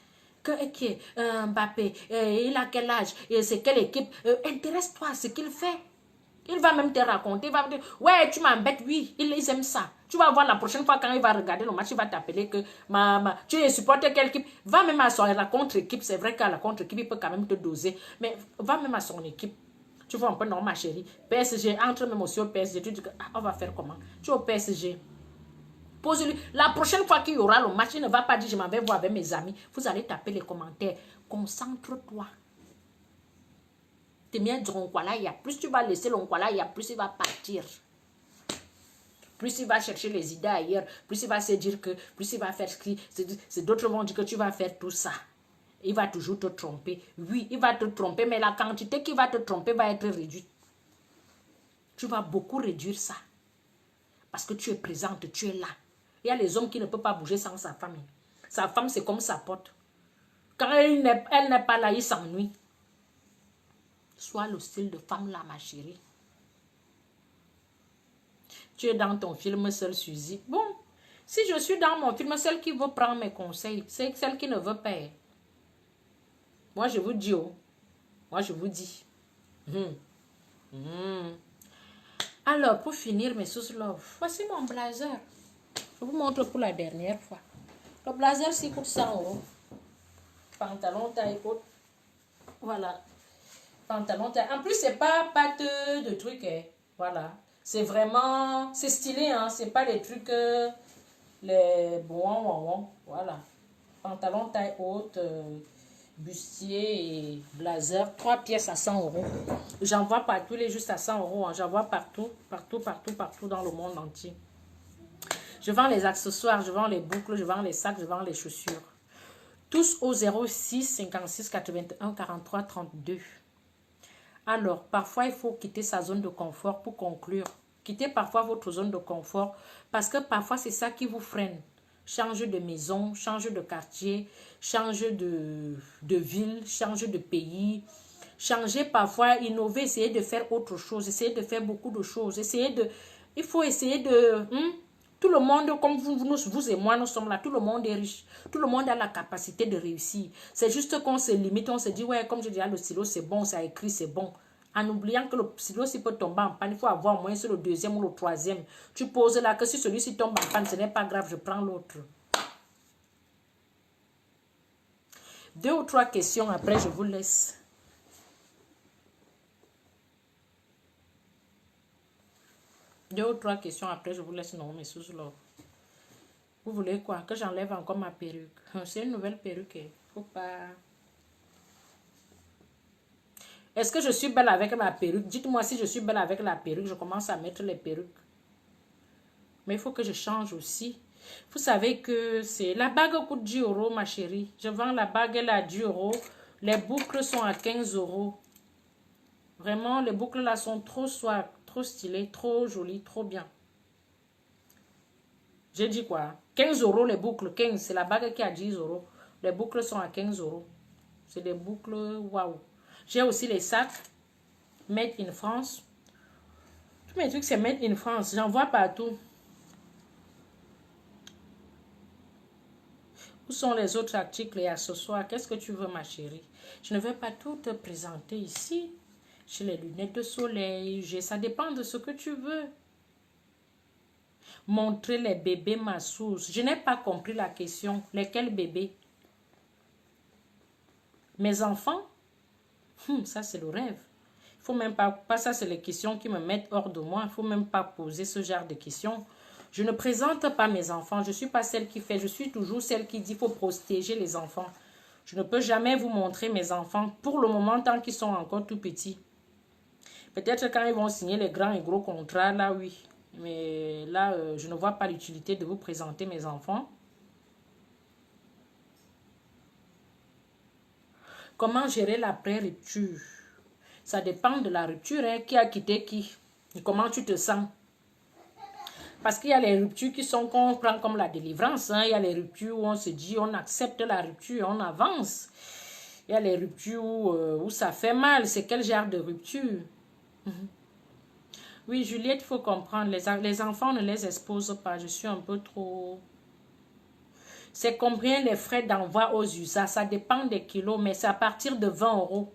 Mbappé, il a quel âge, c'est quelle équipe, intéresse-toi à ce qu'il fait. Il va même te raconter, il va te dire, ouais, tu m'embêtes, oui, ils aiment ça. Tu vas voir la prochaine fois quand il va regarder le match, il va t'appeler que tu es supporter quelle équipe. Va même à la contre-équipe, c'est vrai qu'à la contre-équipe, il peut quand même te doser, mais va même à son équipe. Tu vois un peu, non, ma chérie, PSG, entre même aussi au PSG, tu dis que, on va faire comment? Tu es au PSG. Pose-lui. La prochaine fois qu'il y aura le match, il ne va pas dire, je m'en vais voir avec mes amis. Vous allez taper les commentaires. Concentre-toi. Plus tu vas laisser l'onkwala, plus il va partir. Plus il va chercher les idées ailleurs, plus il va se dire que, plus il va faire ce qui, d'autres vont dire que tu vas faire tout ça. Il va toujours te tromper. Oui, il va te tromper, mais la quantité qu'il va te tromper va être réduite. Tu vas beaucoup réduire ça. Parce que tu es présente, tu es là. Il y a les hommes qui ne peuvent pas bouger sans sa femme. Sa femme, c'est comme sa pote. Quand elle n'est pas là, il s'ennuie. Sois le style de femme là, ma chérie. Tu es dans ton film seul, Suzy. Bon, si je suis dans mon film, celle qui veut prendre mes conseils, c'est celle qui ne veut pas. Moi, je vous dis, oh. Moi, je vous dis. Alors, pour finir, mes sous love, voici mon blazer. Je vous montre pour la dernière fois. Le blazer, c'est coûte 100 euros. Pantalon taille haute. Voilà. Pantalon taille. En plus, c'est pas pâte de trucs. Voilà. C'est vraiment... C'est stylé, hein. C'est pas les trucs... les bon. Voilà. Pantalon taille haute, bustier et blazer. 3 pièces à 100 euros. J'en vois partout, il est juste à 100 euros. Hein. J'en vois partout dans le monde entier. Je vends les accessoires, je vends les boucles, je vends les sacs, je vends les chaussures. Tous au 06 56 81 43 32. Alors, parfois, il faut quitter sa zone de confort pour conclure. Quittez parfois votre zone de confort parce que parfois, c'est ça qui vous freine. Change de maison, change de quartier, change de ville, change de pays. Changer parfois, innover, essayer de faire autre chose, essayer de faire beaucoup de choses. Il faut essayer de... Tout le monde, comme vous et moi, nous sommes là, tout le monde est riche. Tout le monde a la capacité de réussir. C'est juste qu'on se limite, on se dit, ouais, comme je dis, le stylo, c'est bon, ça écrit, c'est bon. En oubliant que le stylo, s'il peut tomber en panne, il faut avoir au moins sur le deuxième ou le troisième. Tu poses là, que si celui-ci tombe en panne, ce n'est pas grave, je prends l'autre. 2 ou 3 questions, après je vous laisse. Deux ou 3 questions, après je vous laisse. Non, mais sous-là. Vous voulez quoi? Que j'enlève encore ma perruque? C'est une nouvelle perruque. Faut pas... Est-ce que je suis belle avec ma perruque? Dites-moi si je suis belle avec la perruque. Je commence à mettre les perruques. Mais il faut que je change aussi. Vous savez que c'est... La bague coûte 10 euros, ma chérie. Je vends la bague, elle a 10 euros. Les boucles sont à 15 euros. Vraiment, les boucles là sont trop stylées, trop jolies, trop bien. J'ai dit quoi? 15 euros les boucles. 15, c'est la bague qui a 10 euros. Les boucles sont à 15 euros. C'est des boucles, waouh. J'ai aussi les sacs Made in France. Tous mes trucs, c'est Made in France. J'en vois partout. Où sont les autres articles et accessoires? Qu'est-ce que tu veux, ma chérie? Je ne vais pas tout te présenter ici. J'ai les lunettes de soleil, ça dépend de ce que tu veux. Montrer les bébés, ma source. Je n'ai pas compris la question. Lesquels bébés? Mes enfants? Ça, c'est le rêve. Il faut même pas ça, c'est les questions qui me mettent hors de moi. Il ne faut même pas poser ce genre de questions. Je ne présente pas mes enfants. Je ne suis pas celle qui fait. Je suis toujours celle qui dit qu'il faut protéger les enfants. Je ne peux jamais vous montrer mes enfants pour le moment tant qu'ils sont encore tout petits. Peut-être quand ils vont signer les grands et gros contrats, là oui. Mais là, je ne vois pas l'utilité de vous présenter mes enfants. Comment gérer l'après-rupture? Ça dépend de la rupture, hein. Qui a quitté qui? Et comment tu te sens? Parce qu'il y a les ruptures qu'on prend comme la délivrance. Hein. Il y a les ruptures où on se dit, on accepte la rupture, on avance. Il y a les ruptures où ça fait mal. C'est quel genre de rupture? Oui, Juliette, il faut comprendre. Les enfants, ne les expose pas. Je suis un peu trop... C'est combien les frais d'envoi aux USA? Ça dépend des kilos, mais c'est à partir de 20 euros.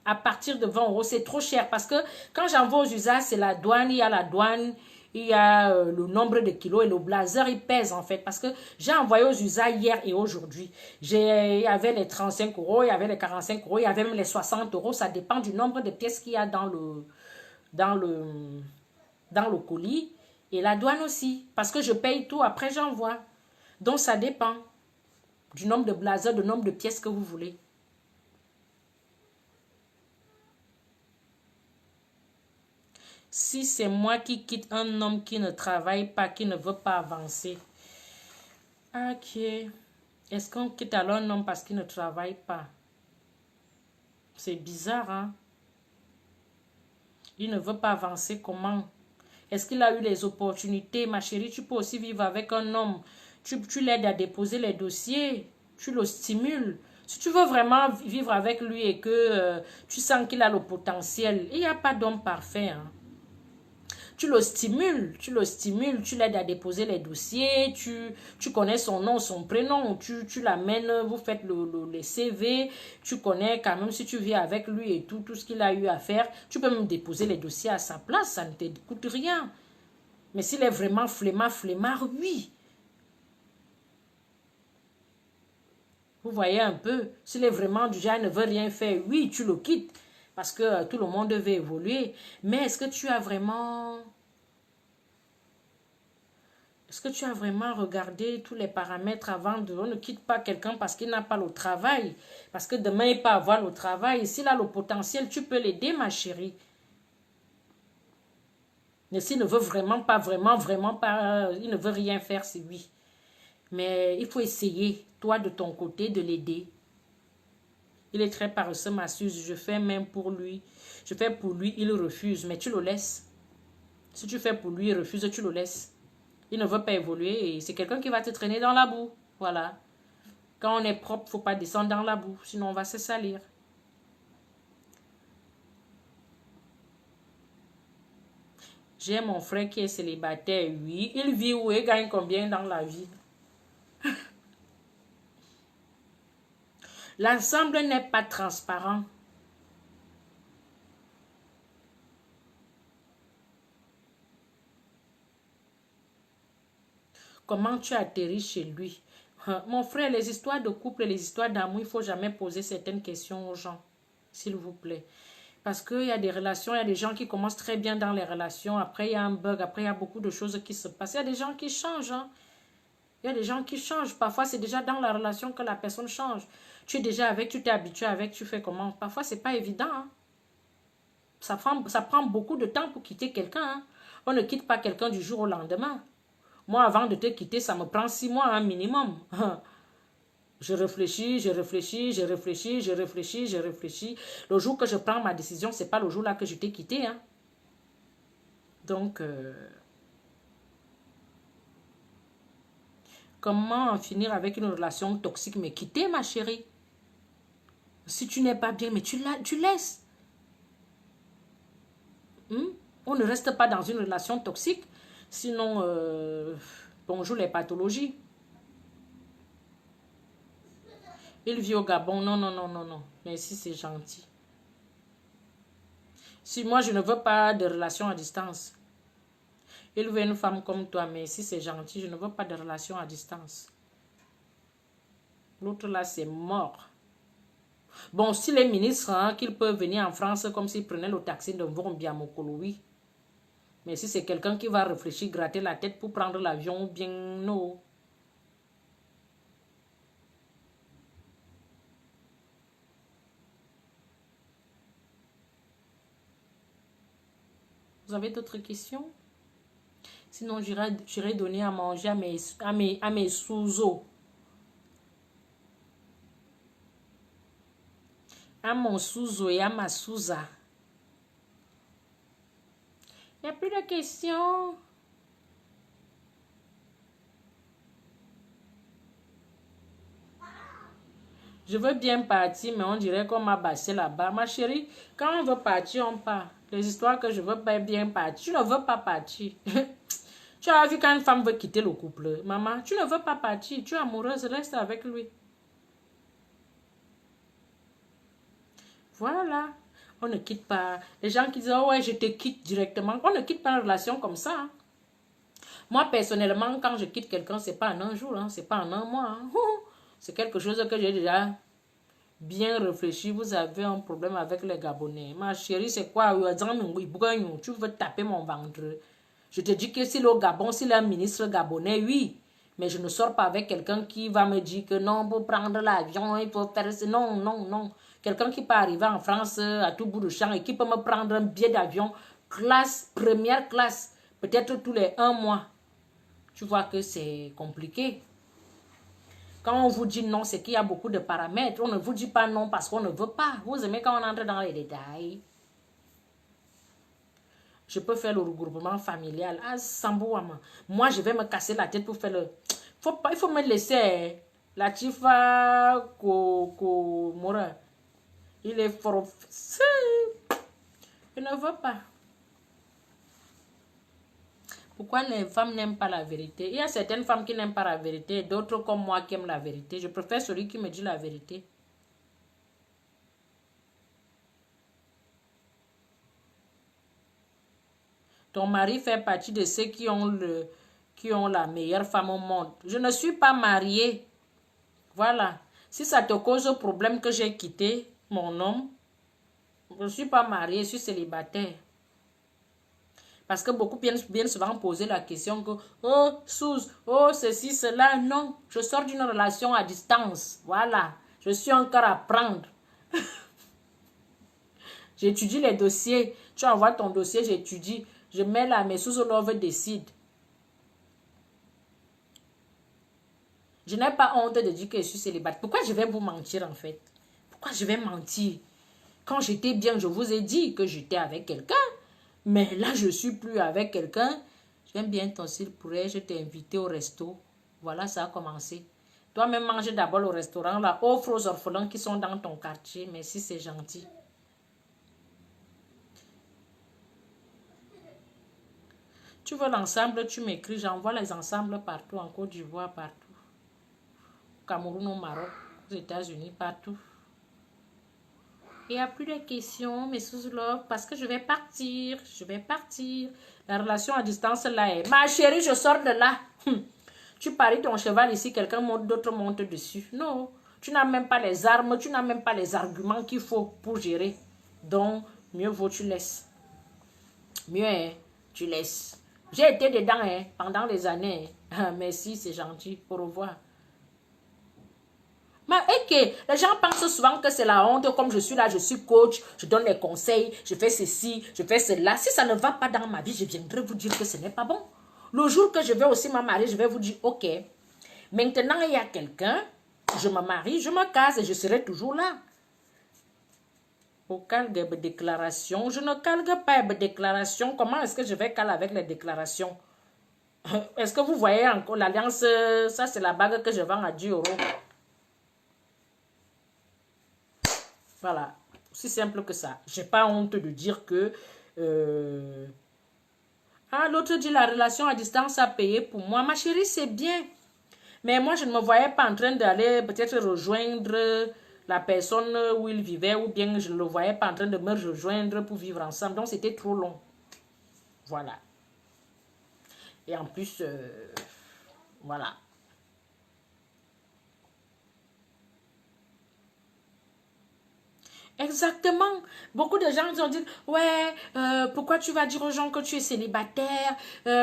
À partir de 20 euros, c'est trop cher. Parce que quand j'envoie aux USA, c'est la douane. Il y a la douane, il y a le nombre de kilos et le blazer, il pèse en fait. Parce que j'ai envoyé aux USA hier et aujourd'hui. Il y avait les 35 euros, il y avait les 45 euros, il y avait même les 60 euros. Ça dépend du nombre de pièces qu'il y a dans le colis. Et la douane aussi. Parce que je paye tout, après j'envoie. Donc ça dépend du nombre de blazers, du nombre de pièces que vous voulez. Si c'est moi qui quitte un homme qui ne travaille pas, qui ne veut pas avancer. Ok. Est-ce qu'on quitte alors un homme parce qu'il ne travaille pas? C'est bizarre, hein? Il ne veut pas avancer, comment? Est-ce qu'il a eu les opportunités? Ma chérie, tu peux aussi vivre avec un homme. Tu l'aides à déposer les dossiers. Tu le stimules. Si tu veux vraiment vivre avec lui et que tu sens qu'il a le potentiel, il n'y a pas d'homme parfait, hein? Tu le stimules, tu l'aides à déposer les dossiers, tu connais son nom, son prénom, tu l'amènes, vous faites les CV, tu connais quand même si tu vis avec lui et tout ce qu'il a eu à faire, tu peux même déposer les dossiers à sa place, ça ne te coûte rien. Mais s'il est vraiment flemmard, oui. Vous voyez un peu, s'il est vraiment du genre, il ne veut rien faire, oui, tu le quittes. Parce que tout le monde veut évoluer. Mais est-ce que tu as vraiment... Est-ce que tu as vraiment regardé tous les paramètres avant de... On ne quitte pas quelqu'un parce qu'il n'a pas le travail. Parce que demain, il peut avoir le travail. S'il a le potentiel, tu peux l'aider, ma chérie. Mais s'il ne veut vraiment pas, il ne veut rien faire, c'est oui. Mais il faut essayer, toi, de ton côté, de l'aider. Il est très paresseux, ma Suze. Je fais même pour lui. Je fais pour lui, il refuse. Mais tu le laisses. Si tu fais pour lui, il refuse, tu le laisses. Il ne veut pas évoluer et c'est quelqu'un qui va te traîner dans la boue. Voilà. Quand on est propre, il ne faut pas descendre dans la boue. Sinon, on va se salir. J'ai mon frère qui est célibataire, oui. Il vit où et gagne combien dans la vie? L'ensemble n'est pas transparent. Comment tu atterris chez lui? Mon frère, les histoires de couple, les histoires d'amour, il ne faut jamais poser certaines questions aux gens. S'il vous plaît. Parce qu'il y a des relations, il y a des gens qui commencent très bien dans les relations. Après, il y a un bug. Après, il y a beaucoup de choses qui se passent. Il y a des gens qui changent. Hein. Il y a des gens qui changent. Parfois, c'est déjà dans la relation que la personne change. Tu es déjà avec, tu t'es habitué avec, tu fais comment? Parfois, c'est pas évident. Hein. Ça prend beaucoup de temps pour quitter quelqu'un. Hein. On ne quitte pas quelqu'un du jour au lendemain. Moi, avant de te quitter, ça me prend 6 mois, un minimum. Je réfléchis. Le jour que je prends ma décision, c'est pas le jour là que je t'ai quitté. Hein. Donc, comment en finir avec une relation toxique? Mais quitter, ma chérie. Si tu n'es pas bien, mais tu laisses. On ne reste pas dans une relation toxique. Sinon, bonjour les pathologies. Il vit au Gabon. Non, non, non, non, non. Merci, c'est gentil. Si moi, je ne veux pas de relation à distance. Il veut une femme comme toi, mais si c'est gentil, je ne veux pas de relation à distance. L'autre là, c'est mort. Bon, si les ministres, hein, qu'ils peuvent venir en France comme s'ils prenaient le taxi de Mvombiamokolo, oui. Mais si c'est quelqu'un qui va réfléchir, gratter la tête pour prendre l'avion, bien non. Vous avez d'autres questions? Sinon, j'irai donner à manger à mes sous-os. À mon sous-os et à ma souza. Il n'y a plus de questions. Je veux bien partir, mais on dirait qu'on m'a bassé là-bas. Ma chérie, quand on veut partir, on part. Les histoires que je veux pas bien partir, tu ne veux pas partir. Tu as vu quand une femme veut quitter le couple. Maman, tu ne veux pas partir, tu es amoureuse, reste avec lui. Voilà. On ne quitte pas. Les gens qui disent, oh ouais, je te quitte directement. On ne quitte pas une relation comme ça. Hein. Moi, personnellement, quand je quitte quelqu'un, c'est pas en un jour, hein, c'est pas en un mois. Hein. C'est quelque chose que j'ai déjà bien réfléchi. Vous avez un problème avec les Gabonais. Ma chérie, c'est quoi? Tu veux taper mon ventre. Je te dis que si le Gabon, si le ministre gabonais, oui. Mais je ne sors pas avec quelqu'un qui va me dire que non, pour prendre l'avion, il faut faire ça. Non, non, non. Quelqu'un qui peut arriver en France à tout bout de champ et qui peut me prendre un billet d'avion, classe, première classe, peut-être tous les 1 mois. Tu vois que c'est compliqué. Quand on vous dit non, c'est qu'il y a beaucoup de paramètres. On ne vous dit pas non parce qu'on ne veut pas. Vous aimez quand on entre dans les détails. Je peux faire le regroupement familial. Ah, Sambouama. Moi, je vais me casser la tête pour faire le... Il faut me laisser. La Tifa Mora. Il est fort. Je ne veux pas. Pourquoi les femmes n'aiment pas la vérité? Il y a certaines femmes qui n'aiment pas la vérité, d'autres comme moi qui aiment la vérité. Je préfère celui qui me dit la vérité. Ton mari fait partie de ceux qui ont la meilleure femme au monde. Je ne suis pas mariée. Voilà. Si ça te cause problème que j'ai quitté mon homme, je ne suis pas mariée, je suis célibataire. Parce que beaucoup viennent souvent poser la question que, oh, Suze, oh, ceci, cela. Non, je sors d'une relation à distance. Voilà. Je suis encore à prendre. J'étudie les dossiers. Tu envoies ton dossier, j'étudie. Je mets là, mes Suze Love décide. Je n'ai pas honte de dire que je suis célibataire. Pourquoi je vais vous mentir en fait? Pourquoi je vais mentir? Quand j'étais bien, je vous ai dit que j'étais avec quelqu'un. Mais là, je ne suis plus avec quelqu'un. J'aime bien ton style, pourrais-je t'inviter au resto? Voilà, ça a commencé. Toi-même, mange d'abord au restaurant, là. Offre aux orphelins qui sont dans ton quartier. Merci, c'est gentil. Tu veux l'ensemble, tu m'écris. J'envoie les ensembles partout, en Côte d'Ivoire, partout. Au Cameroun, au Maroc, aux États-Unis, partout. Il n'y a plus de questions, mes sous-love, parce que je vais partir. Je vais partir. La relation à distance, là, est... Ma chérie, je sors de là. Tu paries ton cheval ici, quelqu'un monte, d'autres montent dessus. Non, tu n'as même pas les armes, tu n'as même pas les arguments qu'il faut pour gérer. Donc, mieux vaut tu laisses. Mieux, hein, tu laisses. J'ai été dedans hein, pendant des années. Hein. Merci, c'est gentil. Au revoir. Mais okay, les gens pensent souvent que c'est la honte, comme je suis là, je suis coach, je donne des conseils, je fais ceci, je fais cela. Si ça ne va pas dans ma vie, je viendrai vous dire que ce n'est pas bon. Le jour que je vais aussi me marier, je vais vous dire, ok, maintenant il y a quelqu'un, je me marie, je me case et je serai toujours là. Au calgue de déclaration, je ne calgue pas de déclaration. Comment est-ce que je vais caler avec les déclarations? Est-ce que vous voyez encore l'alliance, ça c'est la bague que je vends à 10 €. Voilà, aussi simple que ça. J'ai pas honte de dire que... Ah, l'autre dit la relation à distance a payé pour moi. Ma chérie, c'est bien. Mais moi, je ne me voyais pas en train d'aller peut-être rejoindre la personne où il vivait, ou bien je ne le voyais pas en train de me rejoindre pour vivre ensemble. Donc, c'était trop long. Voilà. Et en plus, voilà. Exactement. Beaucoup de gens ils ont dit, ouais, pourquoi tu vas dire aux gens que tu es célibataire?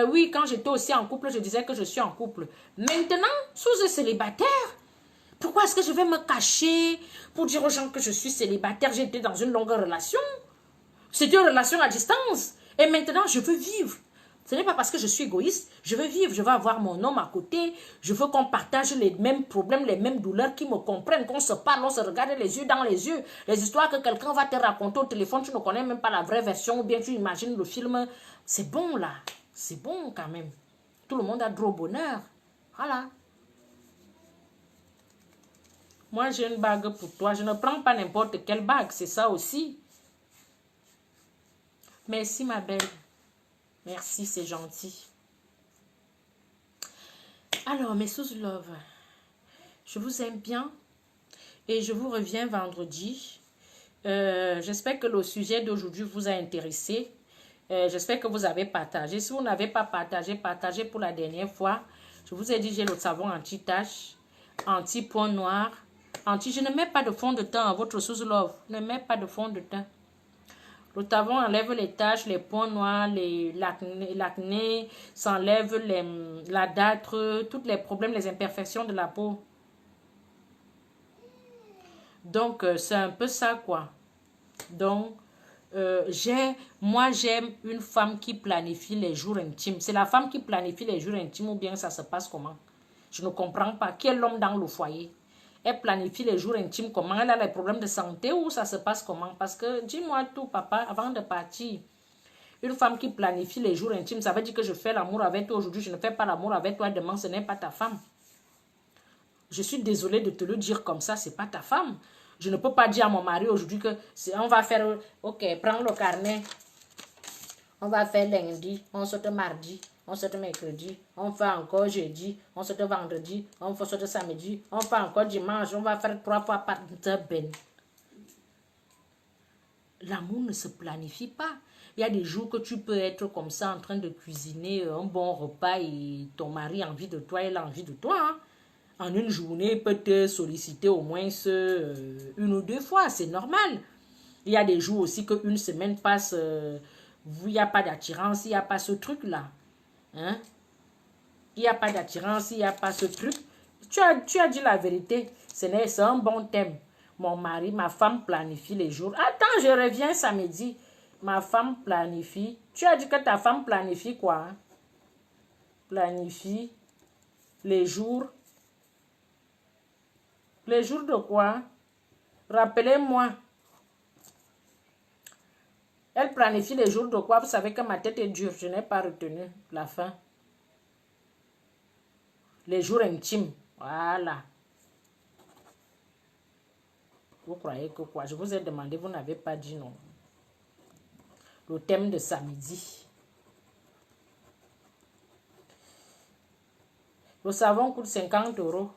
Oui, quand j'étais aussi en couple, je disais que je suis en couple. Maintenant, sous célibataire, pourquoi est-ce que je vais me cacher pour dire aux gens que je suis célibataire? J'étais dans une longue relation. C'était une relation à distance. Et maintenant, je veux vivre. Ce n'est pas parce que je suis égoïste. Je veux vivre, je veux avoir mon homme à côté. Je veux qu'on partage les mêmes problèmes, les mêmes douleurs, qu'ils me comprennent, qu'on se parle, on se regarde les yeux dans les yeux. Les histoires que quelqu'un va te raconter au téléphone, tu ne connais même pas la vraie version, ou bien tu imagines le film. C'est bon là. C'est bon quand même. Tout le monde a droit au bonheur. Voilà. Moi, j'ai une bague pour toi. Je ne prends pas n'importe quelle bague. C'est ça aussi. Merci, ma belle. Merci, c'est gentil. Alors, mes sous love, je vous aime bien et je vous reviens vendredi. J'espère que le sujet d'aujourd'hui vous a intéressé. J'espère que vous avez partagé. Si vous n'avez pas partagé, partagez pour la dernière fois. Je vous ai dit, j'ai le savon anti-tache, anti-point noir, anti... Je ne mets pas de fond de teint à votre sous love. Ne mets pas de fond de teint. Le savon enlève les taches, les points noirs, l'acné, ça enlève la dartre, tous les problèmes, les imperfections de la peau. Donc, c'est un peu ça, quoi. Donc, moi, j'aime une femme qui planifie les jours intimes. C'est la femme qui planifie les jours intimes ou bien ça se passe comment? Je ne comprends pas. Qui est l'homme dans le foyer? Elle planifie les jours intimes comment? Elle a des problèmes de santé ou ça se passe comment? Parce que, dis-moi tout, papa, avant de partir. Une femme qui planifie les jours intimes, ça veut dire que je fais l'amour avec toi aujourd'hui, je ne fais pas l'amour avec toi demain, ce n'est pas ta femme. Je suis désolée de te le dire comme ça, c'est pas ta femme. Je ne peux pas dire à mon mari aujourd'hui que on va faire, ok, prends le carnet. On va faire lundi, on saute mardi, on saute mercredi, on fait encore jeudi, on saute vendredi, on fait saute samedi, on fait encore dimanche, on va faire 3 fois par semaine. L'amour ne se planifie pas. Il y a des jours que tu peux être comme ça en train de cuisiner un bon repas et ton mari a envie de toi, il a envie de toi. Hein. En une journée, il peut te solliciter au moins 1 ou 2 fois, c'est normal. Il y a des jours aussi qu'une semaine passe, il n'y a pas d'attirance, il n'y a pas ce truc-là. Hein? Il n'y a pas d'attirance, il n'y a pas ce truc. Tu as dit la vérité, c'est un bon thème. Mon mari, ma femme planifie les jours. Attends, je reviens samedi. Ma femme planifie. Tu as dit que ta femme planifie quoi? Hein? Planifie les jours. Les jours de quoi? Rappelez-moi. Elle planifie les jours de quoi? Vous savez que ma tête est dure. Je n'ai pas retenu la fin. Les jours intimes. Voilà. Vous croyez que quoi? Je vous ai demandé, vous n'avez pas dit non. Le thème de samedi. Le savon coûte 50 €.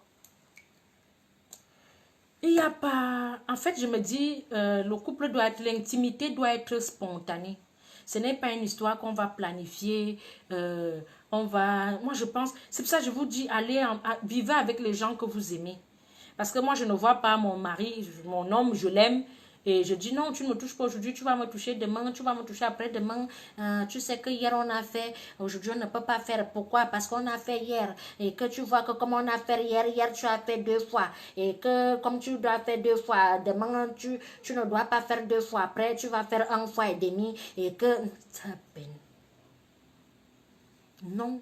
Il n'y a pas... En fait, je me dis, le couple doit être... L'intimité doit être spontanée. Ce n'est pas une histoire qu'on va planifier. On va... Moi, je pense... C'est pour ça que je vous dis, allez, vivez avec les gens que vous aimez. Parce que moi, je ne vois pas mon mari, mon homme, je l'aime. Et je dis non, tu ne me touches pas aujourd'hui, tu vas me toucher demain, tu vas me toucher après-demain. Tu sais que hier on a fait, aujourd'hui on ne peut pas faire. Pourquoi? Parce qu'on a fait hier. Et que tu vois que comme on a fait hier tu as fait 2 fois. Et que comme tu dois faire 2 fois, demain tu ne dois pas faire 2 fois. Après tu vas faire 1 fois et demi. Et que... Non,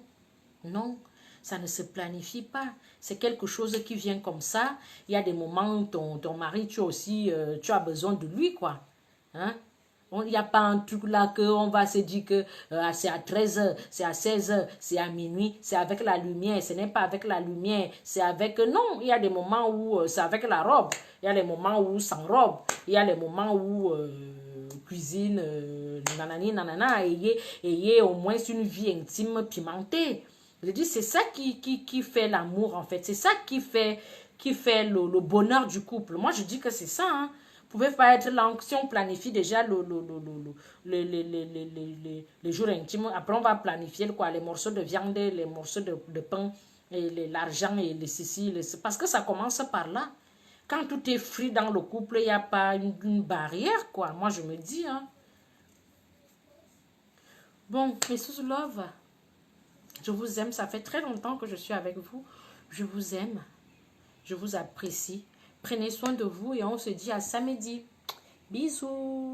non. Ça ne se planifie pas. C'est quelque chose qui vient comme ça. Il y a des moments où ton mari, tu as besoin de lui, quoi. Hein? Il n'y a pas un truc là qu'on va se dire que c'est à 13h, c'est à 16h, c'est à minuit, c'est avec la lumière. Ce n'est pas avec la lumière, c'est avec... Non, il y a des moments où c'est avec la robe. Il y a des moments où sans robe. Il y a les moments où... cuisine, nanani, nanana, ayez au moins une vie intime pimentée. Je dis, c'est ça qui fait l'amour, en fait. C'est ça qui fait le bonheur du couple. Moi, je dis que c'est ça, hein. Vous pouvez pas être là, si on planifie déjà les jours intimes, après on va planifier quoi, les morceaux de viande, les morceaux de pain, et l'argent et les ceci, parce que ça commence par là. Quand tout est frit dans le couple, il n'y a pas une barrière, quoi. Moi, je me dis, hein. Bon, Mrs. Love, je vous aime. Ça fait très longtemps que je suis avec vous. Je vous aime. Je vous apprécie. Prenez soin de vous et on se dit à samedi. Bisous.